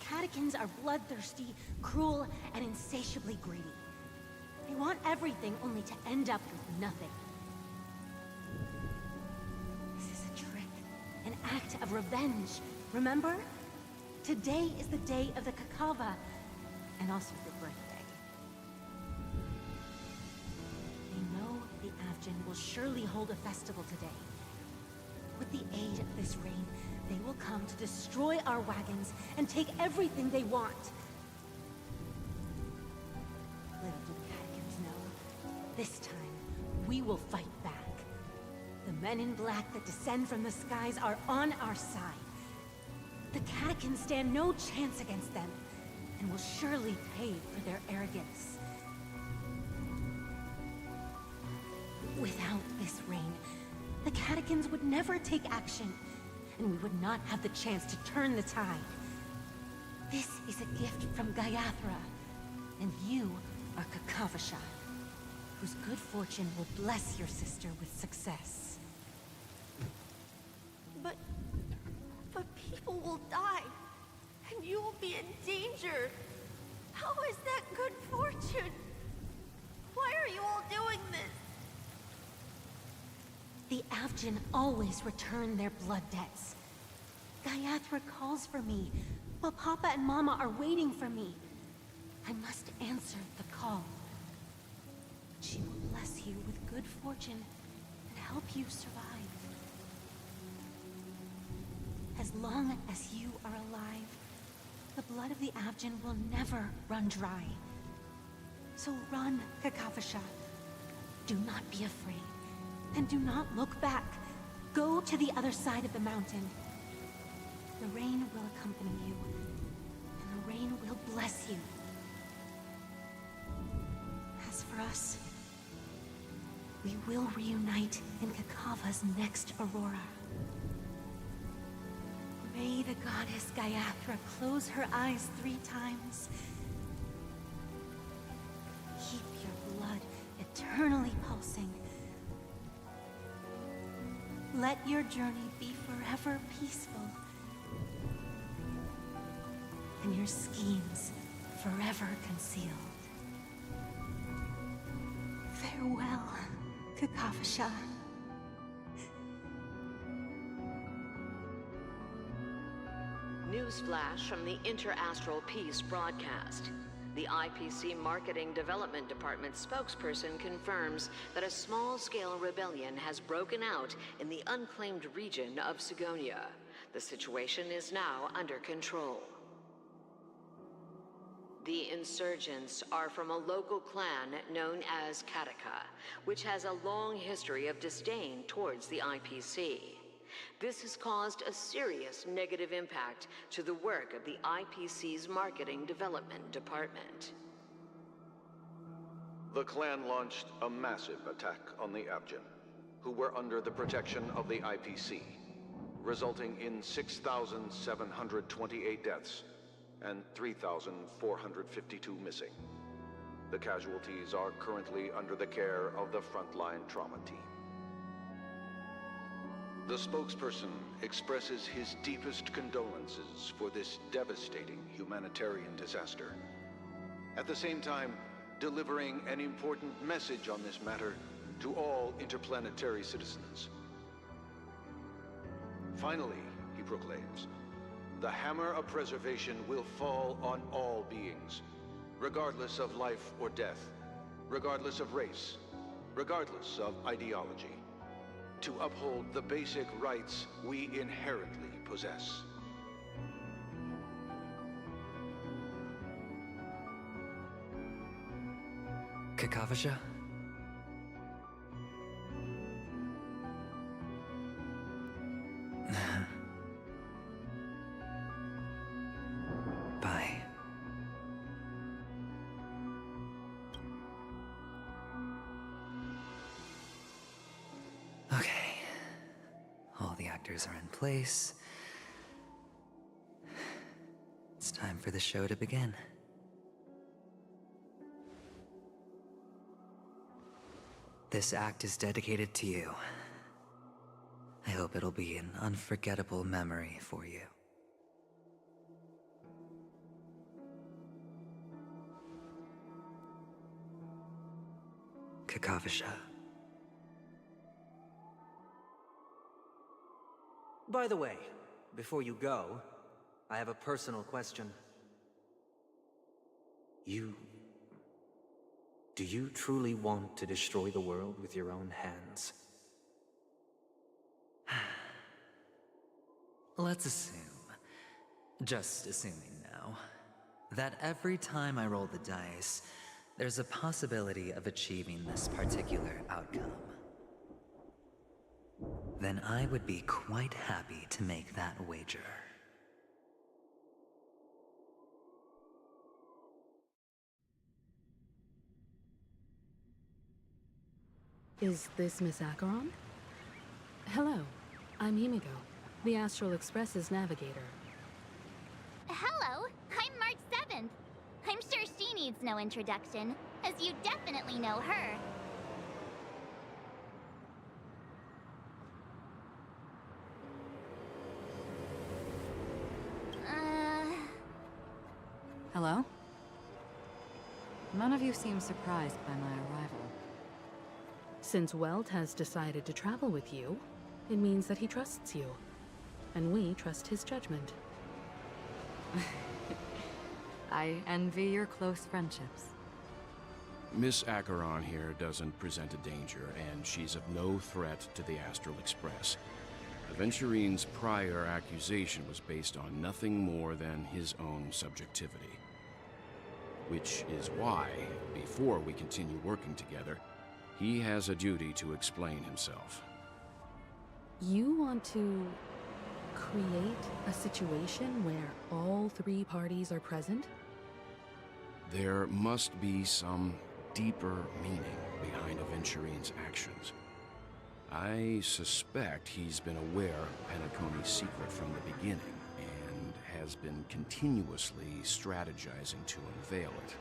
Catechins are bloodthirsty, cruel, and insatiably greedy. They want everything only to end up with nothing. This is a trick, an act of revenge. Remember? Today is the day of the Kakava, and also your birthday. They know the Avgin will surely hold a festival today. With the aid of this rain, they will come to destroy our wagons and take everything they want. Little do the Catechins know, this time, we will fight back. The men in black that descend from the skies are on our side. The Catechins stand no chance against them, and will surely pay for their arrogance. Without this rain, the Catechins would never take action, and we would not have the chance to turn the tide. This is a gift from Gaiathra, and you are Kakavasha, whose good fortune will bless your sister with success. in danger. How is that good fortune? Why are you all doing this? The Avgin always return their blood debts. Gayathra calls for me, while Papa and Mama are waiting for me. I must answer the call. She will bless you with good fortune and help you survive. As long as you are alive, the blood of the Avgin will never run dry. So run, Kakavasha. Do not be afraid, and do not look back. Go to the other side of the mountain. The rain will accompany you, and the rain will bless you. As for us, we will reunite in Kakava's next aurora. May the goddess Gayathra close her eyes 3 times. Keep your blood eternally pulsing. Let your journey be forever peaceful. And your schemes forever concealed. Farewell, Kakavasha. Newsflash from the Inter-Astral Peace broadcast. The IPC Marketing Development Department spokesperson confirms that a small-scale rebellion has broken out in the unclaimed region of Sigonia. The situation is now under control. The insurgents are from a local clan known as Kataka, which has a long history of disdain towards the IPC. This has caused a serious negative impact to the work of the IPC's Marketing Development Department. The clan launched a massive attack on the Avgin, who were under the protection of the IPC, resulting in 6,728 deaths and 3,452 missing. The casualties are currently under the care of the frontline trauma team. The spokesperson expresses his deepest condolences for this devastating humanitarian disaster. At the same time, delivering an important message on this matter to all interplanetary citizens. Finally, he proclaims, the hammer of preservation will fall on all beings, regardless of life or death, regardless of race, regardless of ideology, to uphold the basic rights we inherently possess. Kakavasha? Bye. Okay. All the actors are in place. It's time for the show to begin. This act is dedicated to you. I hope it'll be an unforgettable memory for you. Kakavasha. By the way, before you go, I have a personal question. Do you truly want to destroy the world with your own hands? Let's assume, just assuming now, that every time I roll the dice, there's a possibility of achieving this particular outcome. Then I would be quite happy to make that wager. Is this Miss Acheron? Hello, I'm Himiko, the Astral Express's navigator. Hello, I'm March 7th. I'm sure she needs no introduction, as you definitely know her. Hello? None of you seem surprised by my arrival. Since Welt has decided to travel with you, it means that he trusts you. And we trust his judgment. I envy your close friendships. Miss Acheron here doesn't present a danger, and she's of no threat to the Astral Express. Aventurine's prior accusation was based on nothing more than his own subjectivity. Which is why, before we continue working together, he has a duty to explain himself. You want to create a situation where all three parties are present? There must be some deeper meaning behind Aventurine's actions. I suspect he's been aware of Penacony's secret from the beginning, and has been continuously strategizing to unveil it.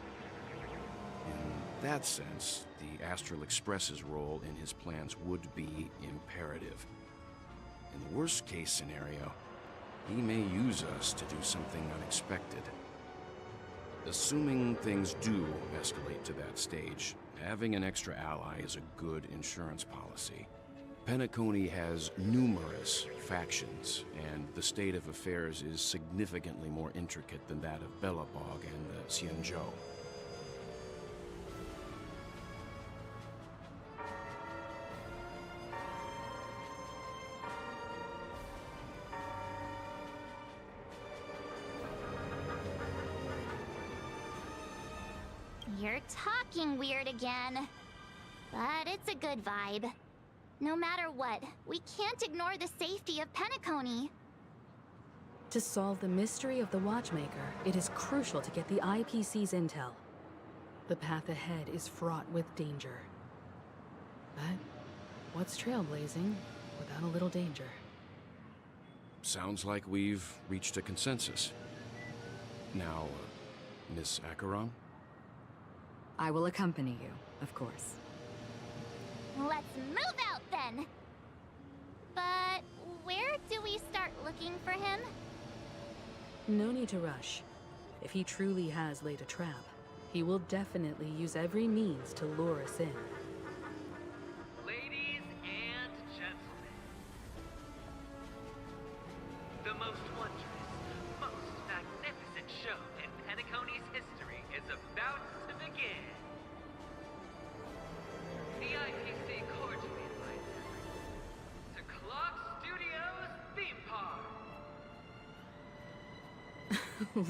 In that sense, the Astral Express's role in his plans would be imperative. In the worst-case scenario, he may use us to do something unexpected. Assuming things do escalate to that stage, having an extra ally is a good insurance policy. Penacony has numerous factions, and the state of affairs is significantly more intricate than that of Belobog and the Xianzhou. You're talking weird again. But it's a good vibe. No matter what, we can't ignore the safety of Penacony. To solve the mystery of the Watchmaker, it is crucial to get the IPC's intel. The path ahead is fraught with danger. But what's trailblazing without a little danger? Sounds like we've reached a consensus. Now, Miss Acheron? I will accompany you, of course. Let's move out then! But where do we start looking for him? No need to rush. If he truly has laid a trap, he will definitely use every means to lure us in. Ladies and gentlemen, the most wondrous, most magnificent show in Penacony's history is about to begin. The IPC cordially invites everyone to Clock Studios Theme Park.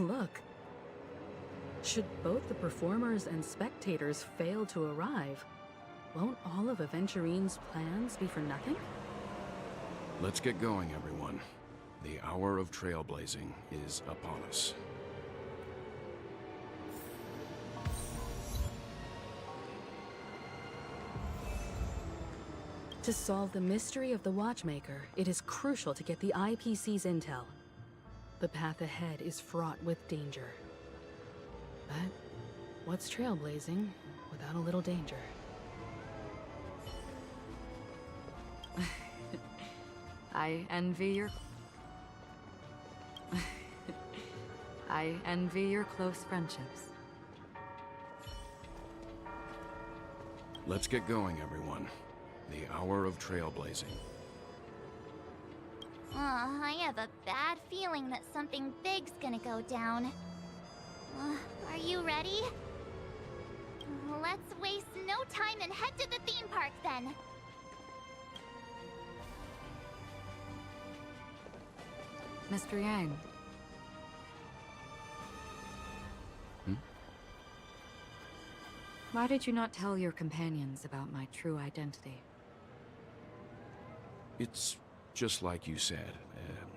Look. Should both the performers and spectators fail to arrive, won't all of Aventurine's plans be for nothing? Let's get going, everyone. The hour of trailblazing is upon us. To solve the mystery of the Watchmaker, it is crucial to get the IPC's intel. The path ahead is fraught with danger. But what's trailblazing without a little danger? I envy your... I envy your close friendships. Let's get going, everyone. The hour of trailblazing. I have a bad feeling that something big's gonna go down. Are you ready? Let's waste no time and head to the theme park then. Mr. Yang. Why did you not tell your companions about my true identity? It's just like you said,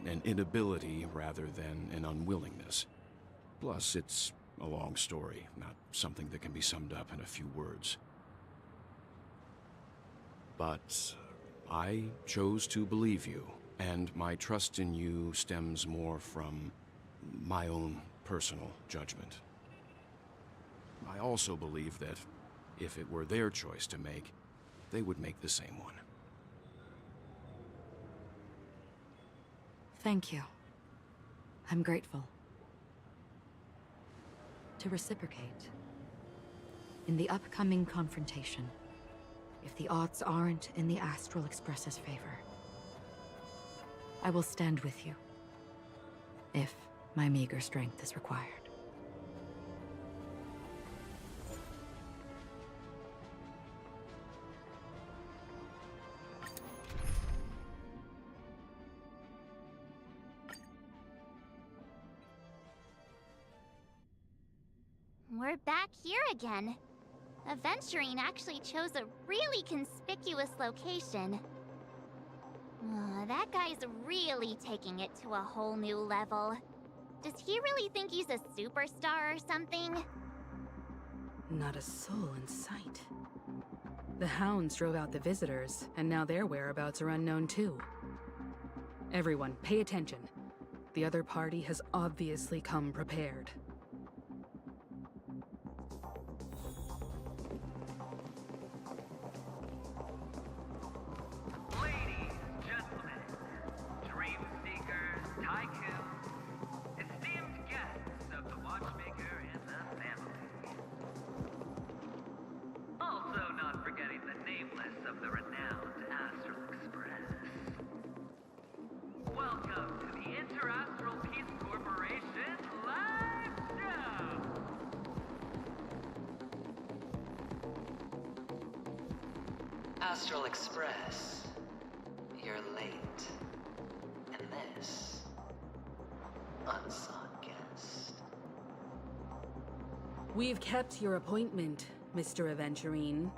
an inability rather than an unwillingness. Plus, it's a long story, not something that can be summed up in a few words. But I chose to believe you, and my trust in you stems more from my own personal judgment. I also believe that if it were their choice to make, they would make the same one. Thank you. I'm grateful. to reciprocate. In the upcoming confrontation, if the odds aren't in the Astral Express's favor, I will stand with you, if my meager strength is required. We're back here again. Aventurine actually chose a really conspicuous location. That guy's really taking it to a whole new level. Does he really think he's a superstar or something? Not a soul in sight. The hounds drove out the visitors, and now their whereabouts are unknown too. Everyone, pay attention. The other party has obviously come prepared. Astral Express, you're late. And this, unsought guest. We've kept your appointment, Mr. Aventurine.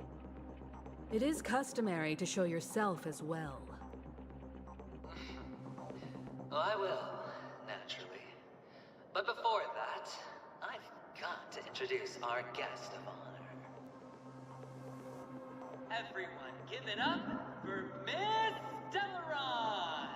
It is customary to show yourself as well. Oh, I will, naturally. But before that, I've got to introduce our guest of honor. Everyone, give it up for Miss Delaron!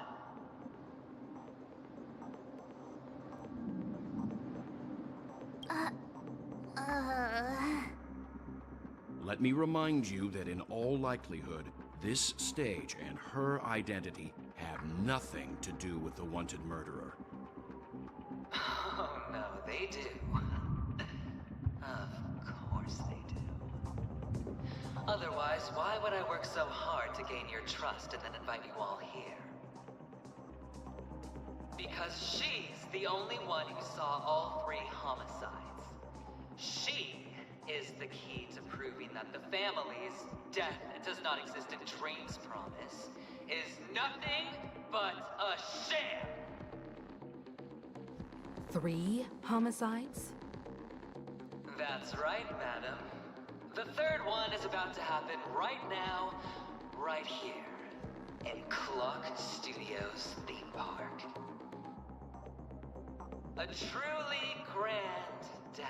Let me remind you that in all likelihood, this stage and her identity have nothing to do with the wanted murderer. Oh no, they do. Of course they do. Otherwise, why would I work so hard to gain your trust and then invite you all here? Because she's the only one who saw all 3 homicides. She is the key to proving that the family's death does not exist in Dream's promise is nothing but a sham! 3 homicides? That's right, madam. The 3rd one is about to happen right now, right here, in Clock Studios theme park. A truly grand death.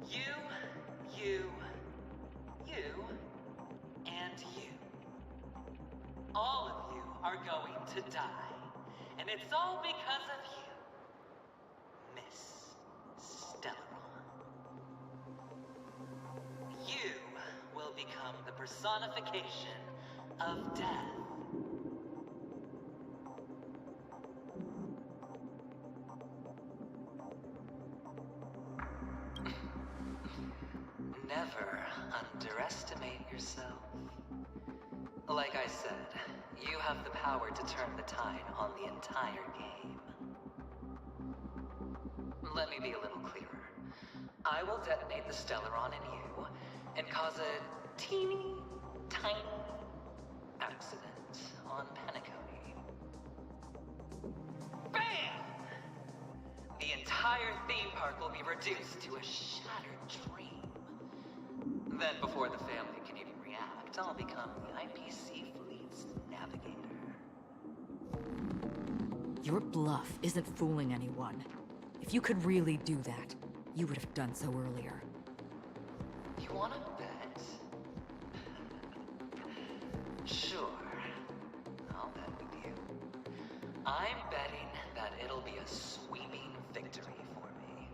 You, and you. All of you are going to die. And it's all because of you, Miss Stellaron. You will become the personification of death. Never underestimate yourself. Like I said, you have the power to turn the tide on the entire game. Let me be a little clearer. I will detonate the Stellaron in you and cause a teeny, tiny accident on Penacony. Bam! The entire theme park will be reduced to a shattered dream. Then, before the family can even react, I'll become the IPC fleet's navigator. Your bluff isn't fooling anyone. If you could really do that, you would have done so earlier. You wanna bet? Sure. I'll bet with you. I'm betting that it'll be a sweeping victory for me.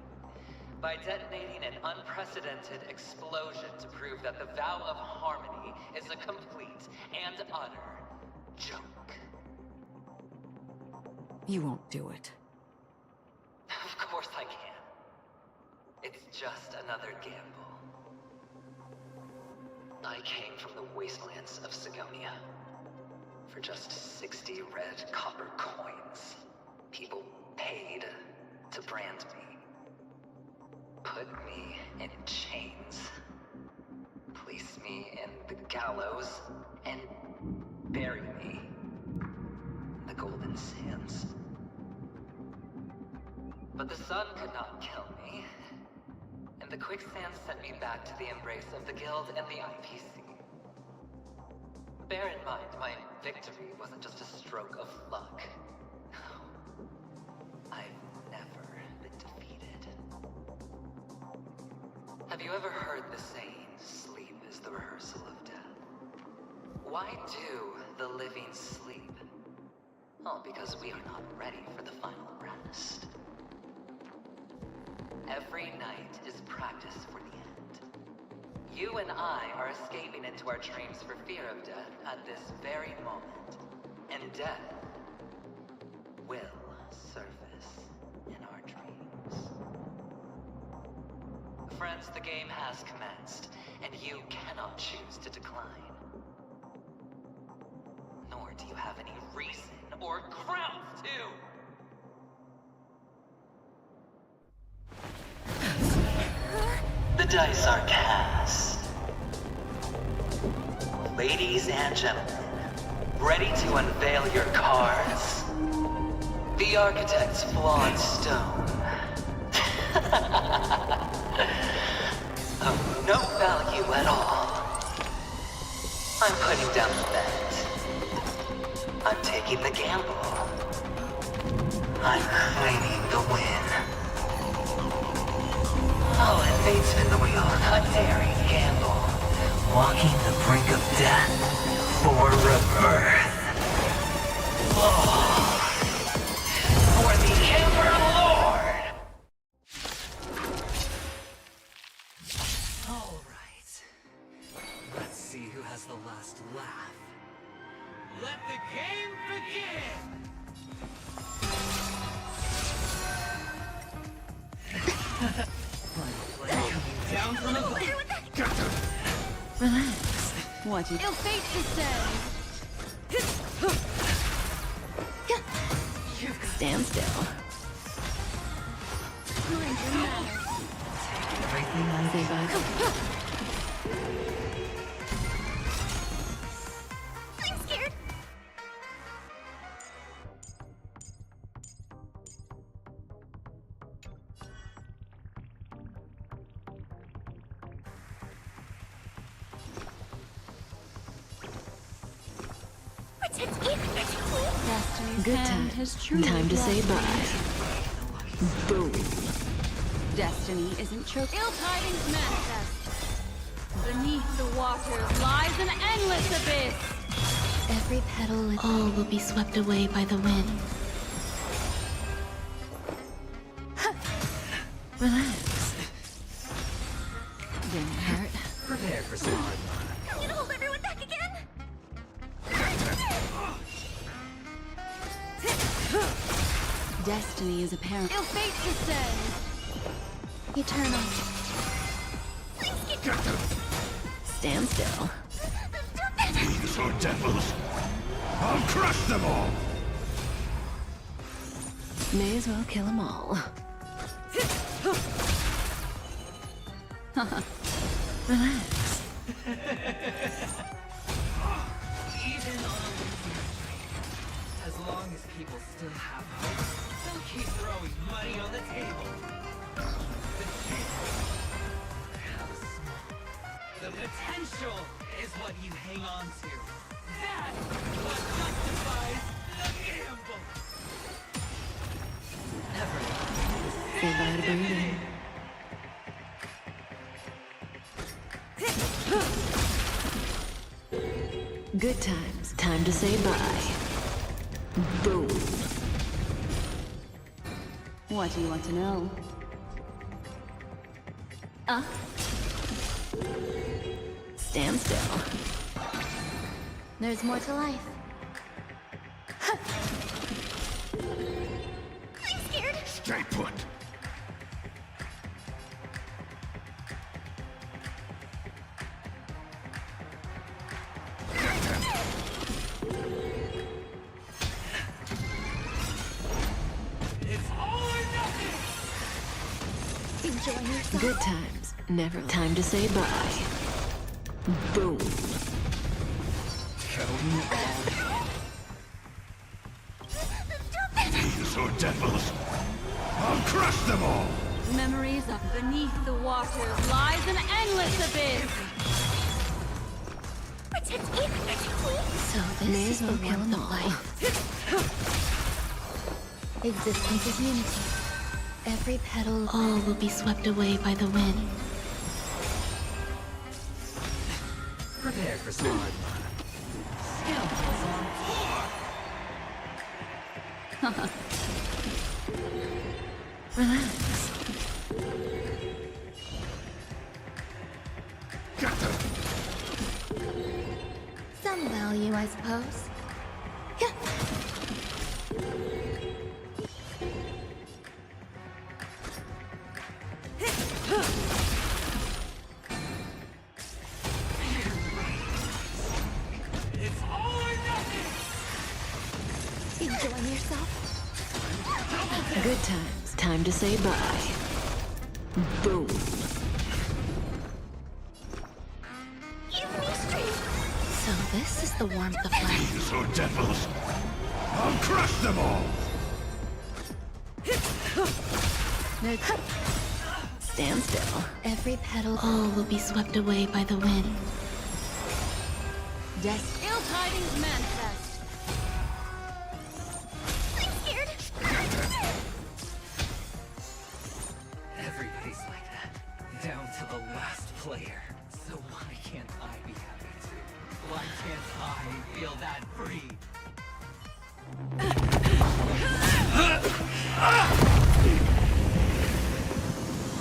By detonating an unprecedented explosion to prove that the vow of harmony is a complete and utter joke. You won't do it. Of course I can. just another gamble. I came from the wastelands of Sigonia. For just 60 red copper coins, people paid to brand me. Put me in chains. Place me in the gallows and bury me in the golden sands. But the sun could not kill me, and the quicksand sent me back to the embrace of the Guild and the IPC. Bear in mind, my victory wasn't just a stroke of luck. No. I've never been defeated. Have you ever heard the saying, sleep is the rehearsal of death? Why do the living sleep? Oh, because we are not ready for the final rest. Every night is practice for the end. You and I are escaping into our dreams for fear of death at this very moment. And death will surface in our dreams. Friends, the game has commenced, and you cannot choose to decline. Nor do you have any reason or grounds to! The dice are cast. Ladies and gentlemen, ready to unveil your cards? The architect's flawed stone. Of no value at all. I'm putting down the bet. I'm taking the gamble. I'm claiming the win. I'll invade spin the wheel, a daring gamble. Walking the brink of death for rebirth. Oh, for the Emperor Lord! Alright. Let's see who has the last laugh. Let the game begin! Down from above. Relax. What you... Ill fate descends. Stand still. Everything I say, bud. I'm scared. Good time. Time to say bye. Boom. Destiny isn't choked. Ill tidings manifest. Beneath the waters lies an endless abyss. Every petal and all will be swept away by the wind. Relax. Didn't hurt. Prepare for some hard luck. I'm gonna hold everyone back again. Destiny is apparent. Ill fate descends. Eternal. Stand still. These are devils. I'll crush them all. May as well kill them all. Relax. Even on a losing streak, as long as people still have hope, they'll keep throwing money on the table. The chance to have a small. The potential is what you hang on to. That's what justifies the gamble. Never. Say bye to breathing. Good times. Time to say bye. Boom. What do you want to know? Stand still. There's more to life. I'm scared. Stay put. Good times, never time to say bye. Boom. Thieves or devils, I'll crush them all! Memories of beneath the waters lies an endless abyss! Protect me! Protect me! So this is the warmth of life. Existence is unity. Every petal, all will be swept away by the wind. Prepare for some hard Relax. Some value, I suppose. It's all or nothing! Enjoying yourself? Good times, time to say bye. Boom. Give me strength. So this is the warmth of life. Thieves or devils, I'll crush them all! Stand still. Every petal, all will be swept away by the wind. Ill tidings manifest. I'm scared. Every place like that, down to the last player. So why can't I be happy too? Why can't I feel that free?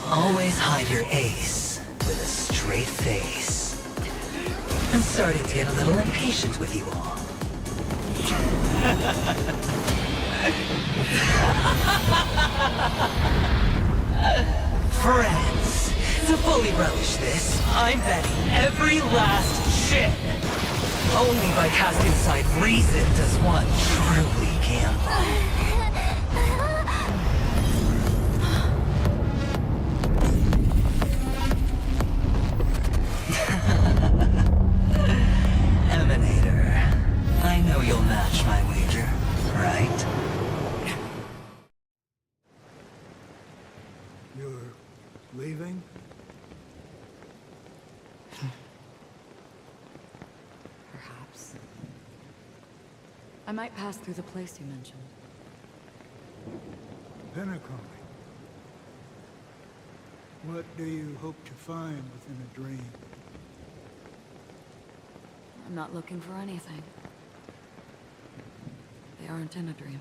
Always hide your ace with a straight face. I'm starting to get a little impatient with you all. Friends, to fully relish this, I'm betting every last chip. Only by casting aside reason does one truly gamble. Emanator, I know you'll match my wager, right? You're leaving? Perhaps. I might pass through the place you mentioned. Penacony. What do you hope to find within a dream? I'm not looking for anything. They aren't in a dream.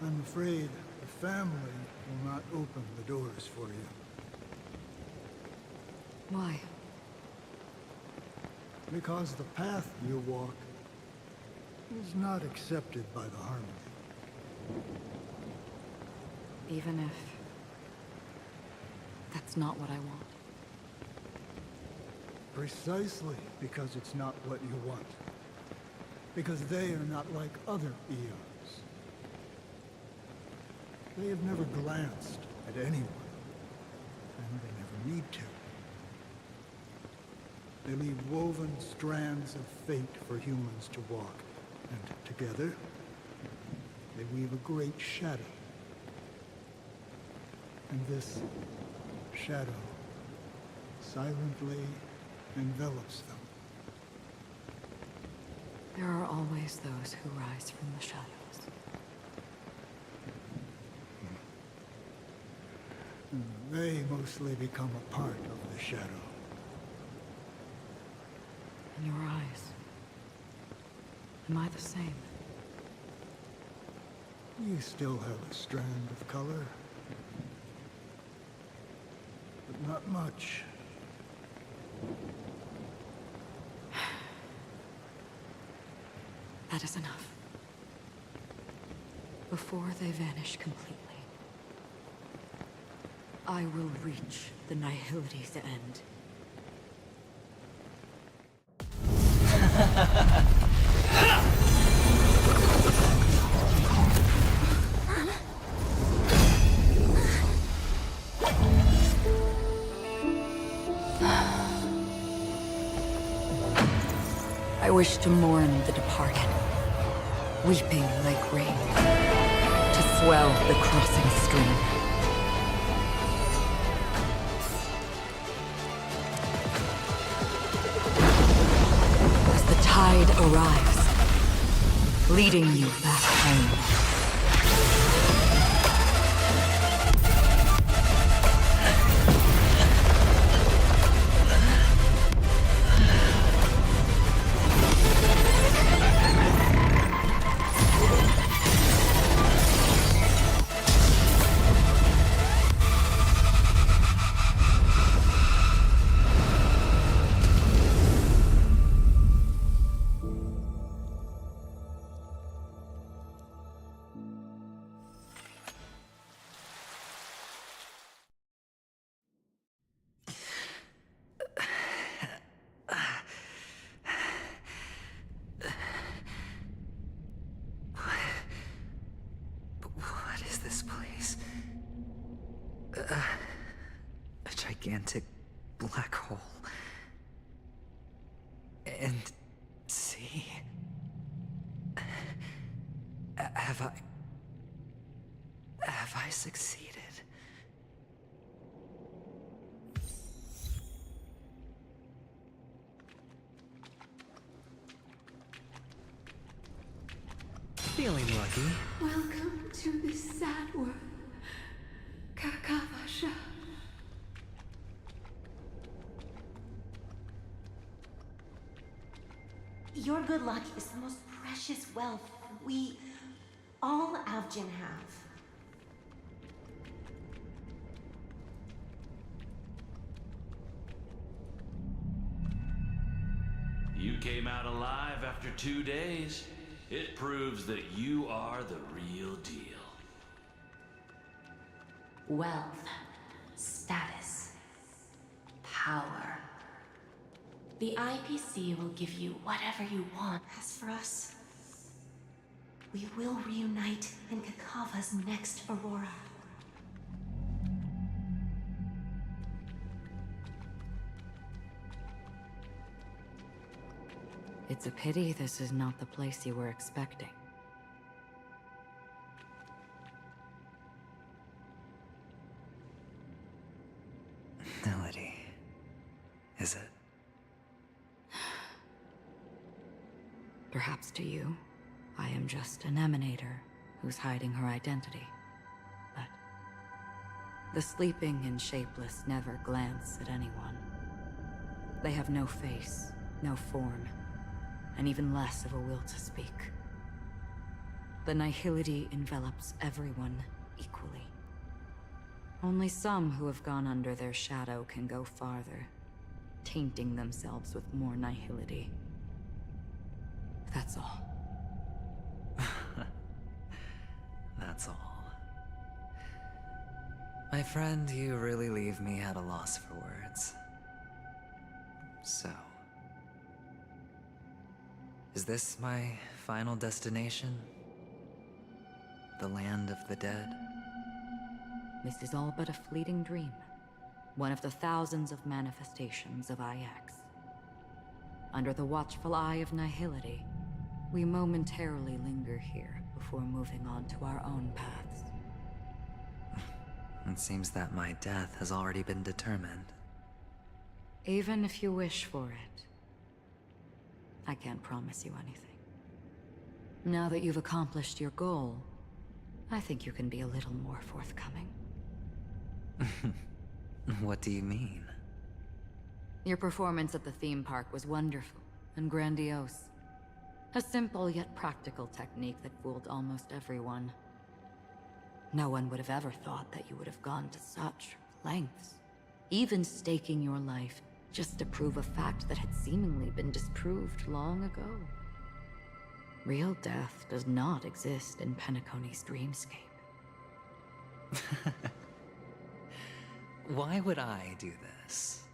I'm afraid the family will not open the doors for you. Why? Because the path you walk is not accepted by the Harmony. Even if that's not what I want. Precisely because it's not what you want. Because they are not like other eons. They have never glanced at anyone, and they never need to. They leave woven strands of fate for humans to walk, and together, they weave a great shadow. And this shadow silently envelops them. There are always those who rise from the shadows. They mostly become a part of the shadow. In your eyes, am I the same? You still have a strand of color. But not much. That is enough. Before they vanish completely, I will reach the nihility's end. wish to mourn the departed, weeping like rain, to swell the crossing stream. As the tide arrives, leading you back home. What is this place? A gigantic black hole. And see? Have I succeeded? Feeling lucky. Welcome to this sad world, Kakavasha. Your good luck is the most precious wealth we, all Avgin, have. You came out alive after 2 days. It proves that you are the real deal. Wealth, status, power. The IPC will give you whatever you want. As for us, we will reunite in Kakava's next Aurora. It's a pity this is not the place you were expecting. Melody. Is it? Perhaps to you, I am just an emanator who's hiding her identity. But the sleeping and shapeless never glance at anyone. They have no face, no form, and even less of a will to speak. The nihility envelops everyone equally. Only some who have gone under their shadow can go farther, tainting themselves with more nihility. That's all. That's all. My friend, you really leave me at a loss for words. So, is this my final destination? The land of the dead? This is all but a fleeting dream. One of the thousands of manifestations of IX. Under the watchful eye of nihility, we momentarily linger here before moving on to our own paths. It seems that my death has already been determined. Even if you wish for it, I can't promise you anything. Now that you've accomplished your goal, I think you can be a little more forthcoming. What do you mean? Your performance at the theme park was wonderful and grandiose. A simple yet practical technique that fooled almost everyone. No one would have ever thought that you would have gone to such lengths, even staking your life just to prove a fact that had seemingly been disproved long ago. Real death does not exist in Penacony's dreamscape. Why would I do this?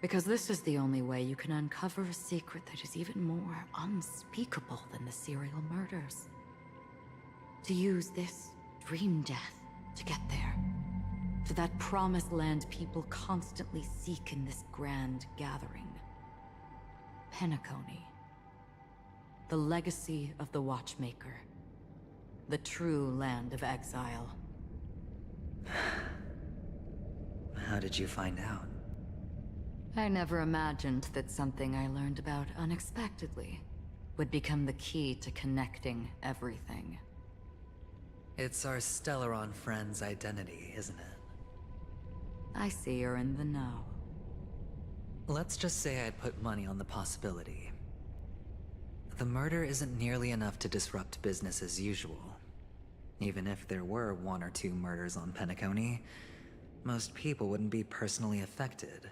Because this is the only way you can uncover a secret that is even more unspeakable than the serial murders. To use this dream death to get there. To that promised land people constantly seek in this grand gathering. Penacony The legacy of the Watchmaker. The true land of exile. How did you find out? I never imagined that something I learned about unexpectedly would become the key to connecting everything. It's our Stellaron friend's identity, isn't it? I see you're in the know. Let's just say I put money on the possibility. The murder isn't nearly enough to disrupt business as usual. Even if there were 1 or 2 murders on Penacony, most people wouldn't be personally affected.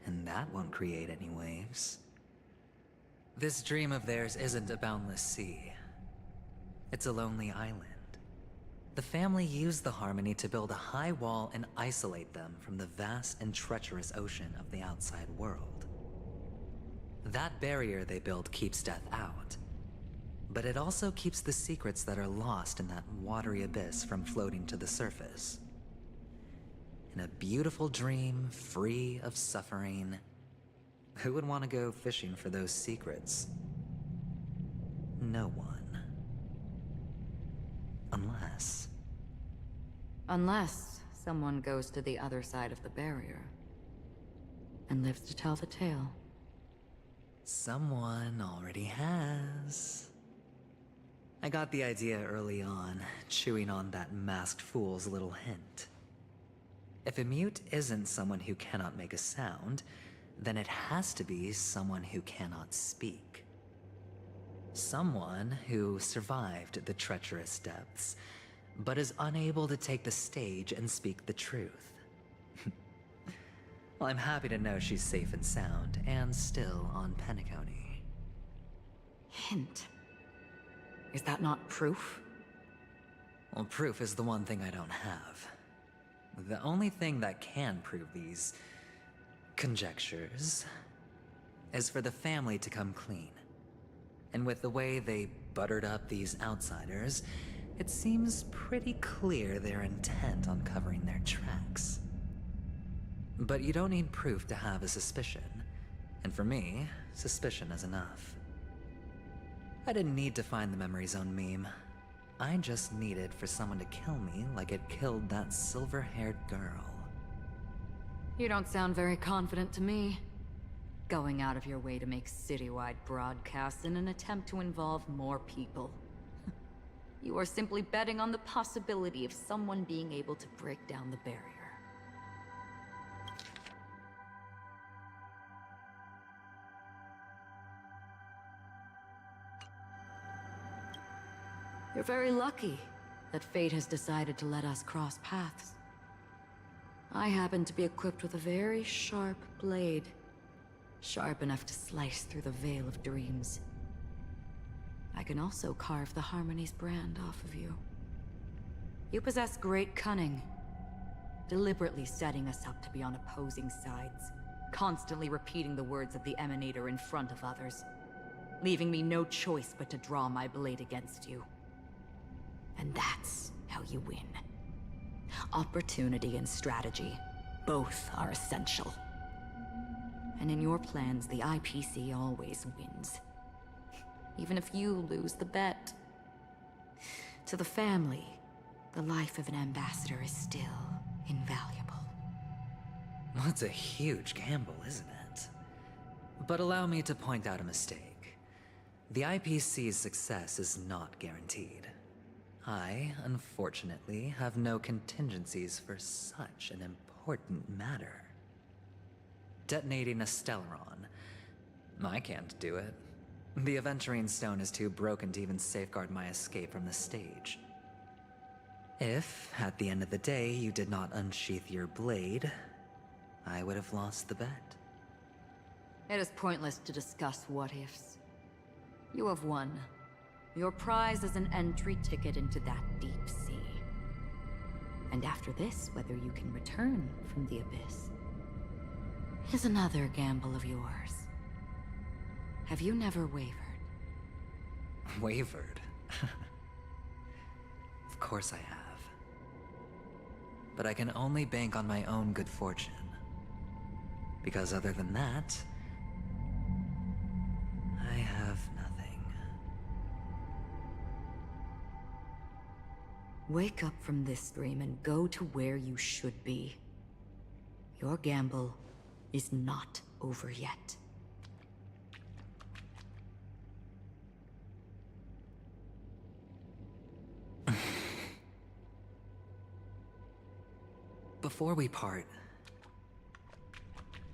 And that won't create any waves. This dream of theirs isn't a boundless sea. It's a lonely island. The family used the Harmony to build a high wall and isolate them from the vast and treacherous ocean of the outside world. That barrier they built keeps death out. But it also keeps the secrets that are lost in that watery abyss from floating to the surface. In a beautiful dream, free of suffering, who would want to go fishing for those secrets? No one. Unless someone goes to the other side of the barrier and lives to tell the tale. Someone already has. I got the idea early on, chewing on that masked fool's little hint. If a mute isn't someone who cannot make a sound, then it has to be someone who cannot speak. Someone who survived the treacherous depths, but is unable to take the stage and speak the truth. Well, I'm happy to know she's safe and sound, and still on Penacony. Hint? Is that not proof? Well, proof is the one thing I don't have. The only thing that can prove these conjectures is for the family to come clean. And with the way they buttered up these outsiders, it seems pretty clear they're intent on covering their tracks. But you don't need proof to have a suspicion. And for me, suspicion is enough. I didn't need to find the Memory Zone meme. I just needed for someone to kill me like it killed that silver-haired girl. You don't sound very confident to me. Going out of your way to make citywide broadcasts in an attempt to involve more people. You are simply betting on the possibility of someone being able to break down the barrier. You're very lucky that fate has decided to let us cross paths. I happen to be equipped with a very sharp blade. Sharp enough to slice through the veil of dreams. I can also carve the Harmony's brand off of you. You possess great cunning, deliberately setting us up to be on opposing sides, constantly repeating the words of the Emanator in front of others, leaving me no choice but to draw my blade against you. And that's how you win. Opportunity and strategy, both are essential. And in your plans, the IPC always wins. Even if you lose the bet. To the family, the life of an ambassador is still invaluable. Well, it's a huge gamble, isn't it? But allow me to point out a mistake. The IPC's success is not guaranteed. I, unfortunately, have no contingencies for such an important matter. Detonating a Stellaron. I can't do it. The Aventurine Stone is too broken to even safeguard my escape from the stage. If, at the end of the day, you did not unsheath your blade, I would have lost the bet. It is pointless to discuss what-ifs. You have won. Your prize is an entry ticket into that deep sea. And after this, whether you can return from the abyss is another gamble of yours. Have you never wavered? Wavered? Of course I have. But I can only bank on my own good fortune. Because other than that, I have nothing. Wake up from this dream and go to where you should be. Your gamble is not over yet. Before we part,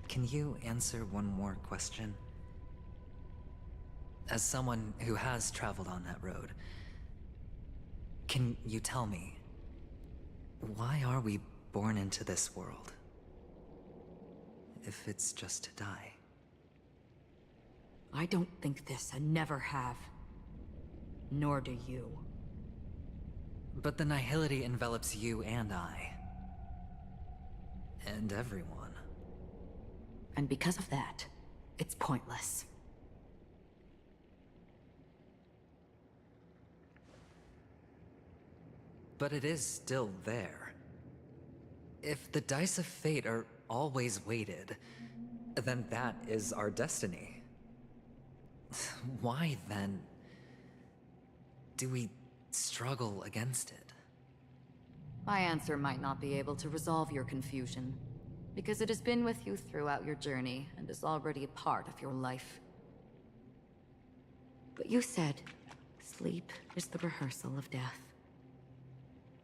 can you answer one more question? As someone who has traveled on that road, can you tell me, why are we born into this world? If it's just to die. I don't think this and never have. Nor do you. But the nihility envelops you and I. And everyone. And because of that, it's pointless. But it is still there. If the dice of fate are always weighted, then that is our destiny. Why, then, do we struggle against it? My answer might not be able to resolve your confusion, because it has been with you throughout your journey and is already a part of your life. But you said, sleep is the rehearsal of death.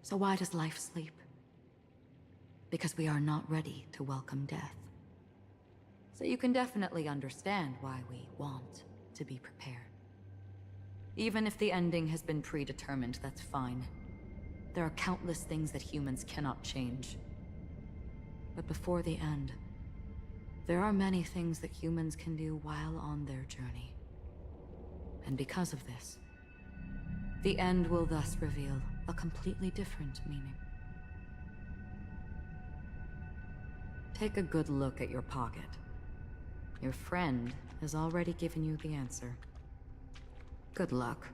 So why does life sleep? Because we are not ready to welcome death. So you can definitely understand why we want to be prepared. Even if the ending has been predetermined, that's fine. There are countless things that humans cannot change. But before the end, there are many things that humans can do while on their journey. And because of this, the end will thus reveal a completely different meaning. Take a good look at your pocket. Your friend has already given you the answer. Good luck.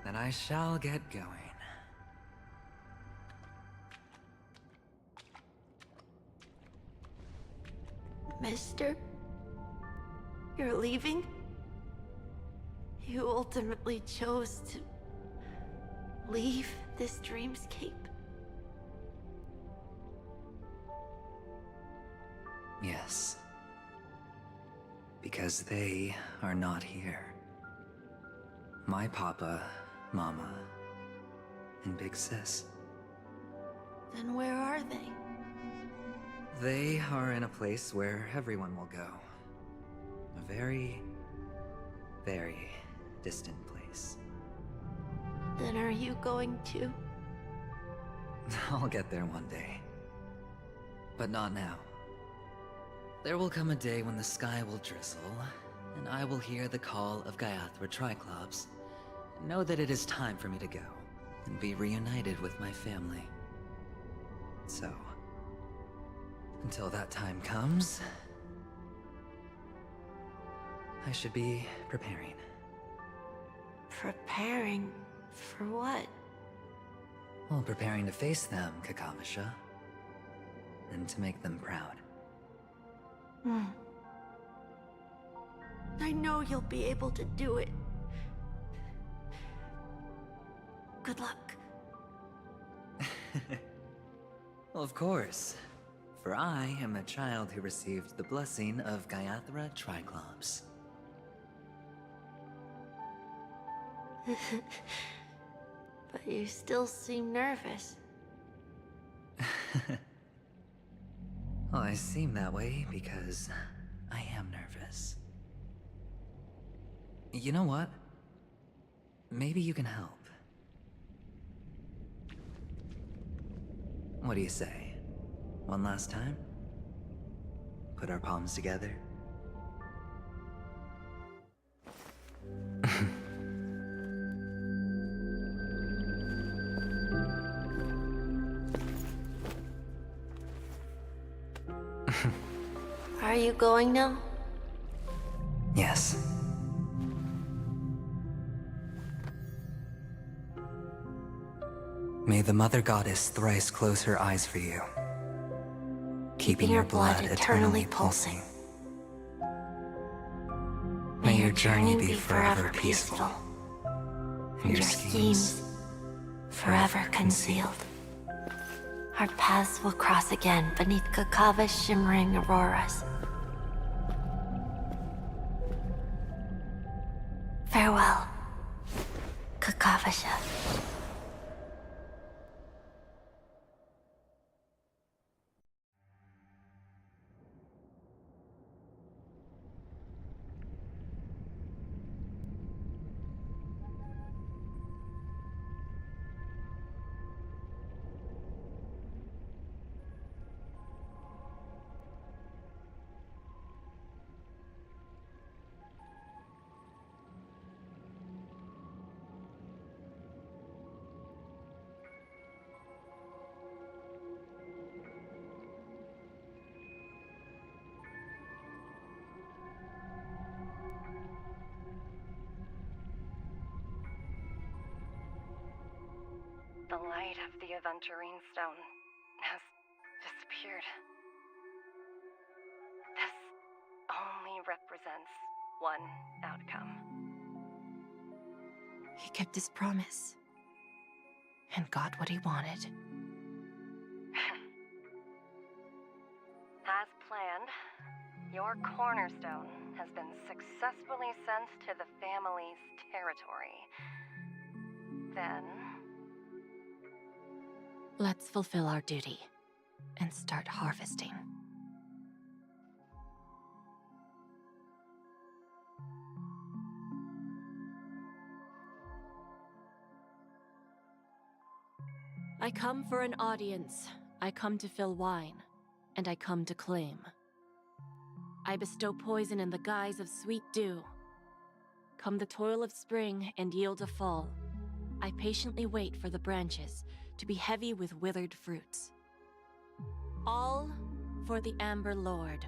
Then I shall get going. Mister? You're leaving? You ultimately chose to leave this dreamscape? Yes. Because they are not here. My papa, mama, and big sis. Then where are they? They are in a place where everyone will go. A very, very distant place. Then are you going to? I'll get there one day. But not now. There will come a day when the sky will drizzle, and I will hear the call of Gaiathra Triclops, and know that it is time for me to go, and be reunited with my family. So, until that time comes, I should be preparing. Preparing for what? Well, preparing to face them, Kakamisha. And to make them proud. I know you'll be able to do it. Good luck. Well, of course. For I am a child who received the blessing of Gaiathra Triclops. But you still seem nervous. Well, I seem that way because I am nervous. You know what? maybe you can help. What do you say? One last time? Put our palms together? Are you going now? Yes. May the Mother Goddess thrice close her eyes for you, keeping your blood eternally pulsing. May your journey be forever peaceful, and your schemes forever concealed. Our paths will cross again beneath Kakava's shimmering auroras. Farewell, Kakavasha. The light of the Aventurine Stone has disappeared. This only represents one outcome. He kept his promise and got what he wanted. As planned, your cornerstone has been successfully sent to the family's territory. Then... Let's fulfill our duty and start harvesting. I come for an audience. I come to fill wine, and I come to claim. I bestow poison in the guise of sweet dew. Come the toil of spring and yield a fall. I patiently wait for the branches to be heavy with withered fruits. All for the Amber Lord.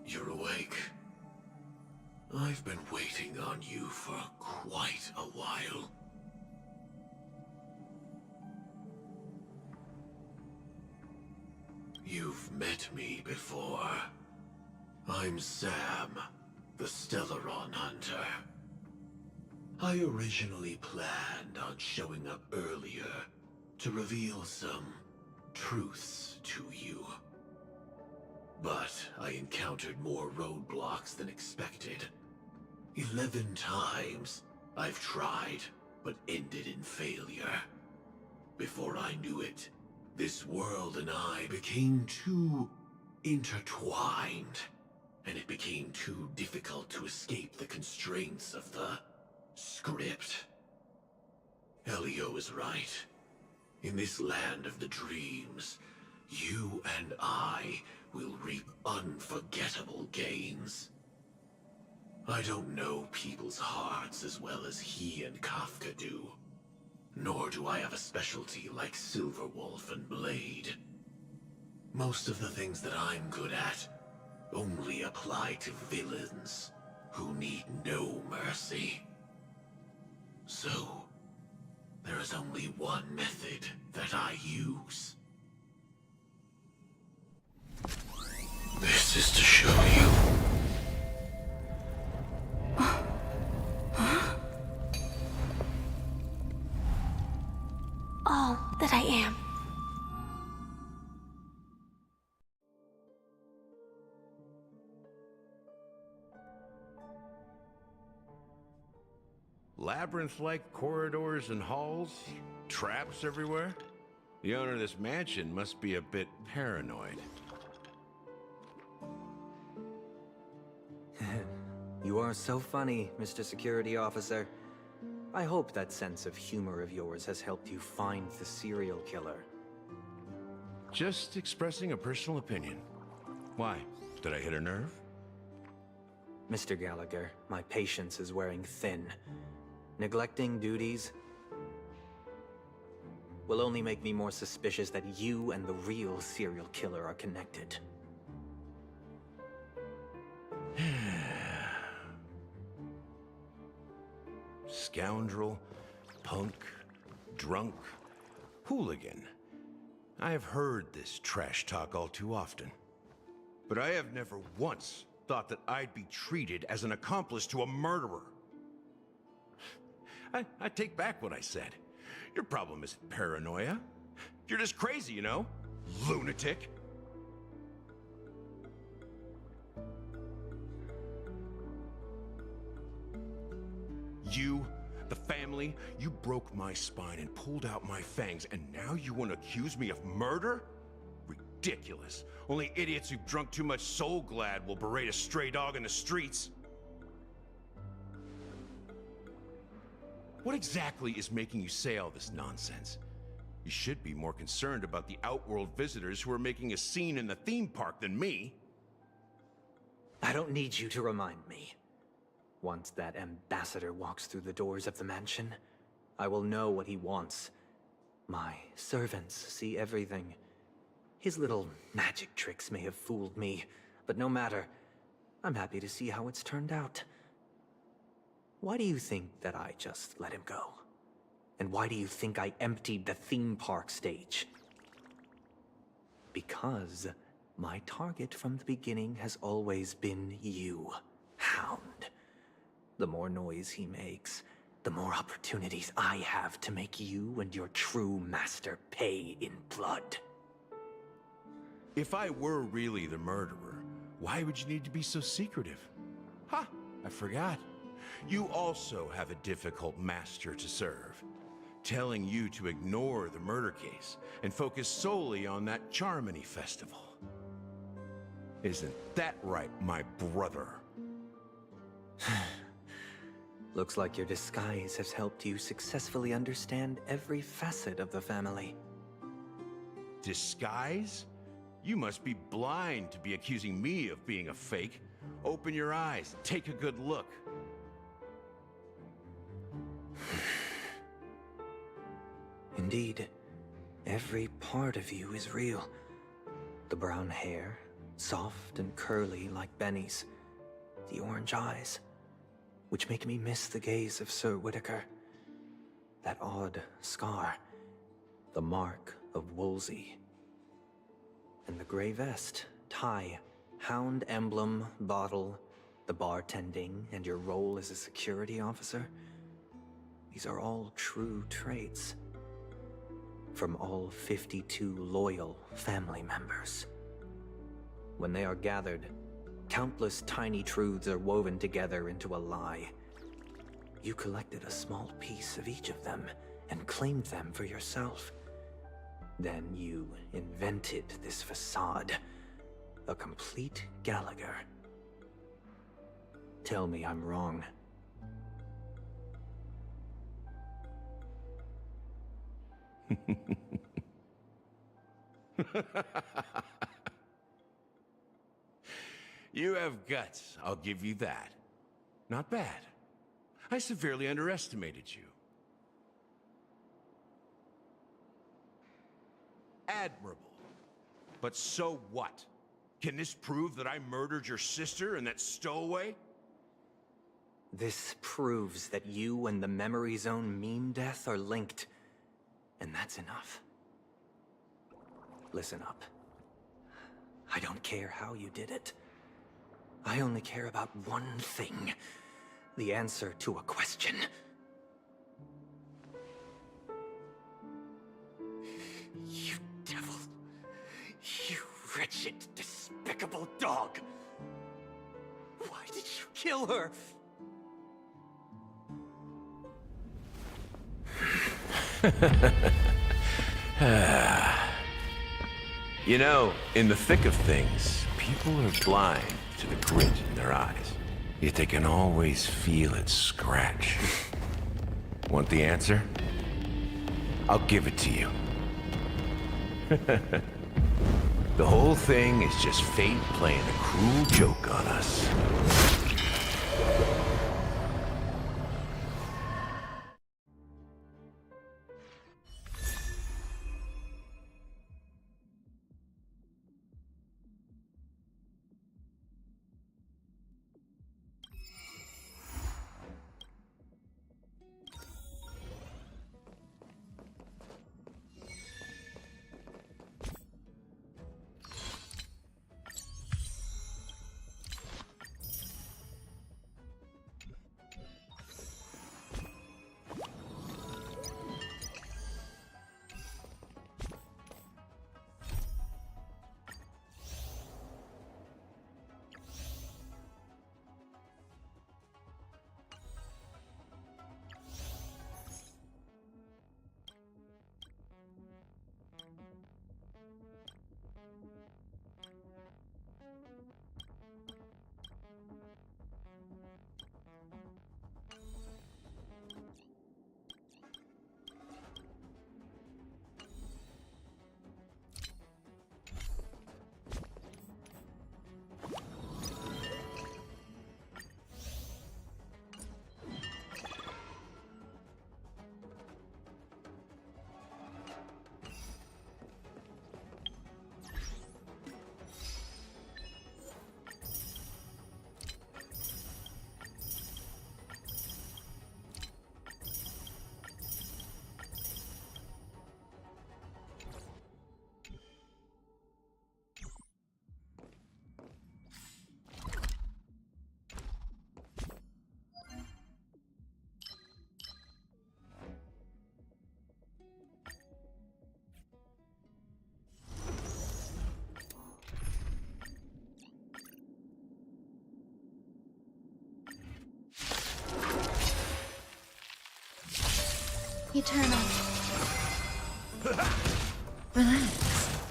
You're awake. I've been waiting on you for quite a while. You've met me before. I'm Sam, the Stellaron Hunter. I originally planned on showing up earlier to reveal some truths to you. But I encountered more roadblocks than expected. 11 times I've tried, but ended in failure. Before I knew it, this world and I became too intertwined, and it became too difficult to escape the constraints of the script. Elio is right. In this land of the dreams, you and I will reap unforgettable gains. I don't know people's hearts as well as he and Kafka do. Nor do I have a specialty like Silverwolf and Blade. Most of the things that I'm good at only apply to villains who need no mercy. So, there is only one method that I use. This is to show you. All that I am. Labyrinth-like corridors and halls? Traps everywhere? The owner of this mansion must be a bit paranoid. You are so funny, Mr. Security Officer. I hope that sense of humor of yours has helped you find the serial killer. Just expressing a personal opinion. Why? Did I hit a nerve? Mr. Gallagher, my patience is wearing thin. Neglecting duties will only make me more suspicious that you and the real serial killer are connected. Scoundrel, punk, drunk, hooligan. I have heard this trash talk all too often. But I have never once thought that I'd be treated as an accomplice to a murderer. I take back what I said. Your problem isn't paranoia. You're just crazy, you know? Lunatic. You, the family, you broke my spine and pulled out my fangs, and now you want to accuse me of murder? Ridiculous. Only idiots who've drunk too much Soul Glad will berate a stray dog in the streets. What exactly is making you say all this nonsense? You should be more concerned about the Outworld visitors who are making a scene in the theme park than me. I don't need you to remind me. Once that ambassador walks through the doors of the mansion, I will know what he wants. My servants see everything. His little magic tricks may have fooled me, but no matter. I'm happy to see how it's turned out. Why do you think that I just let him go? And why do you think I emptied the theme park stage? Because my target from the beginning has always been you, Hound. The more noise he makes, the more opportunities I have to make you and your true master pay in blood. If I were really the murderer, why would you need to be so secretive? Ha! I forgot. You also have a difficult master to serve, telling you to ignore the murder case and focus solely on that Charmony festival. Isn't that right, my brother? Looks like your disguise has helped you successfully understand every facet of the family. Disguise? You must be blind to be accusing me of being a fake. Open your eyes, take a good look. Indeed, every part of you is real. The brown hair, soft and curly like Benny's. The orange eyes, which make me miss the gaze of Sir Whitaker. That odd scar, the mark of Wolsey. And the gray vest, tie, hound emblem, bottle, the bartending, and your role as a security officer. These are all true traits. From all 52 loyal family members. When they are gathered, countless tiny truths are woven together into a lie. You collected a small piece of each of them and claimed them for yourself. Then you invented this facade, a complete Gallagher. Tell me I'm wrong. You have guts, I'll give you that. Not bad. I severely underestimated you. Admirable. But so what? Can this prove that I murdered your sister and that stowaway? This proves that you and the Memory Zone meme death are linked, and that's enough. Listen up. I don't care how you did it. I only care about one thing. The answer to a question. You devil. You wretched, despicable dog. Why did you kill her? You know, in the thick of things, people are blind to the grit in their eyes. Yet they can always feel it scratch. Want the answer? I'll give it to you. The whole thing is just fate playing a cruel joke on us. Eternal. Relax.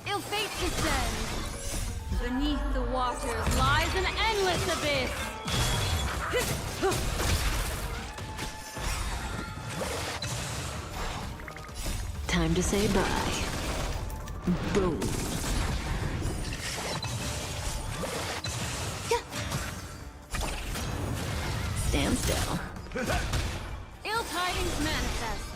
Ill fate descends. Beneath the waters lies an endless abyss. Time to say bye. Boom. Stand still. Ill tidings manifest.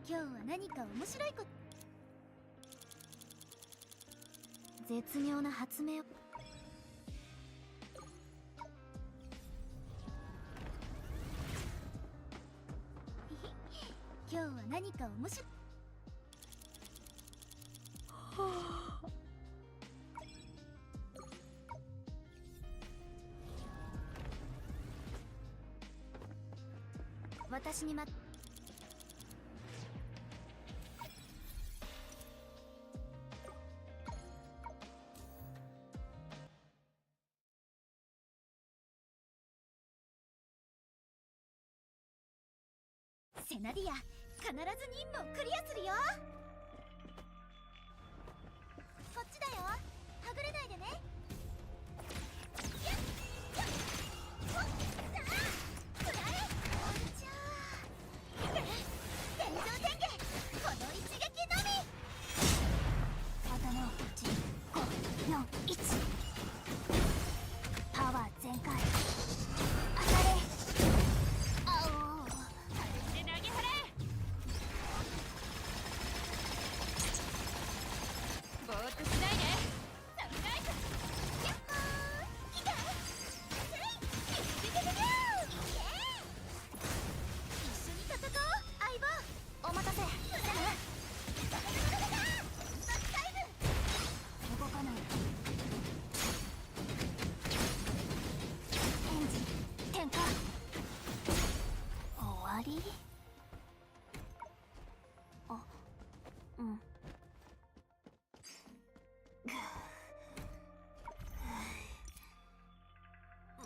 今日は何か面白いこと。絶妙な発明を。今日は何か面白い。私にセナディア、必ず任務をクリアするよ。こっちだよ、はぐれないでね。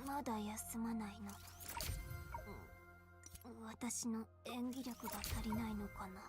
まだ休まないの。私の演技力が足りないのかな。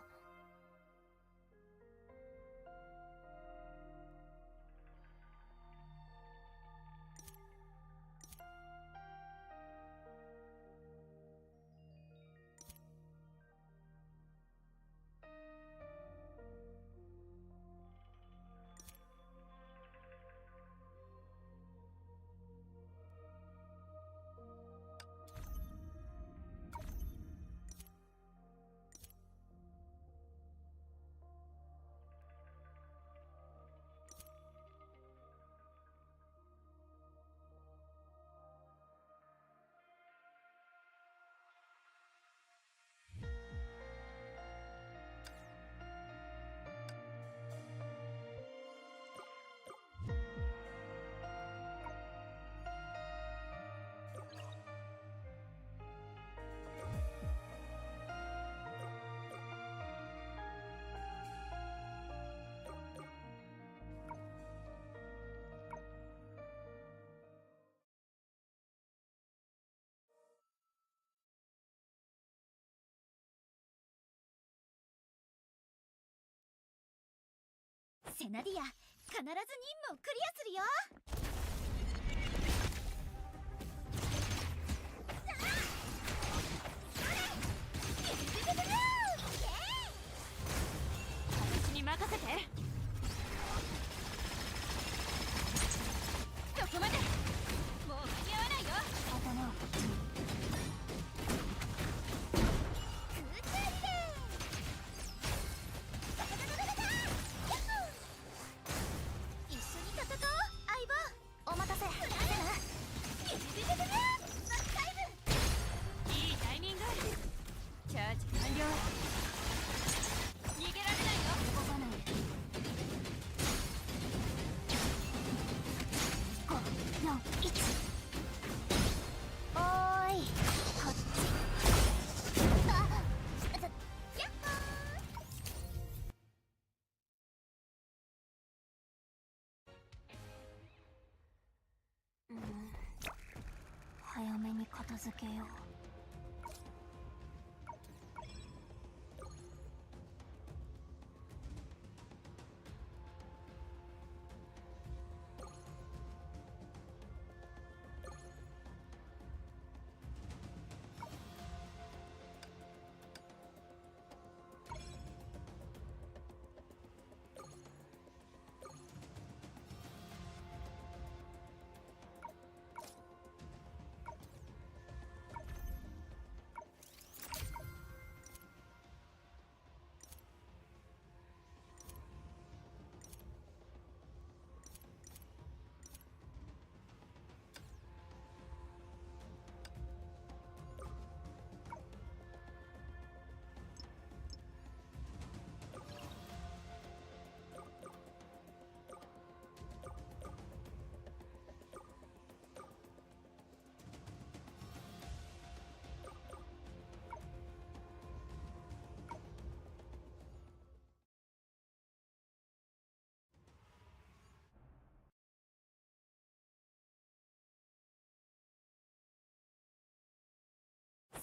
セナディア、必ず任務をクリアするよ。私に任せて。そこまで。もう間に合わないよ。頭をこっちに。早めに片付けよう。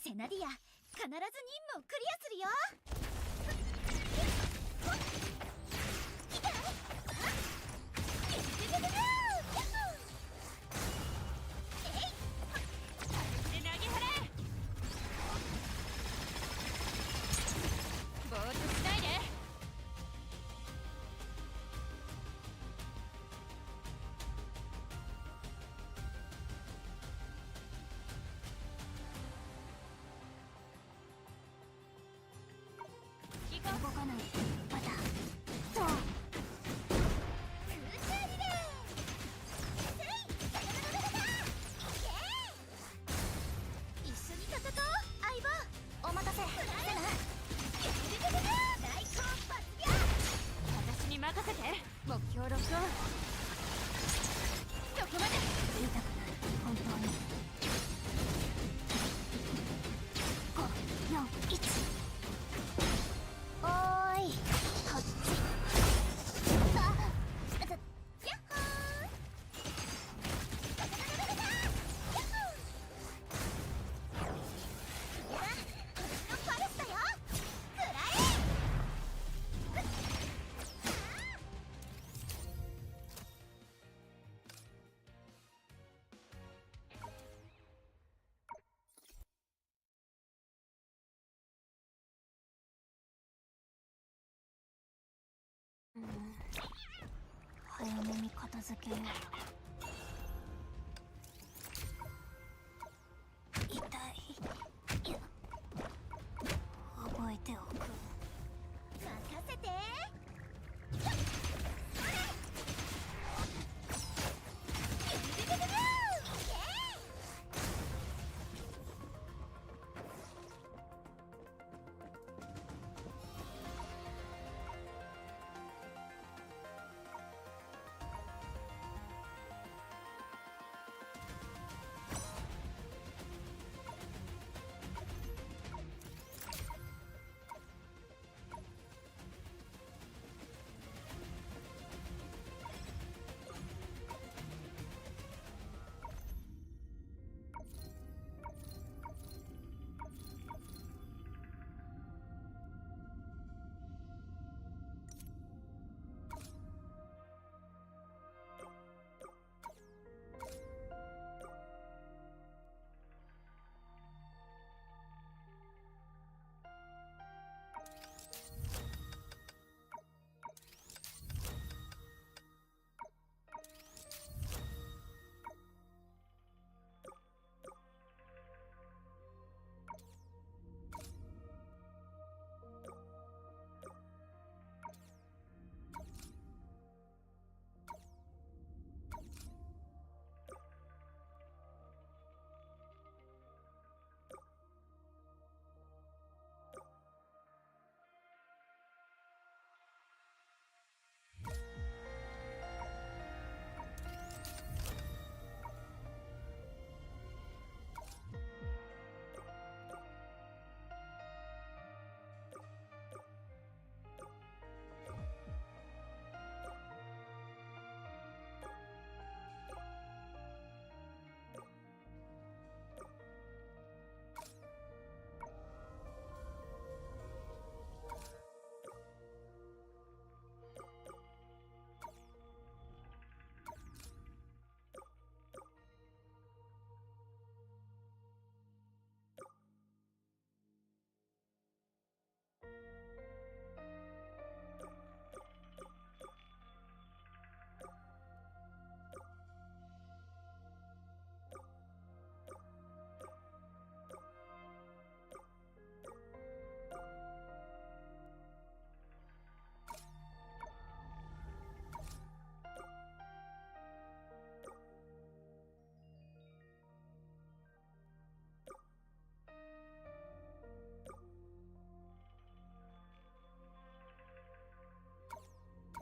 セナディア、必ず任務をクリアするよ。ぼーっとしないで。動かない。またそう。空中リレー。一緒に戦おう、相棒。お待たせ、セナ。大根発矢。私に任せて。目標ロックオン。そこまで。言いたくない、本当に。5、4、1。おーい、こっち。あ、やっほー。ヤッホー。こっちのパレスだよ。くらえ。早めに片付けよう。痛い。いや、覚えておく。任せて。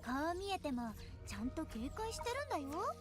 こう見えてもちゃんと警戒してるんだよ。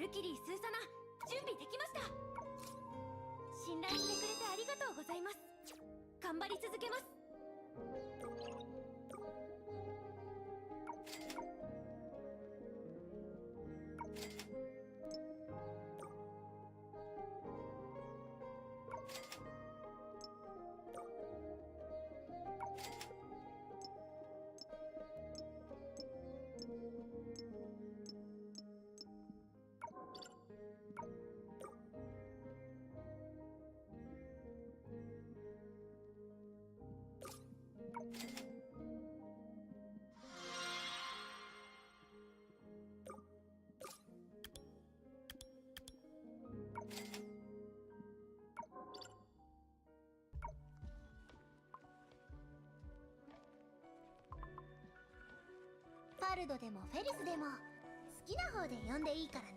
ルキリー・スーサナ、準備できました。信頼してくれてありがとうございます。頑張り続けます。パルドでもフェリスでも好きな方で呼んでいいからね。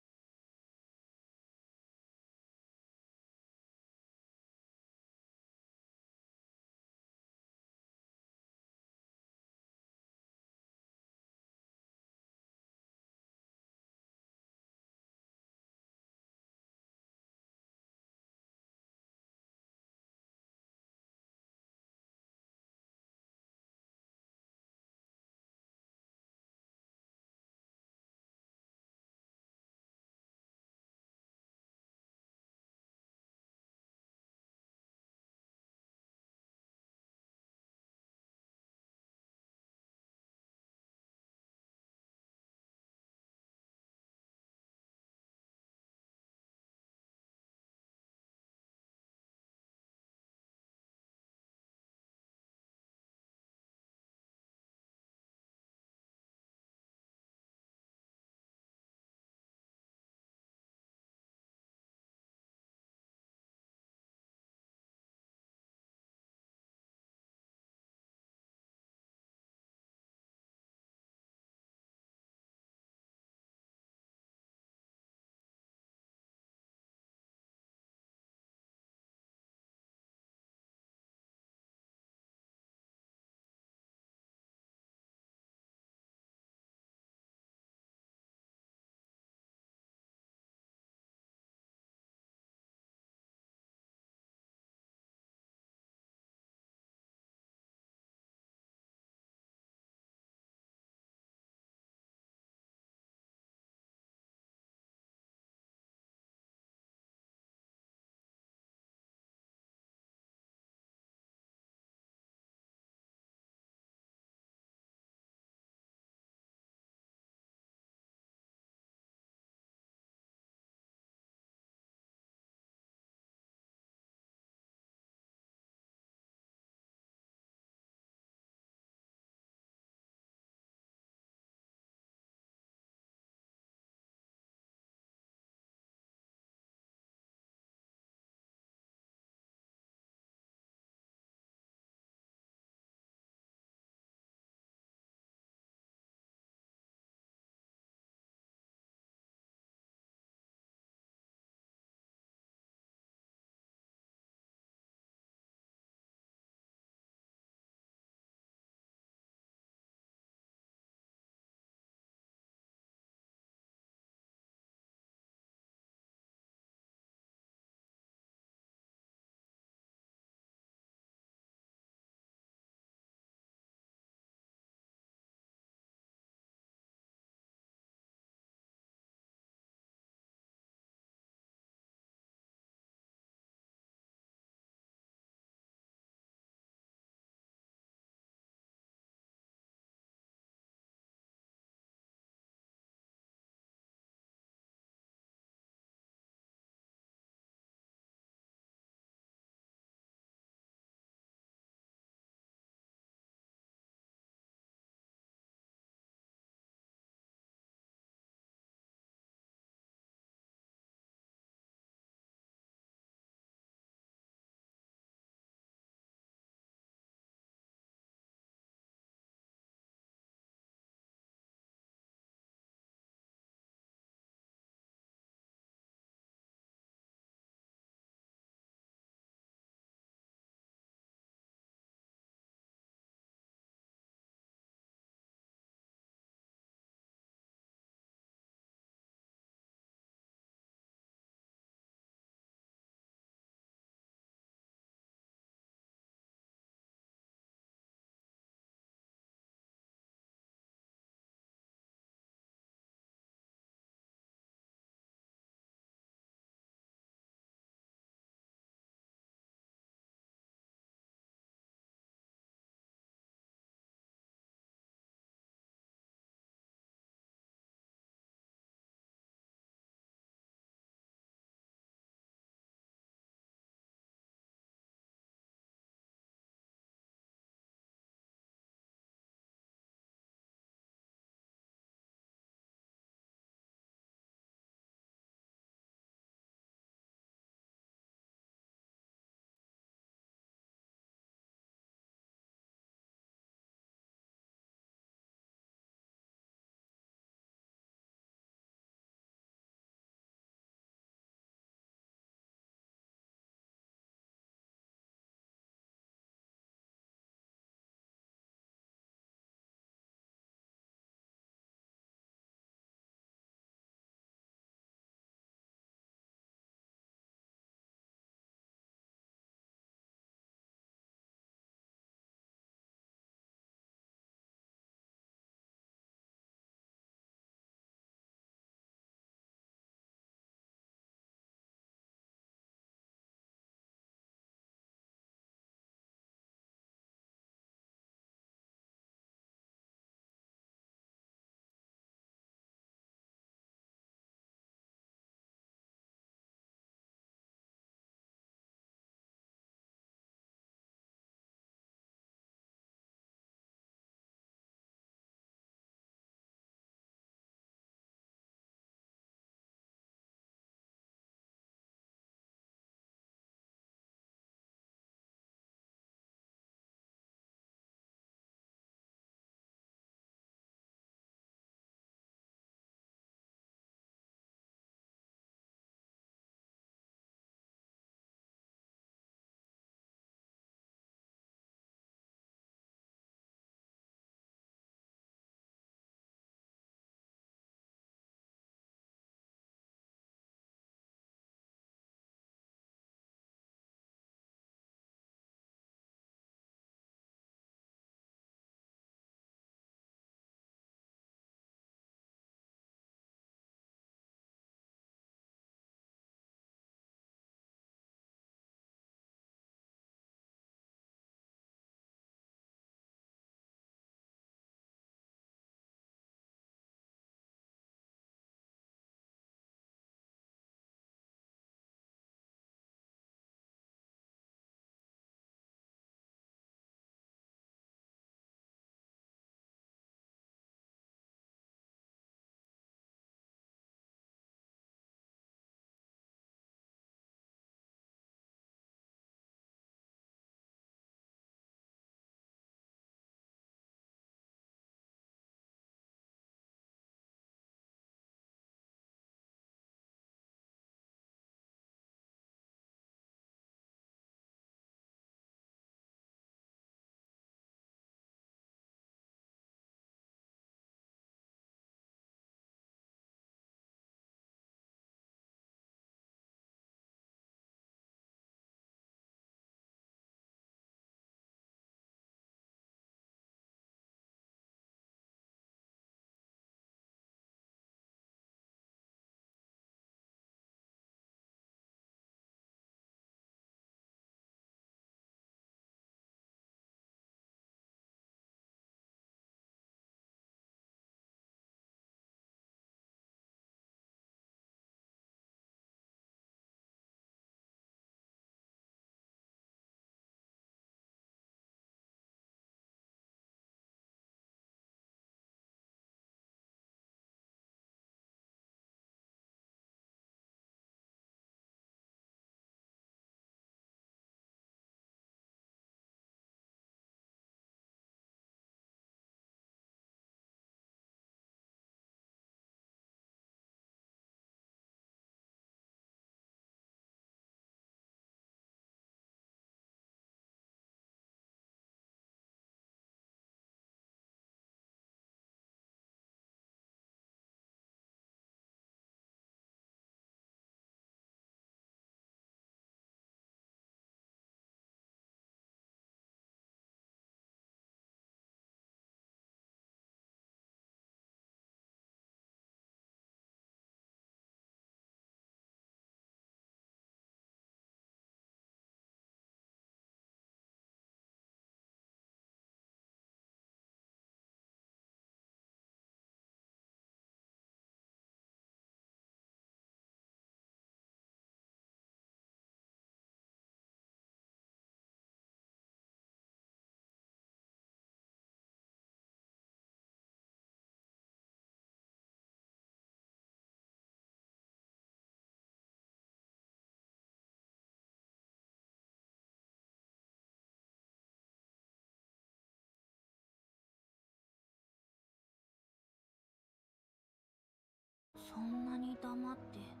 そんなに黙って。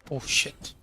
Oh shit.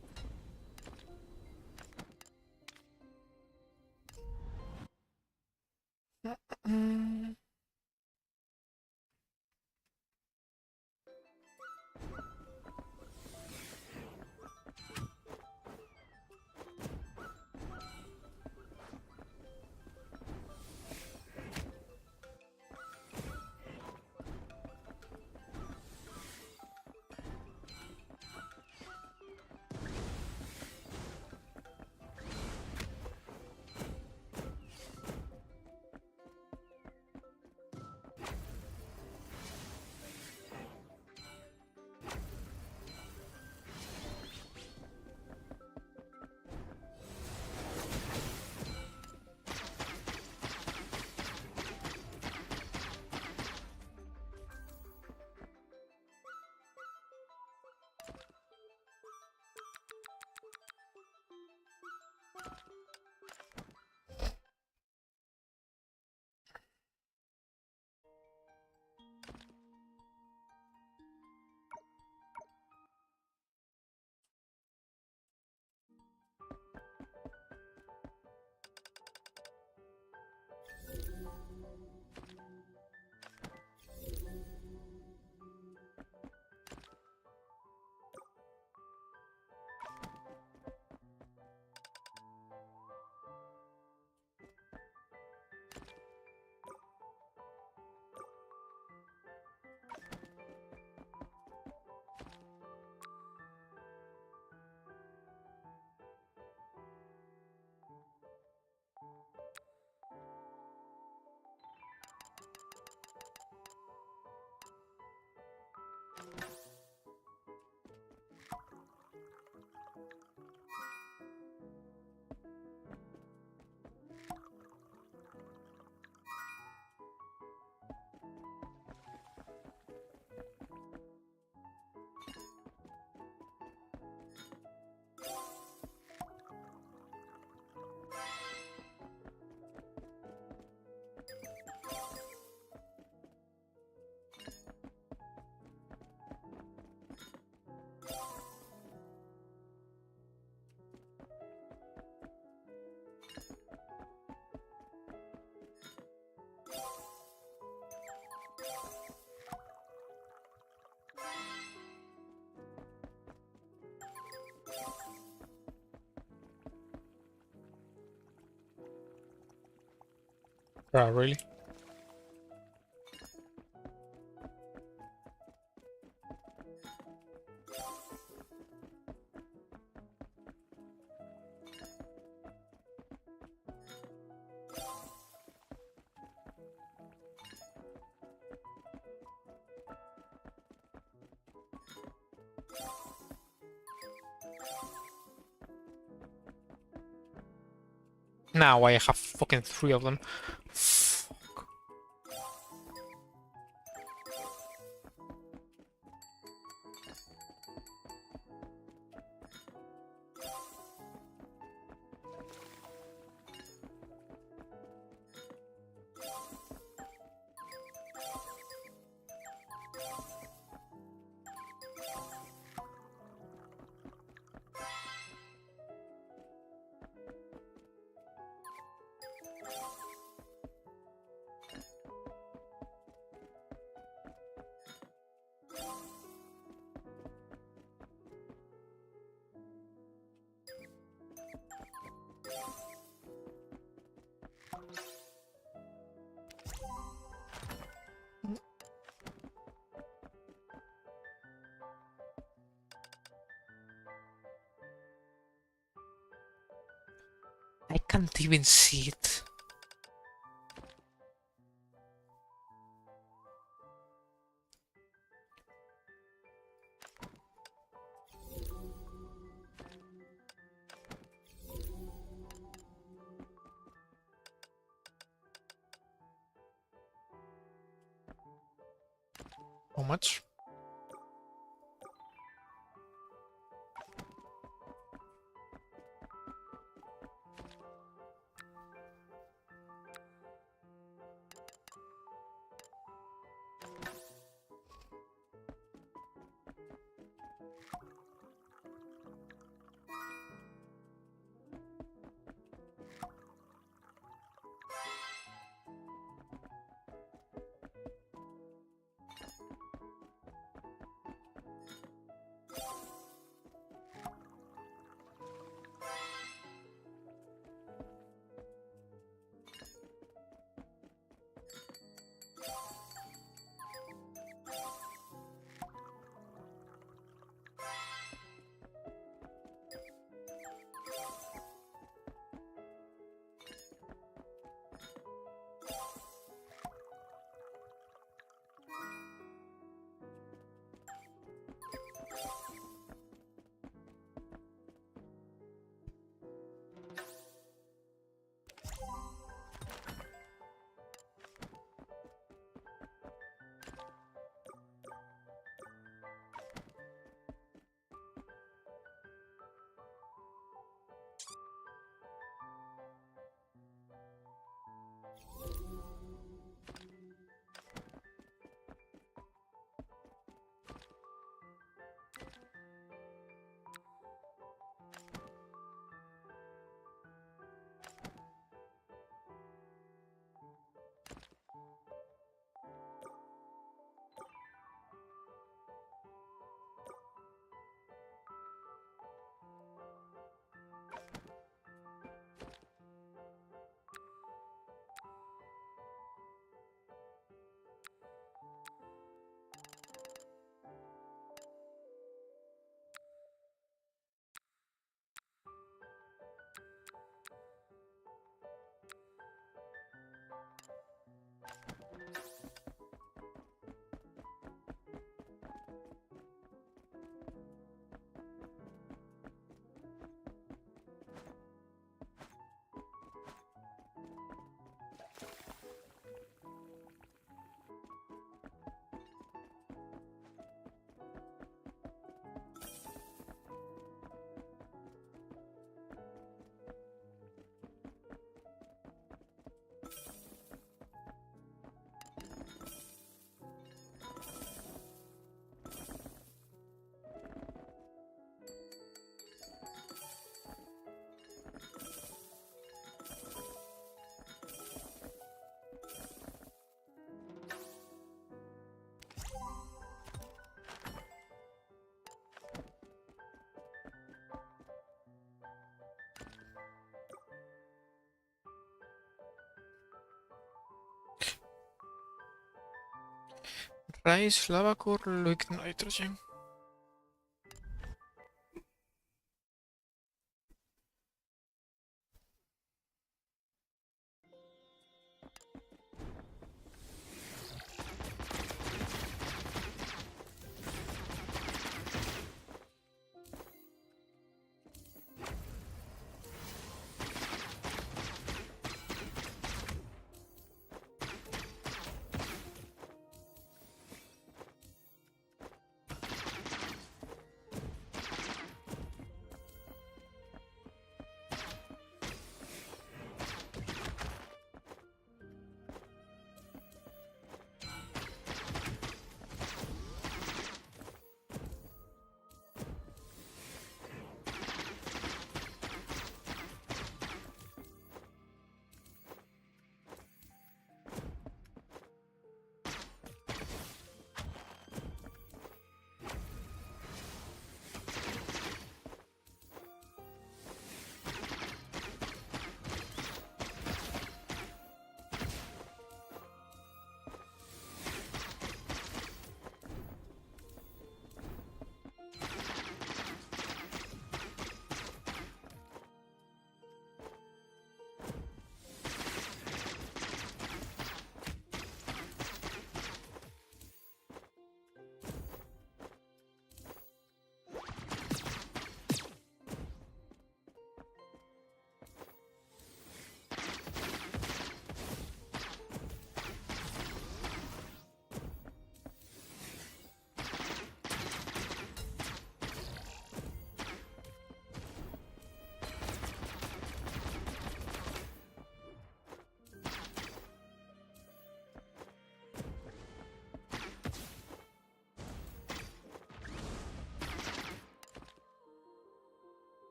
Bro, really? Now I have fucking 3 of them. I can't even see it. How much? Rise lava core liquid nitrogen.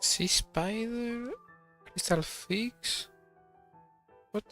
Sea spider, crystal figs. What?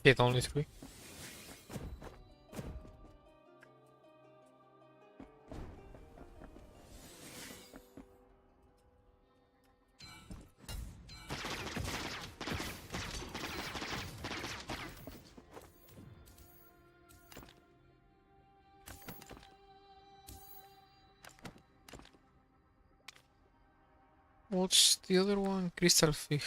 Shit, only 3. What's the other one? Crystal fig.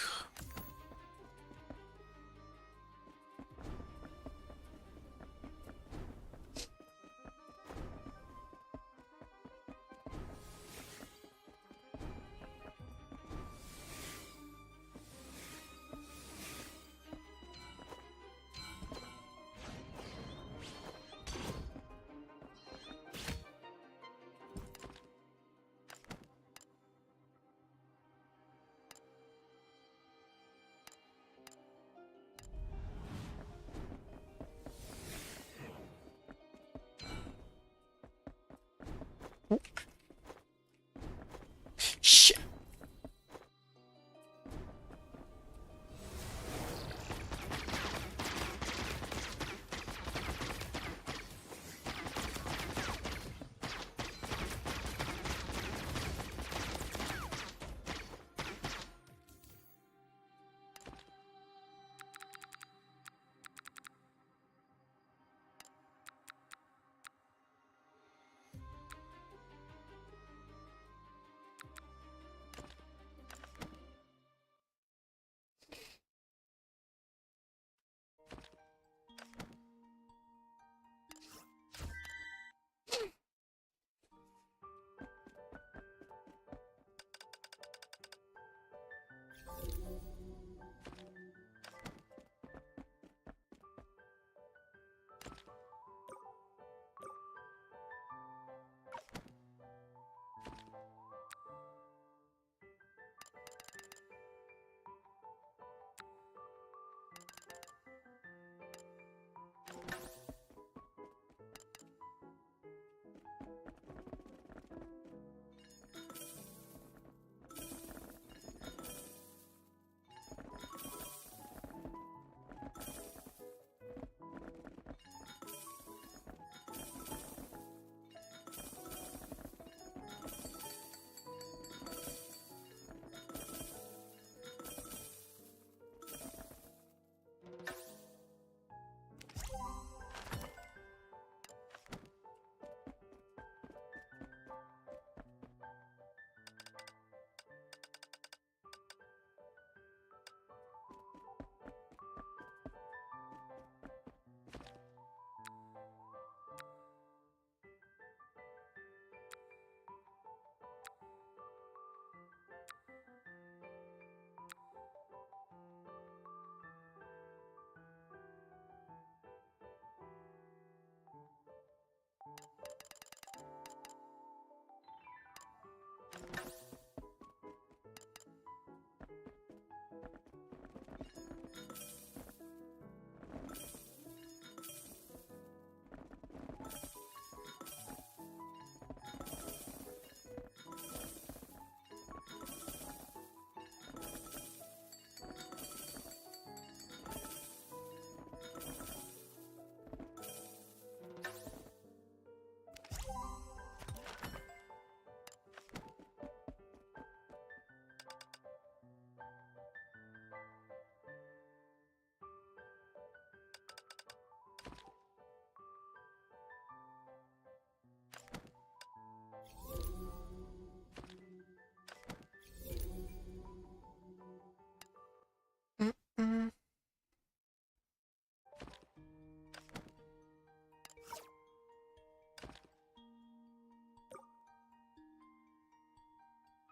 Shh.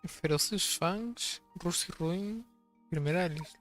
Feroces fãs, russo e ruim, primeiralhos.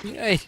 Yay.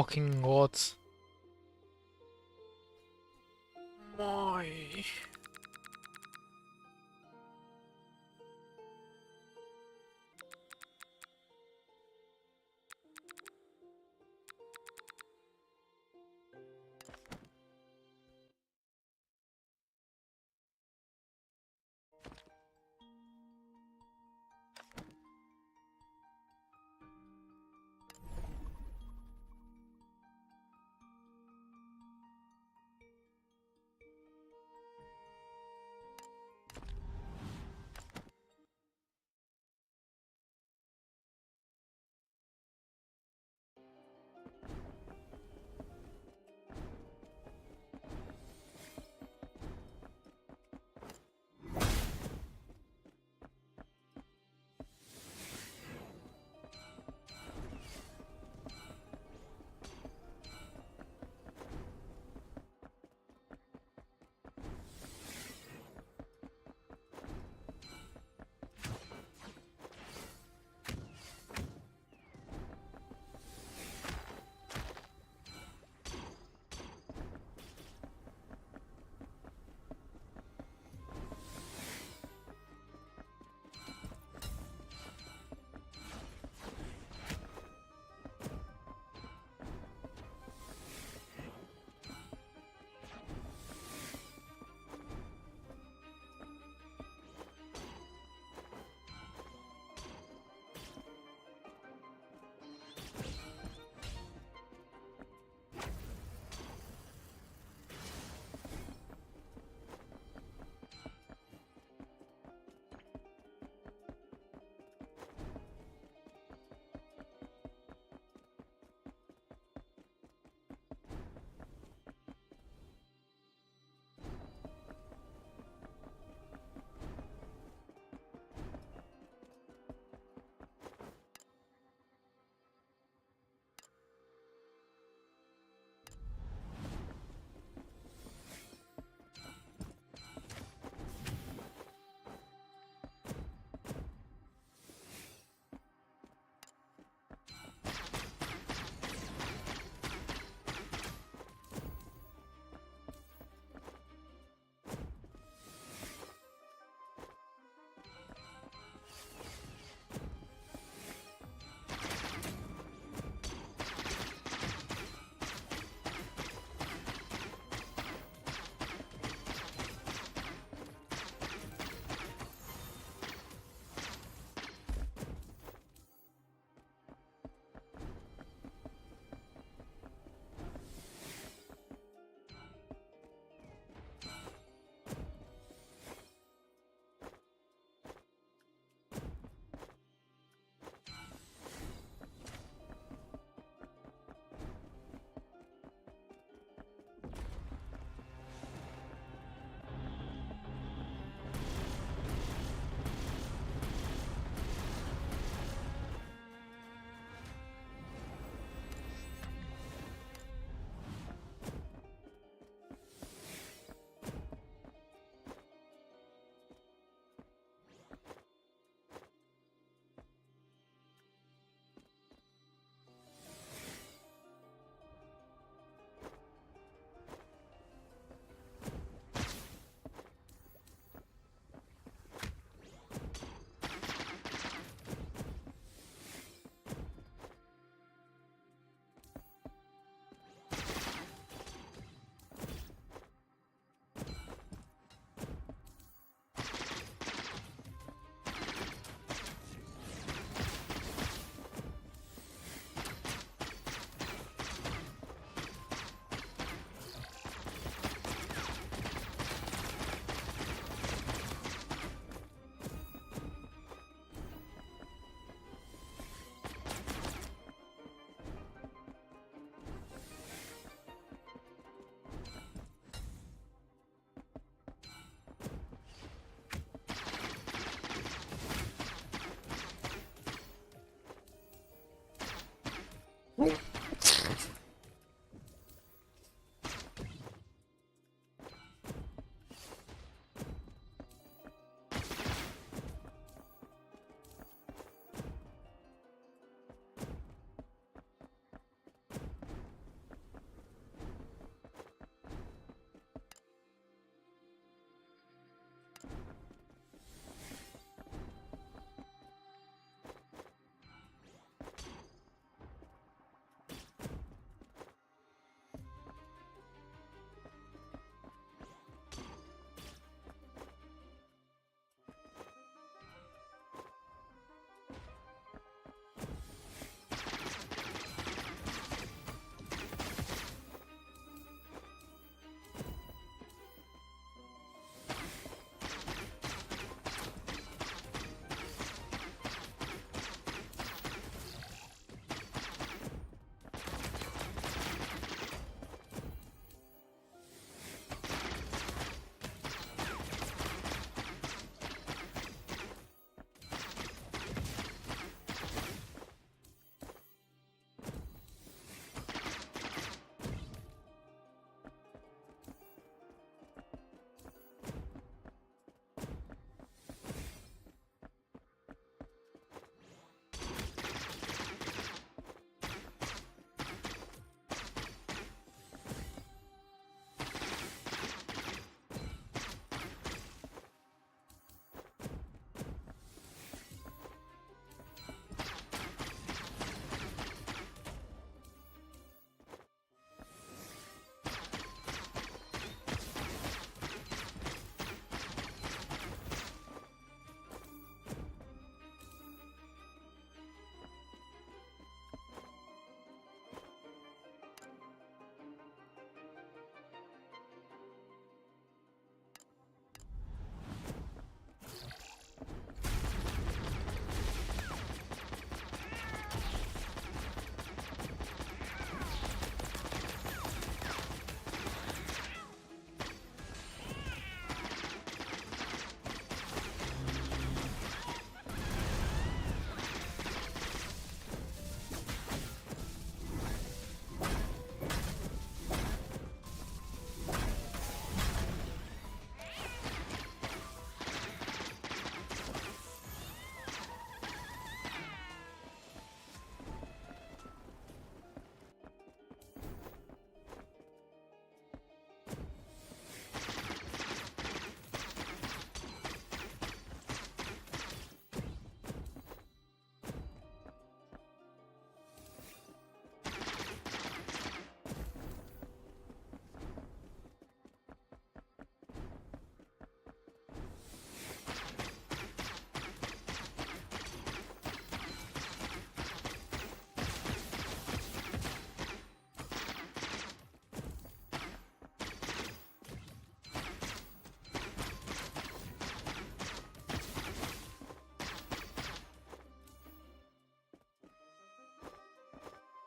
fucking gods. My.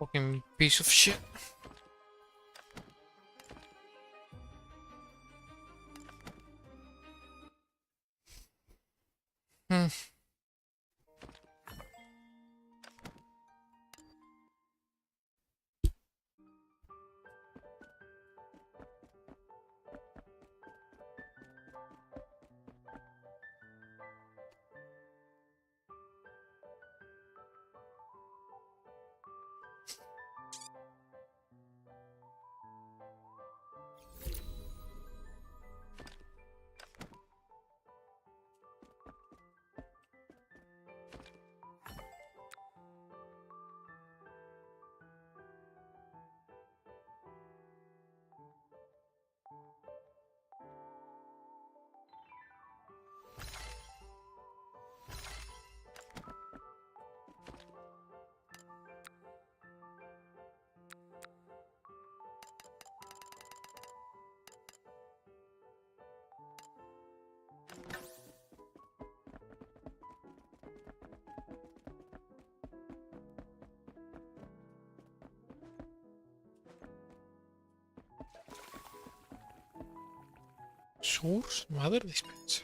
Fucking piece of shit. Hmm. Source Mother Dispenser.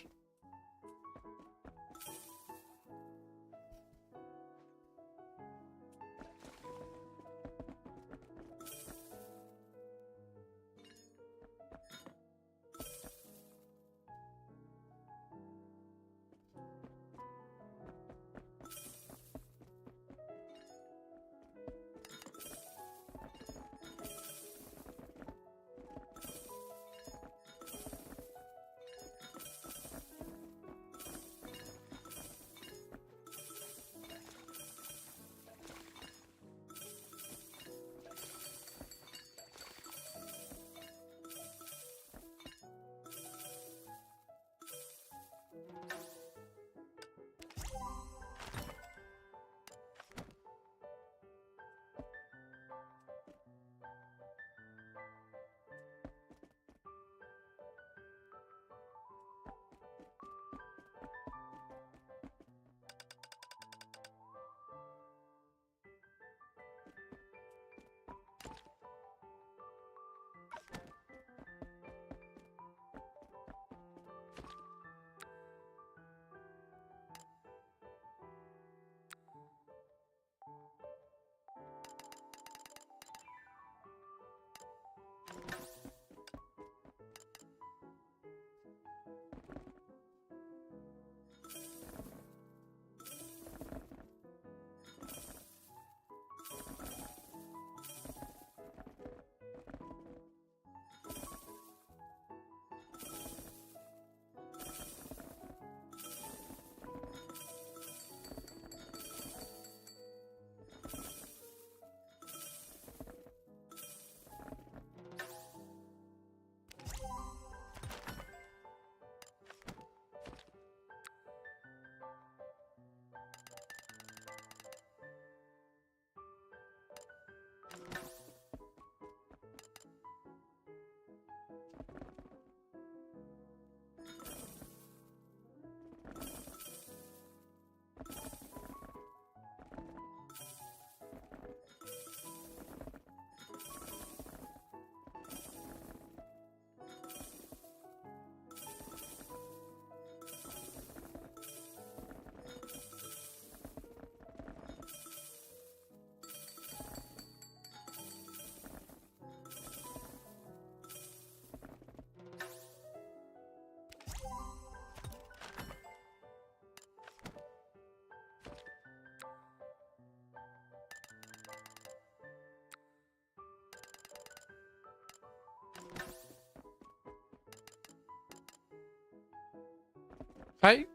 Hi,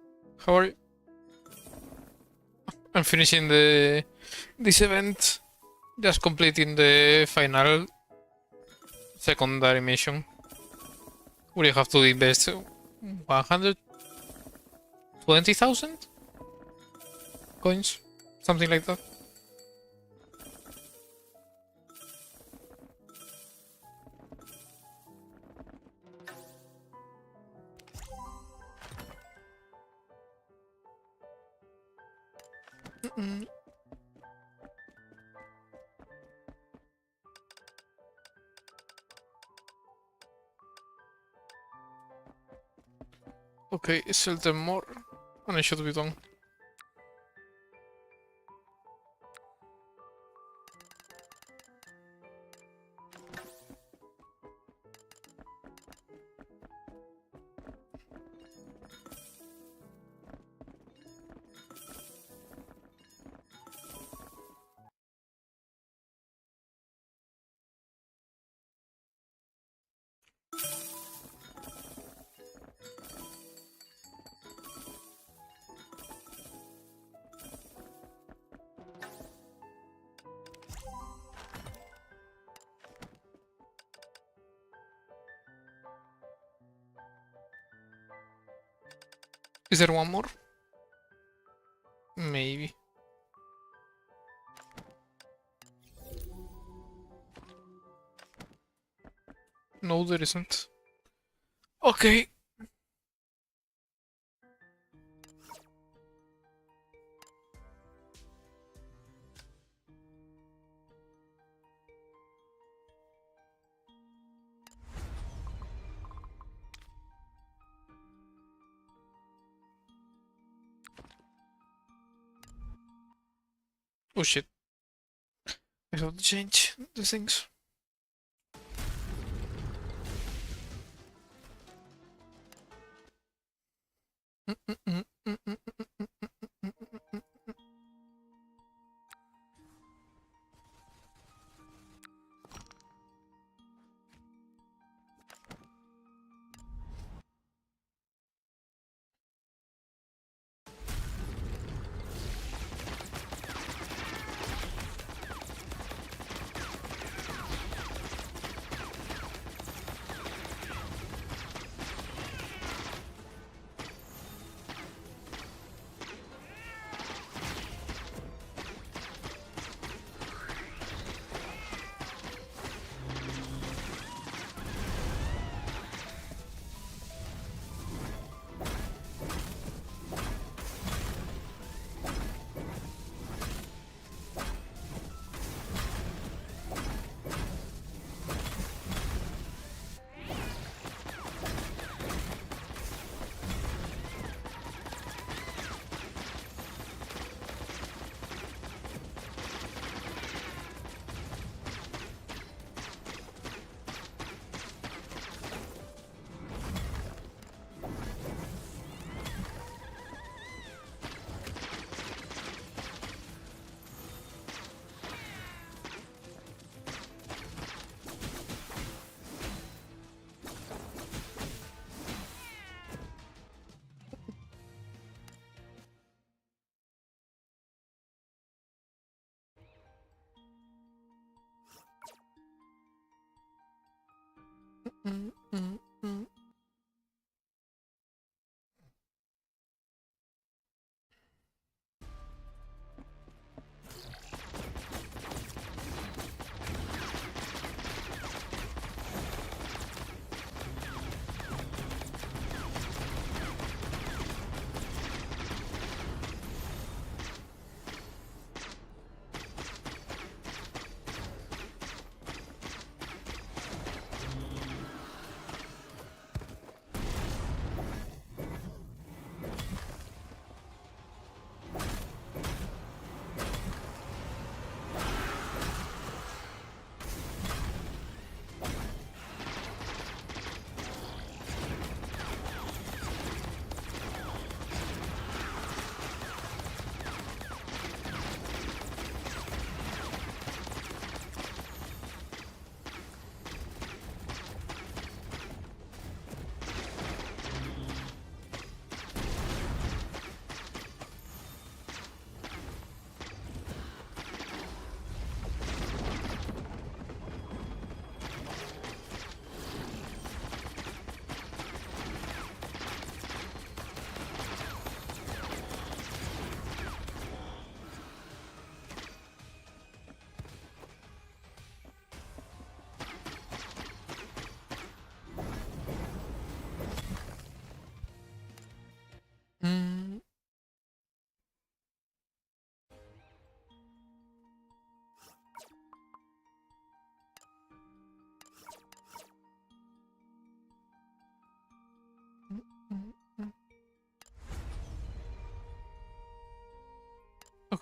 how are you? I'm finishing this event, just completing the final secondary mission. We have to invest 120,000 coins, something like that. Okay, is there more? And it should be done. Is there one more? Maybe. No, there isn't. Okay. Oh shit. I have to change the things.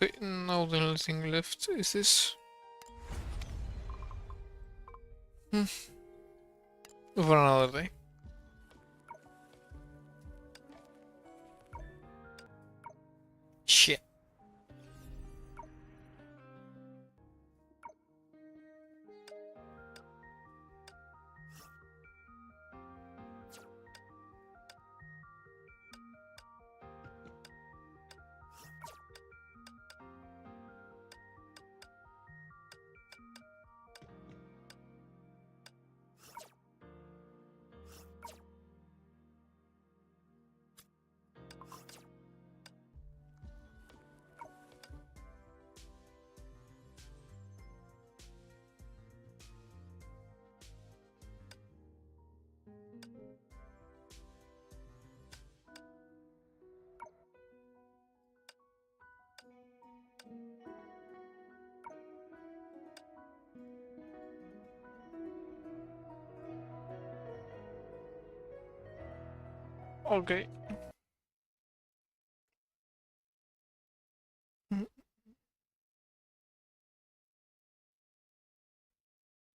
Okay, now the only thing left is this. For another day. Shit. Okay.